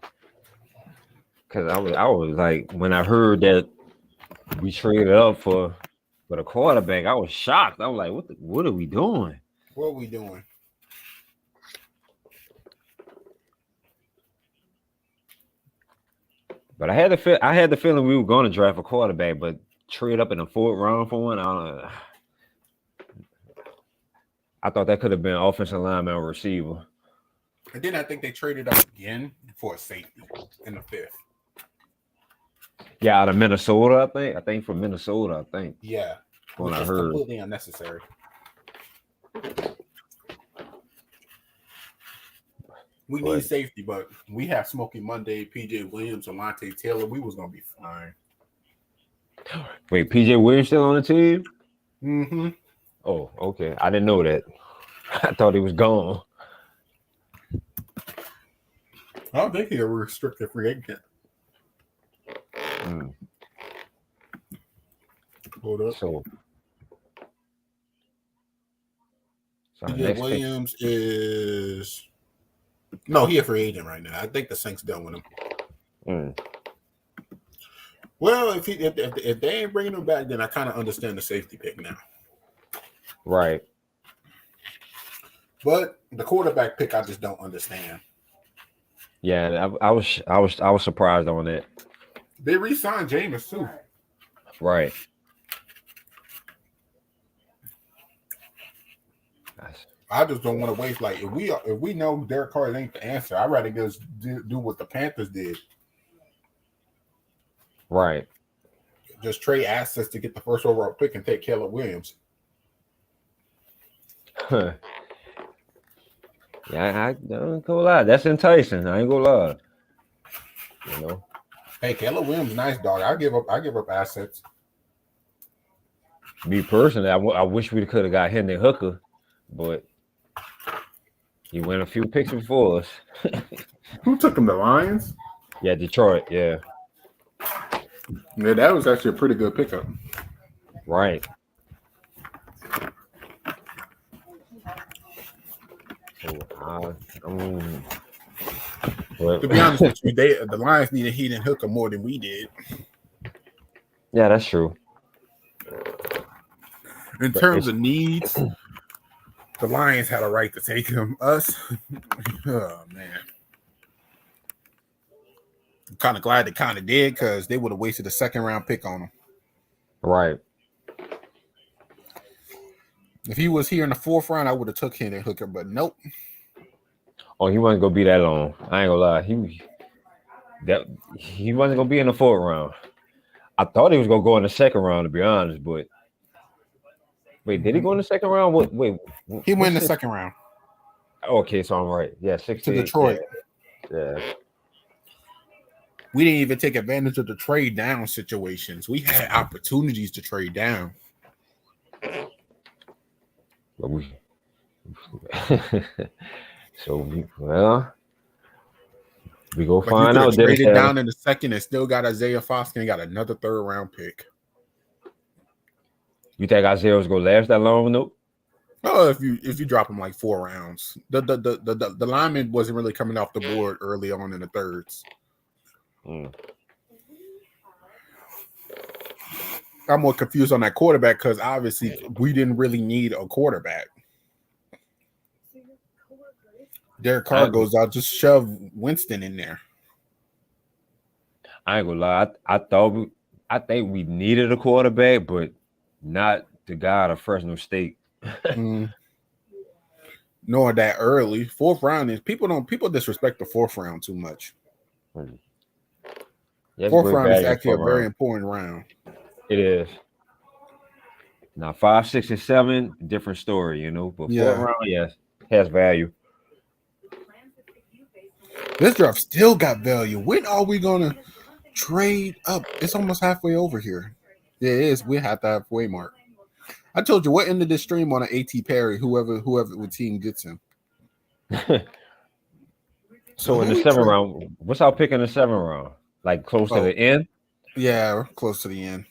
S9: Cause I was like, when I heard that we traded up for the quarterback, I was shocked. I was like, what are we doing?
S1: What are we doing?
S9: But I had the feeling we were going to draft a quarterback, but trade up in the 4th round for one. I thought that could have been offensive lineman or receiver.
S1: And then I think they traded up again for a safety in the 5th.
S9: Yeah, out of Minnesota, I think from Minnesota, I think.
S1: Yeah.
S9: When
S1: Which
S9: I
S1: is
S9: heard.
S1: completely unnecessary. We need safety, but we have Smokey Monday, PJ Williams, Alante Taylor. We was gonna be fine.
S9: Wait, PJ Williams still on the team?
S1: Mm-hmm.
S9: Oh, okay. I didn't know that. I thought he was gone.
S1: I don't think he's a restricted free agent. Hold up.
S9: So
S1: PJ
S9: next
S1: Williams is no, he a free agent right now. I think the Saints done with him. Well, if they ain't bringing him back, then I kind of understand the safety pick now.
S9: Right.
S1: But the quarterback pick, I just don't understand.
S9: Yeah, I was surprised on that.
S1: They re-signed Jameis too.
S9: Right.
S1: I just don't want to waste. Like if we know Derek Carr ain't the answer, I'd rather just do what the Panthers did.
S9: Right.
S1: Just trade assets to get the first overall pick and take Caleb Williams.
S9: Huh. Yeah, I don't gonna lie. That's enticing. I ain't gonna lie. You know.
S1: Hey, Caleb Williams, nice dog. I give up assets.
S9: Me personally, I wish we could have got Hendon Hooker, but he went a few picks before us.
S1: Who took him? The Lions?
S9: Yeah, Detroit. Yeah.
S1: Yeah, that was actually a pretty good pickup.
S9: Right. So,
S1: to be honest with you, the Lions needed Hendon Hooker more than we did.
S9: Yeah, that's true.
S1: In terms of needs, the Lions had a right to take him. Us, oh man, I'm kind of glad they kind of did because they would have wasted a 2nd round pick on him.
S9: Right.
S1: If he was here in the 4th round, I would have took Hendon Hooker, but nope.
S9: Oh, he wasn't gonna be that long. I ain't gonna lie. He wasn't gonna be in the 4th round. I thought he was gonna go in the 2nd round, to be honest, but wait, did he go in the 2nd round?
S1: He went in the 2nd round.
S9: Okay, so I'm right. Yeah, 6
S1: to Detroit.
S9: Yeah.
S1: We didn't even take advantage of the trade down situations. We had opportunities to trade down.
S9: But we go find out.
S1: Traded down in the 2nd and still got Isaiah Foskey and got another 3rd round pick.
S9: You think Isaiah was gonna last that long? Nope.
S1: Oh, if you drop him like 4 rounds, the lineman wasn't really coming off the board early on in the thirds.
S9: Mm.
S1: I'm more confused on that quarterback because obviously we didn't really need a quarterback. Derek Carr goes out, just shove Winston in there.
S9: I ain't gonna lie. I think we needed a quarterback, but not the guy out of Fresno State.
S1: Knowing that early, 4th round is people disrespect the 4th round too much.
S9: Yeah,
S1: 4th round is actually a
S9: round.
S1: very important round.
S9: It is. Now 5, 6, and 7, different story, you know. But 4th round, yes, has value.
S1: This draft still got value. When are we gonna trade up? It's almost halfway over here. Yeah, it is. We're at the halfway mark. I told you what ended this stream on an AT Perry, whoever with team gets him.
S9: So in the 7th round, what's our pick in the 7th round? Like close to the end?
S1: Yeah, we're close to the end.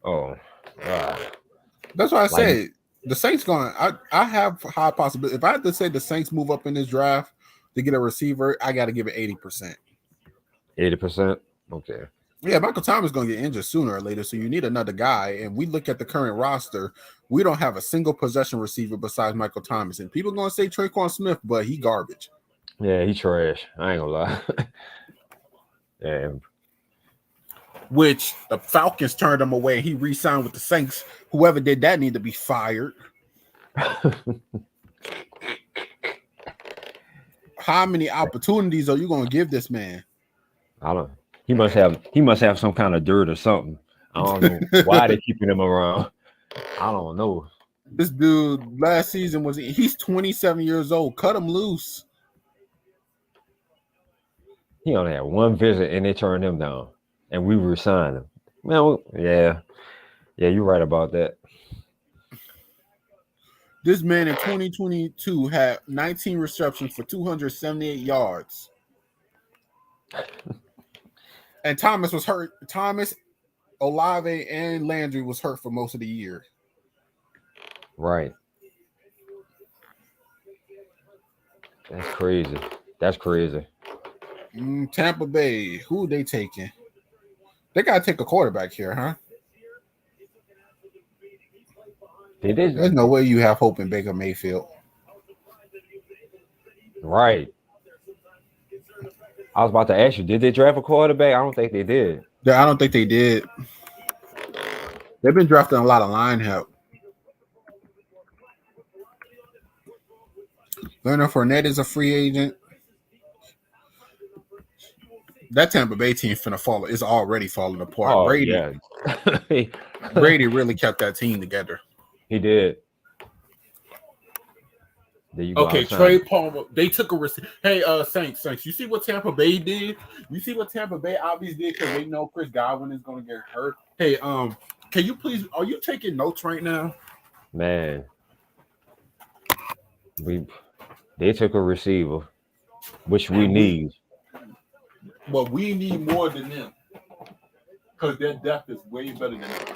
S9: Oh,
S1: that's why I say the Saints going. I have high possibility. If I had to say the Saints move up in this draft to get a receiver, I got to give it 80%.
S9: 80%. Okay.
S1: Yeah, Michael Thomas is going to get injured sooner or later, so you need another guy. And we look at the current roster, we don't have a single possession receiver besides Michael Thomas. And people are going to say Traquan Smith, but he garbage.
S9: Yeah, he trash. I ain't gonna lie. Yeah.
S1: Which the Falcons turned him away. He re-signed with the Saints. Whoever did that need to be fired. How many opportunities are you going to give this man?
S9: I don't. He must have some kind of dirt or something. I don't know why they're keeping him around. I don't know.
S1: This dude last season he's 27 years old. Cut him loose.
S9: He only had one visit and they turned him down, and we re-signed him. Man, yeah, you're right about that.
S1: This man in 2022 had 19 receptions for 278 yards. And Thomas was hurt. Thomas, Olave, and Landry was hurt for most of the year.
S9: Right. That's crazy.
S1: Tampa Bay, who are they taking? They got to take a quarterback here, huh? There's no way you have hope in Baker Mayfield.
S9: Right. I was about to ask you, did they draft a quarterback? I don't think they did.
S1: I don't think they did. They've been drafting a lot of line help. Leonard Fournette is a free agent. That Tampa Bay team is already falling apart.
S9: Oh,
S1: Brady,
S9: yeah.
S1: Brady really kept that team together.
S9: He did.
S1: Okay, Trey Palmer. They took a risk. Hey, Saints. You see what Tampa Bay did? You see what Tampa Bay obviously did because they know Chris Godwin is going to get hurt. Hey, can you please? Are you taking notes right now?
S9: Man, they took a receiver, which we need.
S1: But we need more than them because their depth is way better than them.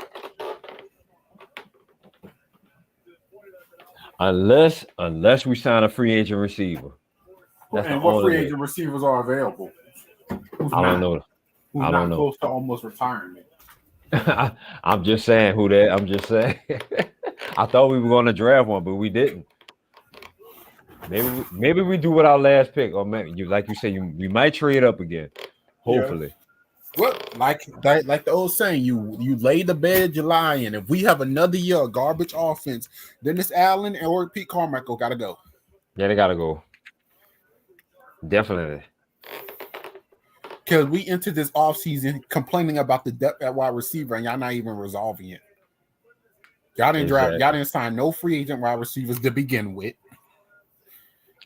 S9: Unless we sign a free agent receiver.
S1: And what free agent receivers are available?
S9: I don't know.
S1: Who's not close to almost retirement?
S9: I'm just saying who that. I'm just saying. I thought we were going to draft one, but we didn't. Maybe we do with our last pick, or maybe like you said, we might trade up again. Hopefully.
S1: Yeah. What like the old saying, you lay the bed you lie in. If we have another year of garbage offense, Dennis Allen or Pete Carmichael gotta go.
S9: Yeah, they gotta go. Definitely.
S1: Because we entered this offseason complaining about the depth at wide receiver, and y'all not even resolving it. Y'all didn't sign no free agent wide receivers to begin with.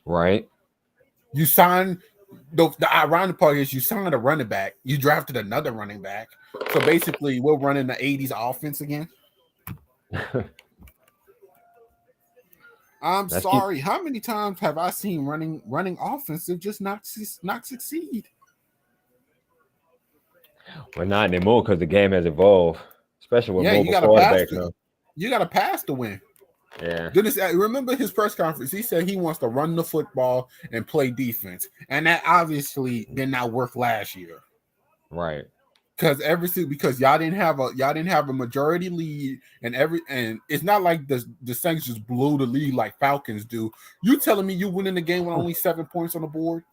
S9: Right.
S1: You signed the ironic part is you signed a running back. You drafted another running back. So basically, we're running the 80s offense again. I'm sorry. How many times have I seen running offensive just not succeed?
S9: Well, not anymore because the game has evolved, especially with mobile quarterbacks now.
S1: You got to pass to win.
S9: Yeah.
S1: Dennis, remember his press conference? He said he wants to run the football and play defense, and that obviously did not work last year.
S9: Right.
S1: Because y'all didn't have a majority lead, and it's not like the Saints just blew the lead like Falcons do. You telling me you winning the game with only 7 points on the board?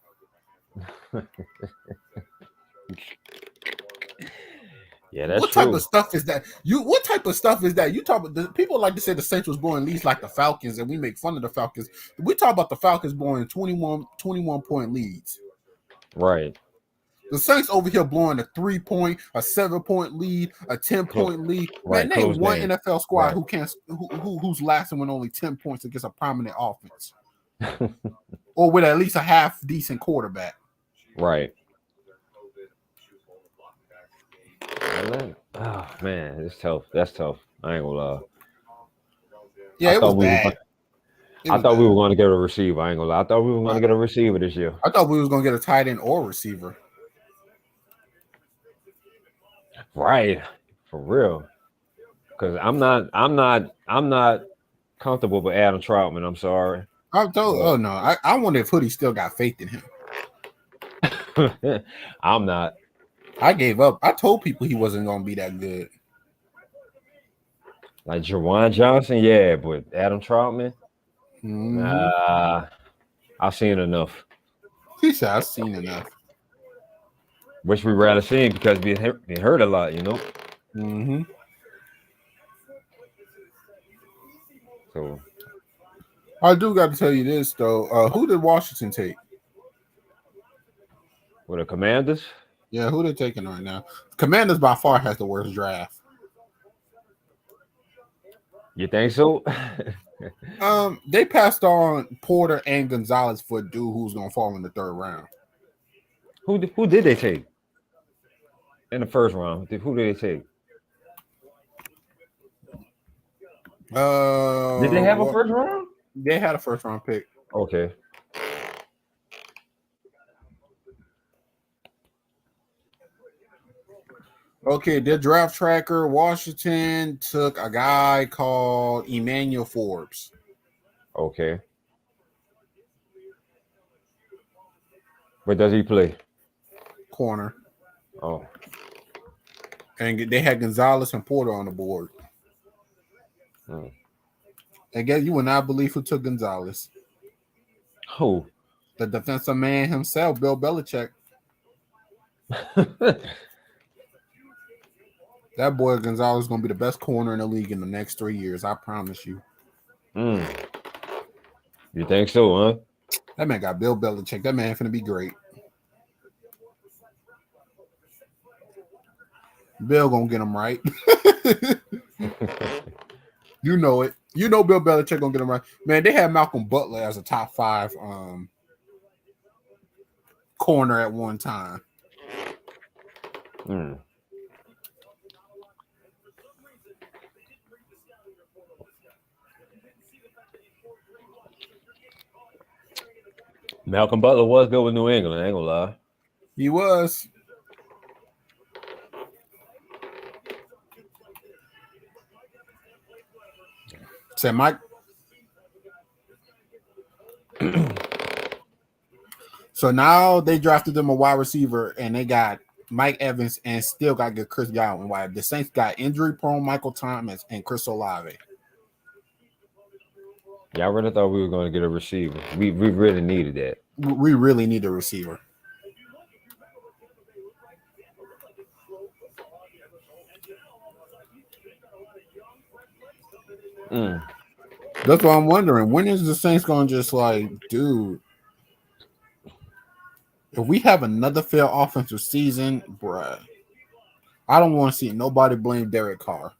S9: Yeah, that's
S1: what
S9: true.
S1: type of stuff is that? What type of stuff is that? You talk about people like to say the Saints was blowing leads like the Falcons, and we make fun of the Falcons. We talk about the Falcons blowing 21 point leads.
S9: Right.
S1: The Saints over here blowing a 3 point, a 7 point lead, a 10 point lead.
S9: Right,
S1: Man, name one
S9: game.
S1: NFL squad
S9: Right.
S1: who's lasting with only 10 points against a prominent offense, or with at least a half decent quarterback.
S9: Right. Oh man, it's tough. That's tough. I ain't gonna lie.
S1: Yeah, it was bad.
S9: I thought we were going to get a receiver. I ain't gonna lie. I thought we were going to get a receiver this year.
S1: I thought we was going to get a tight end or receiver.
S9: Right, for real. Because I'm not comfortable with Adam Troutman. I'm sorry.
S1: Oh no, I wonder if Hoodie still got faith in him.
S9: I'm not.
S1: I gave up. I told people he wasn't going to be that good.
S9: Like Jawan Johnson, yeah, but Adam Troutman, I've seen enough.
S1: He said, I've seen enough.
S9: Which we rather seen because we hurt a lot, you know.
S1: Mm-hmm.
S9: So
S1: I do got to tell you this though. Who did Washington take?
S9: with the Commanders?
S1: Yeah, who they taking right now? Commanders by far has the worst draft.
S9: You think so?
S1: They passed on Porter and Gonzalez for a dude who's gonna fall in the third round.
S9: Who did they take in the first round? Who did they take? Did they have a first round?
S1: They had a first round pick.
S9: Okay.
S1: Okay, their draft tracker, Washington took a guy called Emmanuel Forbes.
S9: Okay. Where does he play?
S1: Corner.
S9: Oh.
S1: And they had Gonzalez and Porter on the board. And guess you would not believe who took Gonzalez.
S9: Who?
S1: The defensive man himself, Bill Belichick. That boy Gonzalez is going to be the best corner in the league in the next 3 years. I promise you.
S9: You think so, huh?
S1: That man got Bill Belichick. That man finna be great. Bill gonna get him right. You know it. You know Bill Belichick gonna get him right. Man, they had Malcolm Butler as a top 5 corner at one time.
S9: Malcolm Butler was good with New England. I ain't gonna lie.
S1: He was. Say Mike. So now they drafted them a wide receiver, and they got Mike Evans and still got good Chris Godwin. Why the Saints got injury-prone Michael Thomas and Chris Olave.
S9: Yeah, I really thought we were going to get a receiver. We really needed that.
S1: We really need a receiver. That's what I'm wondering. When is the Saints going to just like, dude, if we have another failed offensive season, bruh, I don't want to see nobody blame Derek Carr.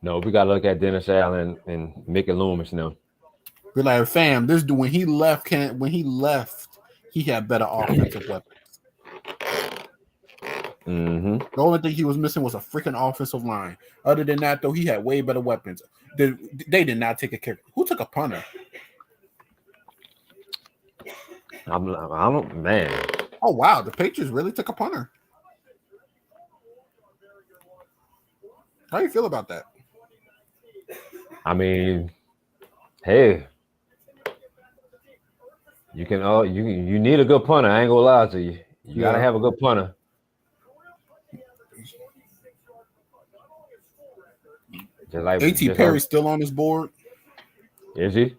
S9: No, we got to look at Dennis Allen and Mickey Loomis now.
S1: Be like, fam, this dude when he left, he had better offensive weapons. The only thing he was missing was a freaking offensive line. Other than that, though, he had way better weapons. They did not take a kicker. Who took a punter?
S9: I don't, man.
S1: Oh wow, the Patriots really took a punter. How do you feel about that?
S9: I mean, hey, you can you need a good punter. I ain't gonna lie to you. You gotta have a good punter. Just like
S1: A.T. Perry's still on his board.
S9: Is he?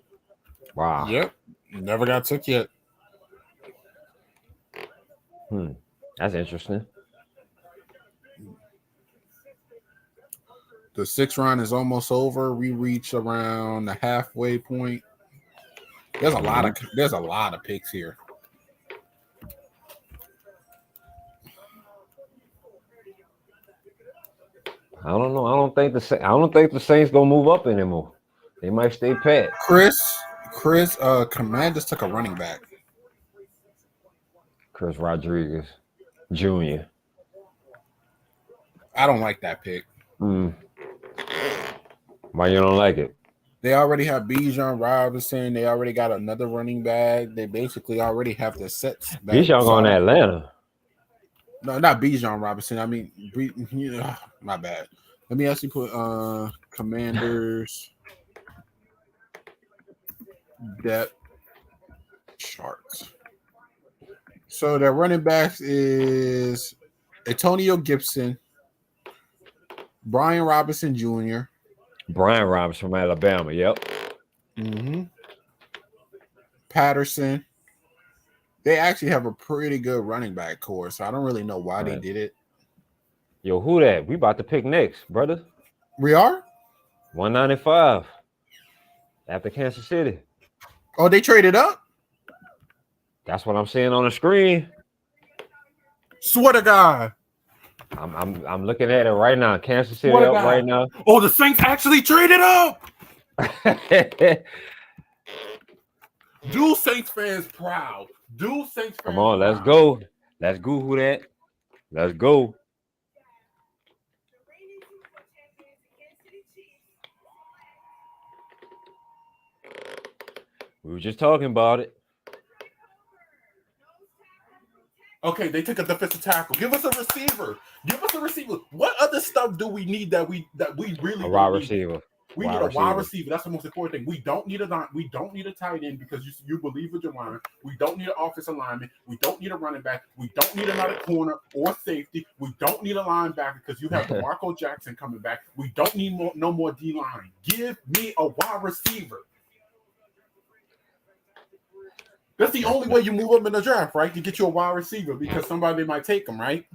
S9: Wow.
S1: Yep. Never got took yet.
S9: That's interesting.
S1: The 6th round is almost over. We reach around the halfway point. There's a lot of picks here.
S9: I don't know. I don't think the Saints gonna move up anymore. They might stay pat.
S1: Chris, Commanders took a running back.
S9: Chris Rodriguez Jr.
S1: I don't like that pick.
S9: Why you don't like it?
S1: They already have Bijan Robinson. They already got another running back. They basically already have the sets.
S9: Bijan going to Atlanta.
S1: No, not Bijan Robinson. I mean, my bad. Let me actually put Commanders depth charts. So their running backs is Antonio Gibson, Brian Robinson Jr.
S9: Brian Robinson from Alabama. Yep.
S1: Patterson. They actually have a pretty good running back core, so I don't really know why they did it.
S9: Yo, who that? We about to pick next, brother.
S1: We are?
S9: 195 after Kansas City.
S1: Oh, they traded up?
S9: That's what I'm seeing on the screen.
S1: Swear to God.
S9: I'm looking at it right now. Kansas City up right now.
S1: Oh, the Saints actually traded up. Do Saints fans proud. Do Saints fans
S9: Come on, let's
S1: proud.
S9: go. Let's Google that. Let's go. We were just talking about it.
S1: Okay, they took a defensive tackle. Give us a receiver. What other stuff do we need that we really
S9: A wide
S1: need?
S9: receiver.
S1: We need a wide receiver. That's the most important thing. We don't need a tight end because you believe with your line. We don't need an offensive lineman. We don't need a running back. We don't need another corner or safety. We don't need a linebacker because you have Marco Jackson coming back. We don't need no more D-line. Give me a wide receiver. That's the only way you move up in the draft, right? To get you a wide receiver because somebody might take him, right?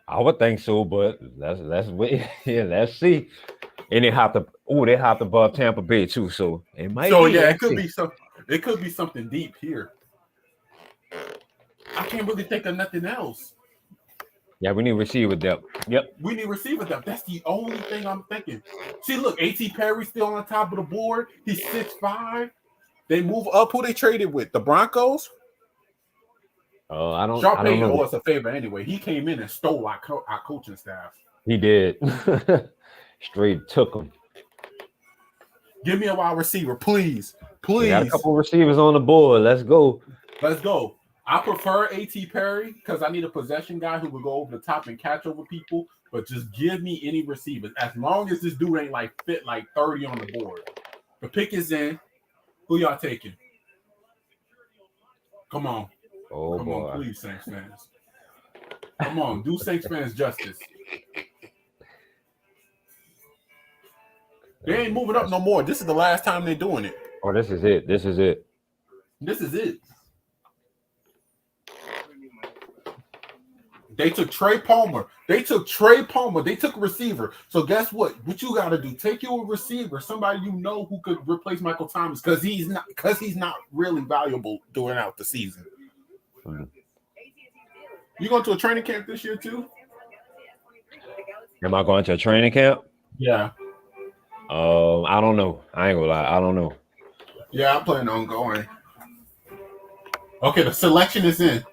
S9: I would think so, but let's wait. Yeah, let's see. And they hopped above Tampa Bay too, so it might.
S1: So
S9: be,
S1: yeah, it could be something deep here. I can't really think of nothing else.
S9: Yeah, we need receiver depth. Yep.
S1: We need receiver depth. That's the only thing I'm thinking. See, look, A.T. Perry's still on the top of the board. He's 6'5". They move up. Who they traded with? The Broncos?
S9: Oh, I don't
S1: Sharp
S9: know.
S1: owes us a favor anyway. He came in and stole our coaching staff.
S9: He did. Straight took him.
S1: Give me a wide receiver, please.
S9: We got a
S1: Please.
S9: couple receivers on the board. Let's go.
S1: Let's go. I prefer A.T. Perry because I need a possession guy who will go over the top and catch over people, but just give me any receivers. As long as this dude ain't fit 30 on the board. The pick is in. Who y'all taking? Come on.
S9: Oh,
S1: Come
S9: boy.
S1: on, please, Saints fans. Come on, do Saints fans justice. They ain't moving up no more. This is the last time they're doing it.
S9: Oh, this is it.
S1: This is it. They took Trey Palmer. They took a receiver. So guess what? What you got to do? Take you a receiver, somebody you know who could replace Michael Thomas because he's not really valuable during out the season. You going to a training camp this year too?
S9: Am I going to a training camp?
S1: Yeah.
S9: I don't know. I ain't gonna lie. I don't know.
S1: Yeah, I'm planning on going. Okay, the selection is in.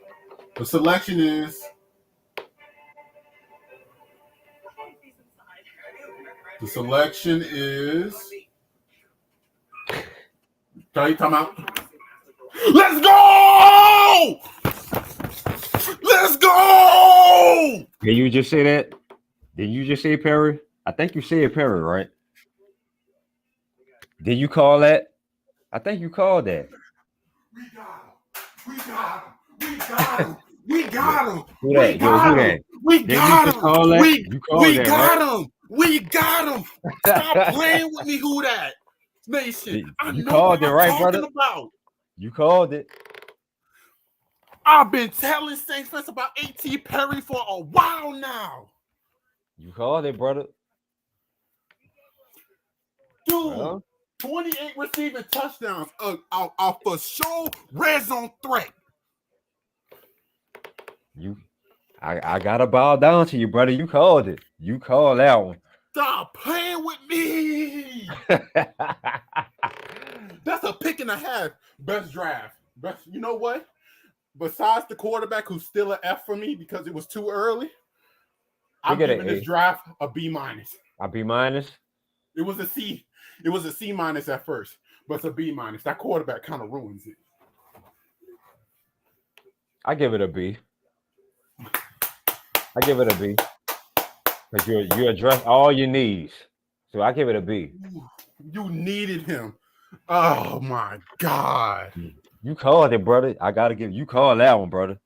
S1: The selection is. Tell you time out. Let's go! Let's go!
S9: Did you just say that? Did you just say Perry? I think you said Perry, right? Did you call that? I think you called that.
S1: We got him. We got him. We got him. We got him.
S9: Who that?
S1: We
S9: Yo, who
S1: got
S9: that?
S1: him. We
S9: Did you
S1: got
S9: just
S1: him.
S9: call that?
S1: We
S9: You called
S1: we
S9: that,
S1: got
S9: right?
S1: him. We got him. Stop playing with me, who that? Nation. I
S9: You
S1: know
S9: called
S1: what
S9: it
S1: I'm
S9: right,
S1: talking
S9: brother.
S1: about.
S9: You called it.
S1: I've been telling Saints fans about A.T. Perry for a while now.
S9: You called it, brother.
S1: Dude,
S9: Well,
S1: 28 receiving touchdowns. A for sure red zone threat.
S9: I gotta bow down to you, brother. You called it. You called that one.
S1: Stop playing with me. That's a pick and a half. Best draft. Best, you know what? Besides the quarterback who's still an F for me because it was too early, I'm
S9: get an
S1: giving this
S9: A.
S1: draft a B minus.
S9: A B minus.
S1: It was a C. It was a C minus at first, but it's a B minus. That quarterback kind of ruins it.
S9: I give it a B. I give it a B. Because you address all your needs. So I give it a B.
S1: You needed him. Oh my God.
S9: You called it, brother. I gotta give you called that one, brother.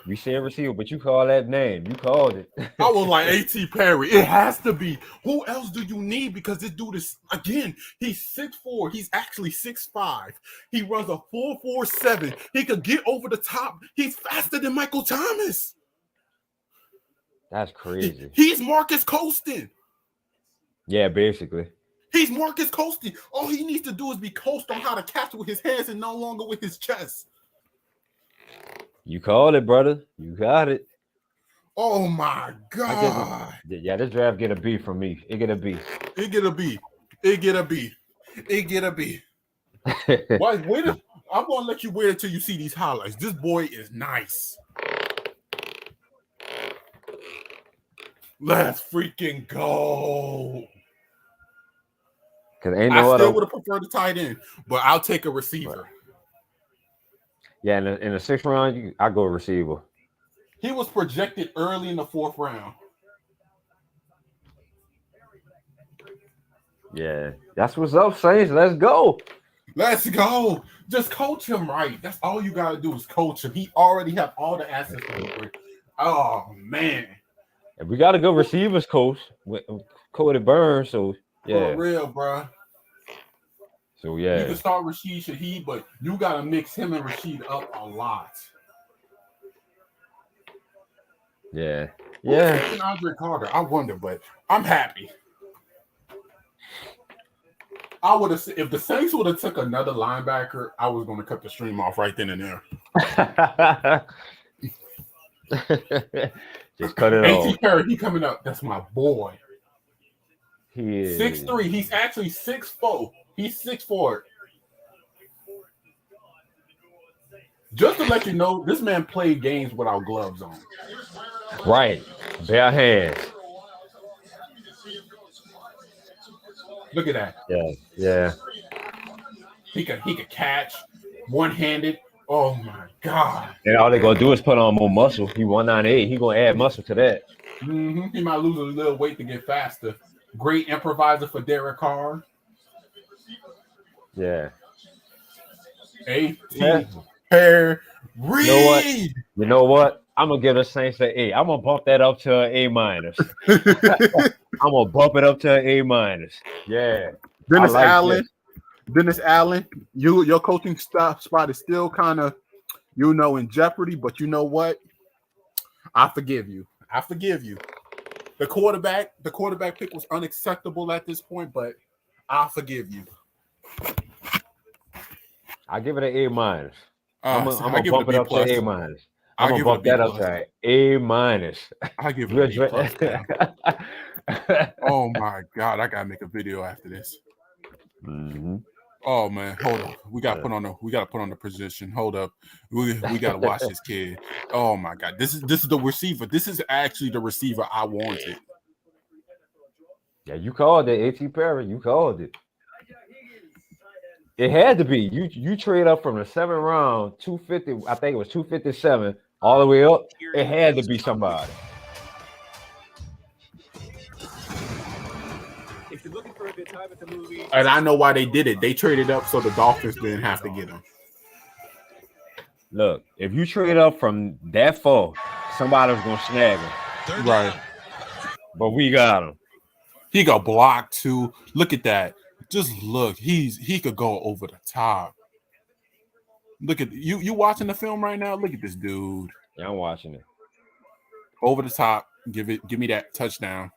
S9: You said receiver, but you called that name. You called it.
S1: I was like A.T. Perry. It has to be. Who else do you need? Because this dude is, again, he's 6'4". He's actually 6'5". He runs a 4.47. He could get over the top. He's faster than Michael Thomas.
S9: That's crazy.
S1: He's Marcus Colston.
S9: Yeah, basically.
S1: He's Marcus Colston. All he needs to do is be coached on how to catch with his hands and no longer with his chest.
S9: You called it, brother. You got it.
S1: Oh my God.
S9: Yeah, this draft get a B from me. It get a B.
S1: It get a B. It get a B. It get a B. Why? Wait. I'm gonna let you wait until you see these highlights. This boy is nice. Let's freaking go.
S9: Cause ain't
S1: I
S9: no
S1: still
S9: other.
S1: would have preferred a tight end, but I'll take a receiver.
S9: Yeah, in the 6th round, I go receiver.
S1: He was projected early in the 4th round.
S9: Yeah, that's what's up, Saints. Let's go.
S1: Let's go. Just coach him right. That's all you gotta do is coach him. He already have all the assets for him. Oh man.
S9: And we got a good receivers coach with Cody Burns. So yeah,
S1: For real, bro.
S9: so
S1: You
S9: yeah,
S1: can start Rashid Shaheed, but you gotta mix him and Rashid up a lot.
S9: yeah.
S1: And Andre Carter, I wonder, but I'm happy. I would have, if the Saints would have took another linebacker, I was going to cut the stream off right then and there.
S9: Just cut it off.
S1: A.T. Perry, he coming up. That's my boy.
S9: He is
S1: 6'3". He's actually 6'4". He's 6'4". Just to let you know, this man played games without gloves on.
S9: right. Bare hands.
S1: Look at that.
S9: Yeah.
S1: He could catch one-handed. Oh my God.
S9: And all they gonna do is put on more muscle. He 198. He gonna add muscle to that.
S1: He might lose a little weight to get faster. Great improviser for Derek Carr.
S9: Yeah.
S1: A.T. Perry.
S9: You know what? I'm gonna give the Saints an A. I'm gonna bump that up to an A minus. I'm gonna bump it up to an A minus. Yeah.
S1: Dennis
S9: like
S1: Allen. Dennis Allen, your coaching spot is still kind of, in jeopardy, but you know what? I forgive you. The quarterback pick was unacceptable at this point, but I forgive you.
S9: I give it an A minus. I'm gonna
S1: give
S9: bump it up to
S1: B+.
S9: A minus.
S1: I'll
S9: I'm gonna
S1: give
S9: bump
S1: it a
S9: that up to A minus.
S1: I give it a B+. Oh my God, I gotta make a video after this.
S9: Mm-hmm.
S1: Oh man, hold up. We gotta put on the position. Hold up. We gotta watch this kid. Oh my God. This is the receiver. This is actually the receiver I wanted.
S9: Yeah, you called it, A.T. Perry. You called it. It had to be. You trade up from the 7th round, 250. I think it was 257, all the way up. It had to be somebody.
S8: If you're looking for a good time at the movie.
S1: And I know why they did it. They traded up so the Dolphins didn't have to get him.
S9: Look, if you trade up from that far, somebody was gonna snag him.
S1: Right.
S9: But we got him.
S1: He got blocked too. Look at that. Just look. He could go over the top. Look at you watching the film right now? Look at this dude.
S9: Yeah, I'm watching it.
S1: Over the top. Give me that touchdown.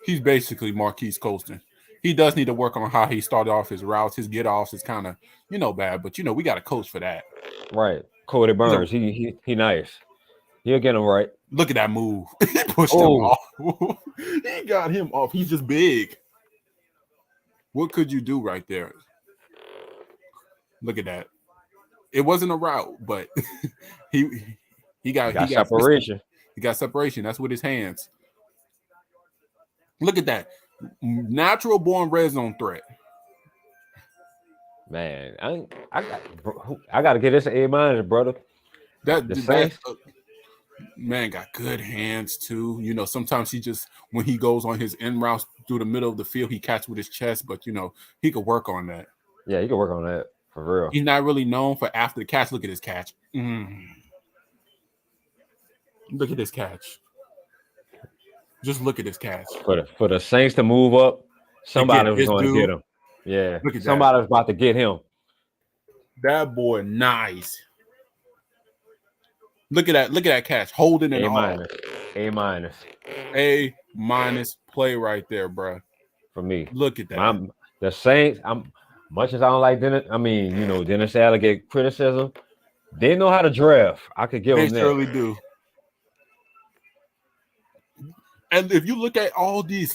S1: He's basically Marquise Colston. He does need to work on how he started off his routes. His get-offs is kind of, bad. But, we got a coach for that.
S9: Right. Cody Burns. He nice. He'll get him right.
S1: Look at that move. He pushed him off. He got him off. He's just big. What could you do right there? Look at that. It wasn't a route, but he got
S9: separation.
S1: He got separation. That's with his hands. Look at that. Natural born red zone threat.
S9: Man, I got to get this an A-, brother.
S1: That man got good hands too. Sometimes when he goes on his end routes through the middle of the field, he catches with his chest, but he could work on that.
S9: Yeah, he could work on that for real.
S1: He's not really known for after the catch. Look at his catch. Look at this catch. Just look at this catch.
S9: For the Saints to move up, somebody was going to get him. Yeah, somebody was about to get him.
S1: That boy, nice. Look at that catch, holding it all. A- play right there, bro.
S9: For me,
S1: look at that.
S9: The Saints. Much as I don't like Dennis. Dennis Allen get criticism. They know how to draft. I could give them that.
S1: They surely do. And if you look at all these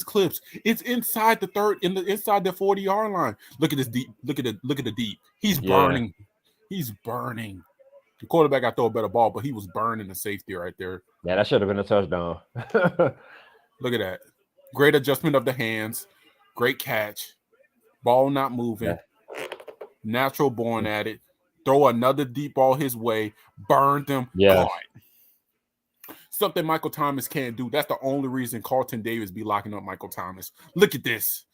S1: clips, it's inside the inside the 40-yard line. Look at this deep. Look at the deep. He's burning. He's burning. The quarterback got to throw a better ball, but he was burning the safety right there.
S9: Yeah, that should have been a touchdown.
S1: Look at that. Great adjustment of the hands. Great catch. Ball not moving. Yeah. Natural born at it. Throw another deep ball his way. Burned him.
S9: Yeah.
S1: Something Michael Thomas can't do. That's the only reason Carlton Davis be locking up Michael Thomas. Look at this.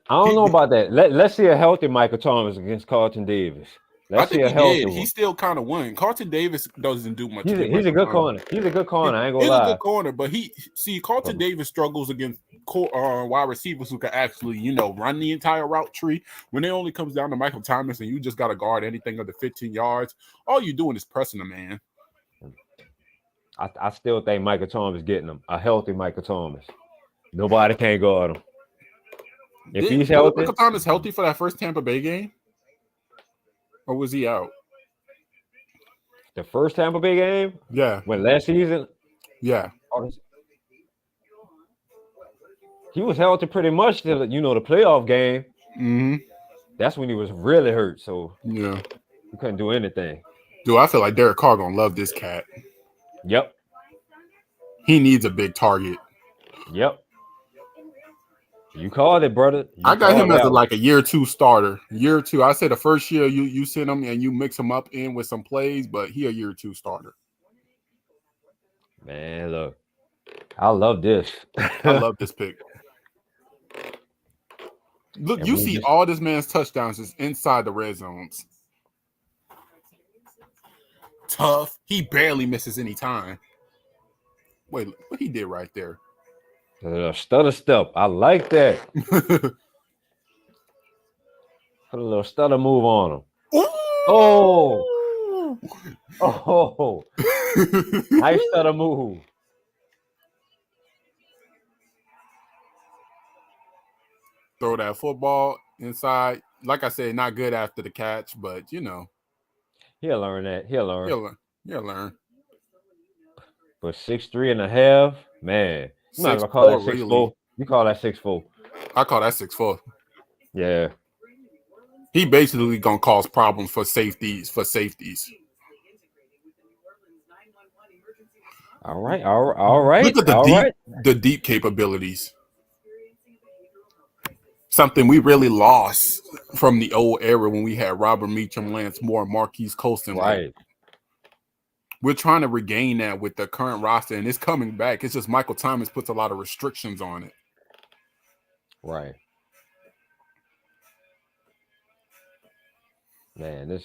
S9: I don't know about that. Let's see a healthy Michael Thomas against Carlton Davis.
S1: I think he did. He still kind of won. Carlton Davis doesn't do much.
S9: He's a good corner. He's a good corner. I ain't gonna lie.
S1: He's a good corner, but Carlton Davis struggles against wide receivers who can actually, run the entire route tree. When it only comes down to Michael Thomas and you just got to guard anything under 15 yards, all you're doing is pressing the man.
S9: I still think Michael Thomas getting him. A healthy Michael Thomas. Nobody can guard him. If he's healthy.
S1: Michael Thomas healthy for that first Tampa Bay game? Or was he out?
S9: The first Tampa Bay game?
S1: Yeah.
S9: When last season?
S1: Yeah.
S9: He was healthy pretty much till the playoff game.
S1: Mm-hmm.
S9: That's when he was really hurt. So
S1: yeah,
S9: he couldn't do anything.
S1: Dude, I feel like Derek Carr gonna love this cat.
S9: Yep.
S1: He needs a big target.
S9: Yep. You called it, brother.
S1: I got him as a year 2 starter. Year 2. I say the first year you send him and you mix him up in with some plays, but he a year 2 starter.
S9: Man, look. I love this.
S1: I love this pick. Look, and you see all this man's touchdowns is inside the red zones. Tough. He barely misses any time. Wait, what he did right there?
S9: A stutter step. I like that. Put a little stutter move on him. Oh. Nice stutter move.
S1: Throw that football inside. Like I said, not good after the catch, but
S9: he'll learn that. He'll
S1: learn.
S9: But 6'3.5", man. You might call that 6'4". Really. You call that 6'4".
S1: I call that 6'4".
S9: Yeah.
S1: He basically gonna cause problems for safeties.
S9: All right.
S1: Look at the deep capabilities. Something we really lost from the old era when we had Robert Meacham, Lance Moore, Marquise Colston.
S9: Right.
S1: We're trying to regain that with the current roster, and it's coming back. It's just Michael Thomas puts a lot of restrictions on it.
S9: Right. Man,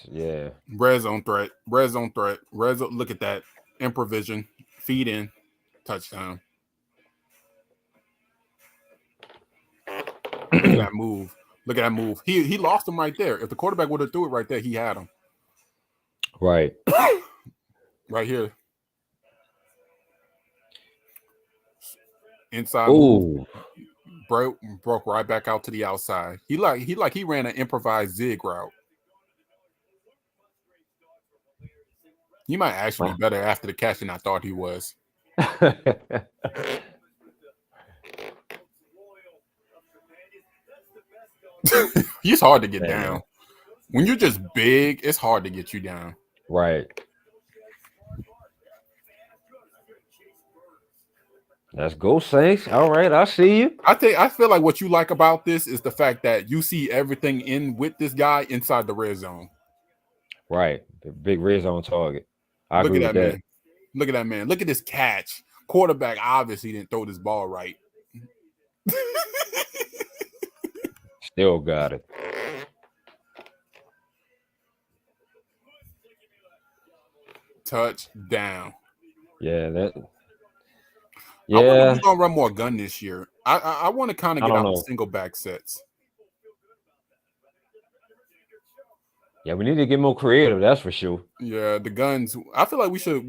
S1: Red zone threat. Look at that. Improvision. Feed in. Touchdown. Look at that move. He lost him right there. If the quarterback would have threw it right there, he had him.
S9: Right.
S1: Right here. Inside
S9: Ooh.
S1: move. Broke right back out to the outside. He ran an improvised zig route. He might actually be better after the catch than I thought he was. He's hard to get down. When you're just big, it's hard to get you down.
S9: Right. Let's go, Saints. All right, I see you.
S1: I feel like what you like about this is the fact that you see everything in with this guy inside the red zone.
S9: Right. The big red zone target. I
S1: Look
S9: agree
S1: at
S9: with
S1: that
S9: that.
S1: man. Look at that man. Look at this catch. Quarterback obviously didn't throw this ball right.
S9: Still got it.
S1: Touchdown.
S9: Yeah, that.
S1: I wonder
S9: Yeah,
S1: if we're gonna run more gun this year. I want to kind of
S9: I
S1: get
S9: don't
S1: out
S9: know.
S1: the single back sets.
S9: yeah, we need to get more creative. That's for sure.
S1: Yeah, the guns. I feel like we should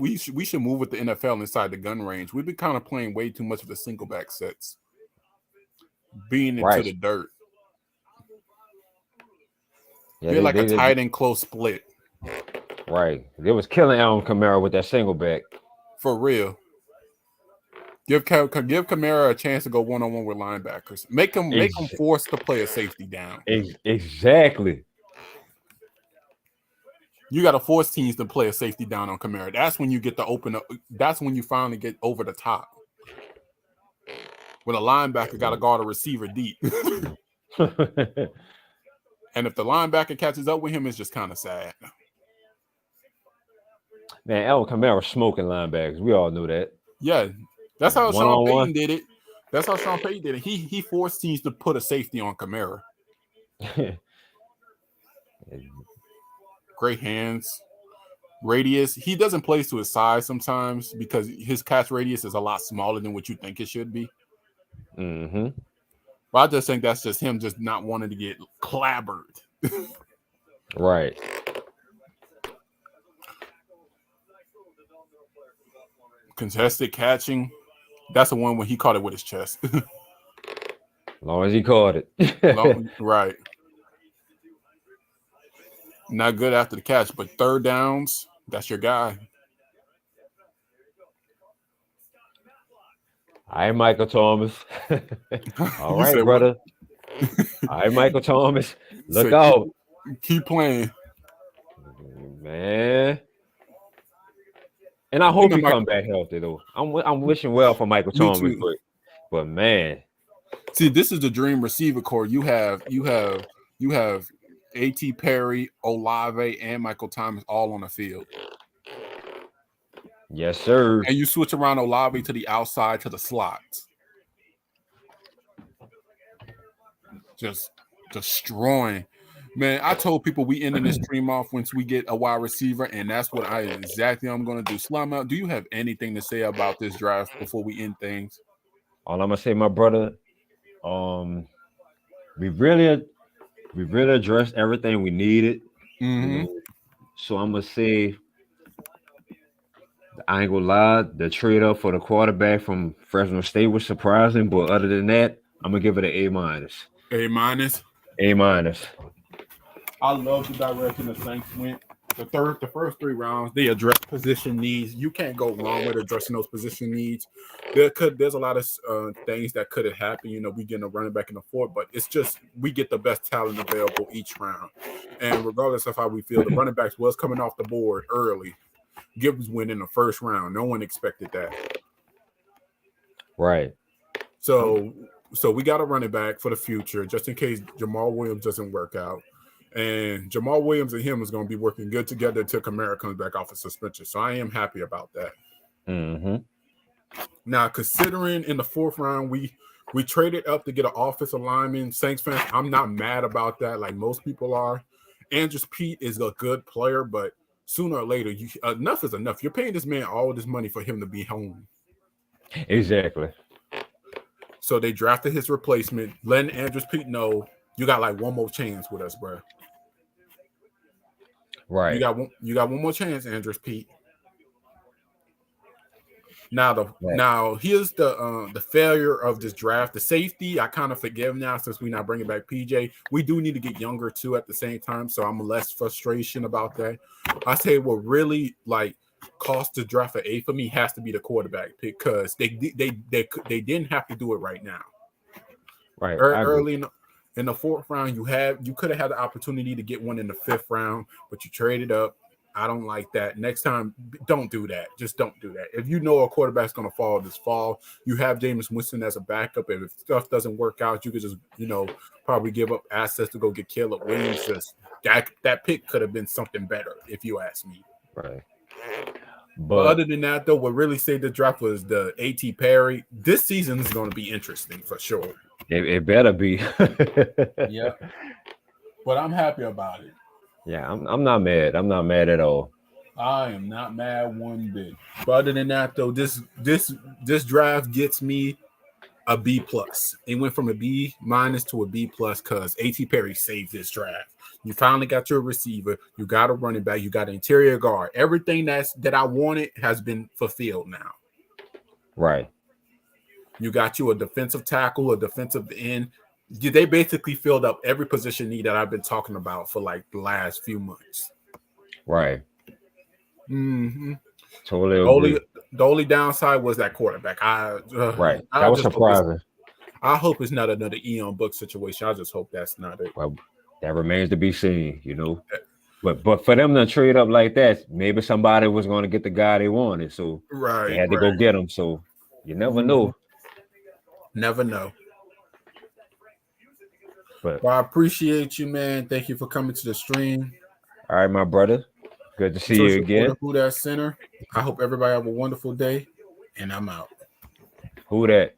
S1: move with the NFL inside the gun range. We've been kind of playing way too much of the single back sets, being into
S9: Right.
S1: the dirt.
S9: Yeah,
S1: You're like a
S9: they-
S1: tight and close split
S9: right. They was killing Alvin Kamara with that single back.
S1: for real. Give Kamara a chance to go one-on-one with linebackers. Make him force the player safety down.
S9: Exactly.
S1: You got to force teams to play a safety down on Kamara. That's when you get to open up. That's when you finally get over the top. When a linebacker got to guard a receiver deep. And if the linebacker catches up with him, it's just kind of sad.
S9: Man, Alvin Kamara smoking linebackers. We all knew that.
S1: Yeah, that's how Sean
S9: One-on-one.
S1: Payton did it. He forced teams to put a safety on Kamara. Great hands. Radius. He doesn't play to his size sometimes because his catch radius is a lot smaller than what you think it should be.
S9: Mm-hmm.
S1: But I just think that's just him just not wanting to get clobbered.
S9: Right.
S1: Contested catching. That's the one when he caught it with his chest.
S9: As long as he caught it.
S1: Right. Not good after the catch, but third downs, that's your guy.
S9: All right, Michael Thomas. All
S1: You
S9: right,
S1: said
S9: brother. All right, Michael Thomas. Look
S1: Said,
S9: out.
S1: Keep playing.
S9: Man. And I hope
S1: know,
S9: he
S1: Mike-
S9: come back healthy though. I'm wishing well for Michael
S1: Me
S9: Thomas,
S1: too.
S9: but man,
S1: See, this is the dream receiver core. You have A.T. Perry, Olave, and Michael Thomas all on the field.
S9: yes, sir.
S1: And you switch around Olave to the outside to the slots. Just destroying. Man, I told people we ending this stream off once we get a wide receiver, and that's what I'm going to do. Slama, do you have anything to say about this draft before we end things?
S9: All I'm gonna say, my brother, we really addressed everything we needed.
S1: Mm-hmm.
S9: So I'm gonna say, I ain't gonna lie, the trade up for the quarterback from Fresno State was surprising, but other than that, I'm gonna give it an A-.
S1: A-. I love the direction the Saints went. The first 3 rounds, they addressed position needs. You can't go wrong with addressing those position needs. There's a lot of things that could have happened. You know, we getting a running back in the 4th, but it's just we get the best talent available each round. And regardless of how we feel, the running backs was coming off the board early. Gibbs went in the first round. No one expected that.
S9: Right.
S1: So we got a running back for the future, just in case Jamal Williams doesn't work out. And Jamal Williams and him is going to be working good together until Kamara comes back off of suspension. So I am happy about that.
S9: Mm-hmm.
S1: Now, considering in the 4th round, we traded up to get an offensive lineman. Saints fans, I'm not mad about that like most people are. Andrews Pete is a good player, but sooner or later, enough is enough. You're paying this man all this money for him to be home.
S9: Exactly.
S1: So they drafted his replacement, letting Andrews Pete know you got like one more chance with us, bro.
S9: Right.
S1: You got one more chance, Andrews Pete. Now here's the failure of this draft. The safety, I kind of forgive now since we're not bringing back PJ. We do need to get younger too at the same time, so I'm less frustration about that. I say what really like cost to draft an A for me has to be the quarterback pick because they didn't have to do it right now.
S9: Right.
S1: Early in the 4th round, you could have had the opportunity to get one in the 5th round, but you traded up. I don't like that. Next time, don't do that. Just don't do that. If you know a quarterback's going to fall this fall, you have Jameis Winston as a backup. If stuff doesn't work out, you could just, probably give up assets to go get Caleb Williams. Just that pick could have been something better, if you ask me.
S9: Right.
S1: But other than that, though, what really saved the draft was the A.T. Perry. This season is going to be interesting for sure.
S9: It better be.
S1: Yeah. But I'm happy about it.
S9: Yeah, I'm not mad. I'm not mad at all.
S1: I am not mad one bit. But other than that, though, this draft gets me a B+. It went from a B- to a B+ because A.T. Perry saved this draft. You finally got your receiver. You got a running back. You got an interior guard. Everything that I wanted has been fulfilled now.
S9: Right.
S1: You got you a defensive tackle, a defensive end. They basically filled up every position need that I've been talking about for like the last few months.
S9: Right.
S1: Mm-hmm.
S9: Totally agree.
S1: The only downside was that quarterback.
S9: Right. That was surprising.
S1: I hope it's not another Eon Book situation. I just hope that's not it.
S9: Well, that remains to be seen, But for them to trade up like that, maybe somebody was going to get the guy they wanted, so they had to go get him. So you never know.
S1: Never know.
S9: But
S1: well, I appreciate you, man. Thank you for coming to the stream.
S9: All right, my brother. Good to see you again.
S1: Who Dat Center. I hope everybody have a wonderful day, and I'm out.
S9: Who Dat?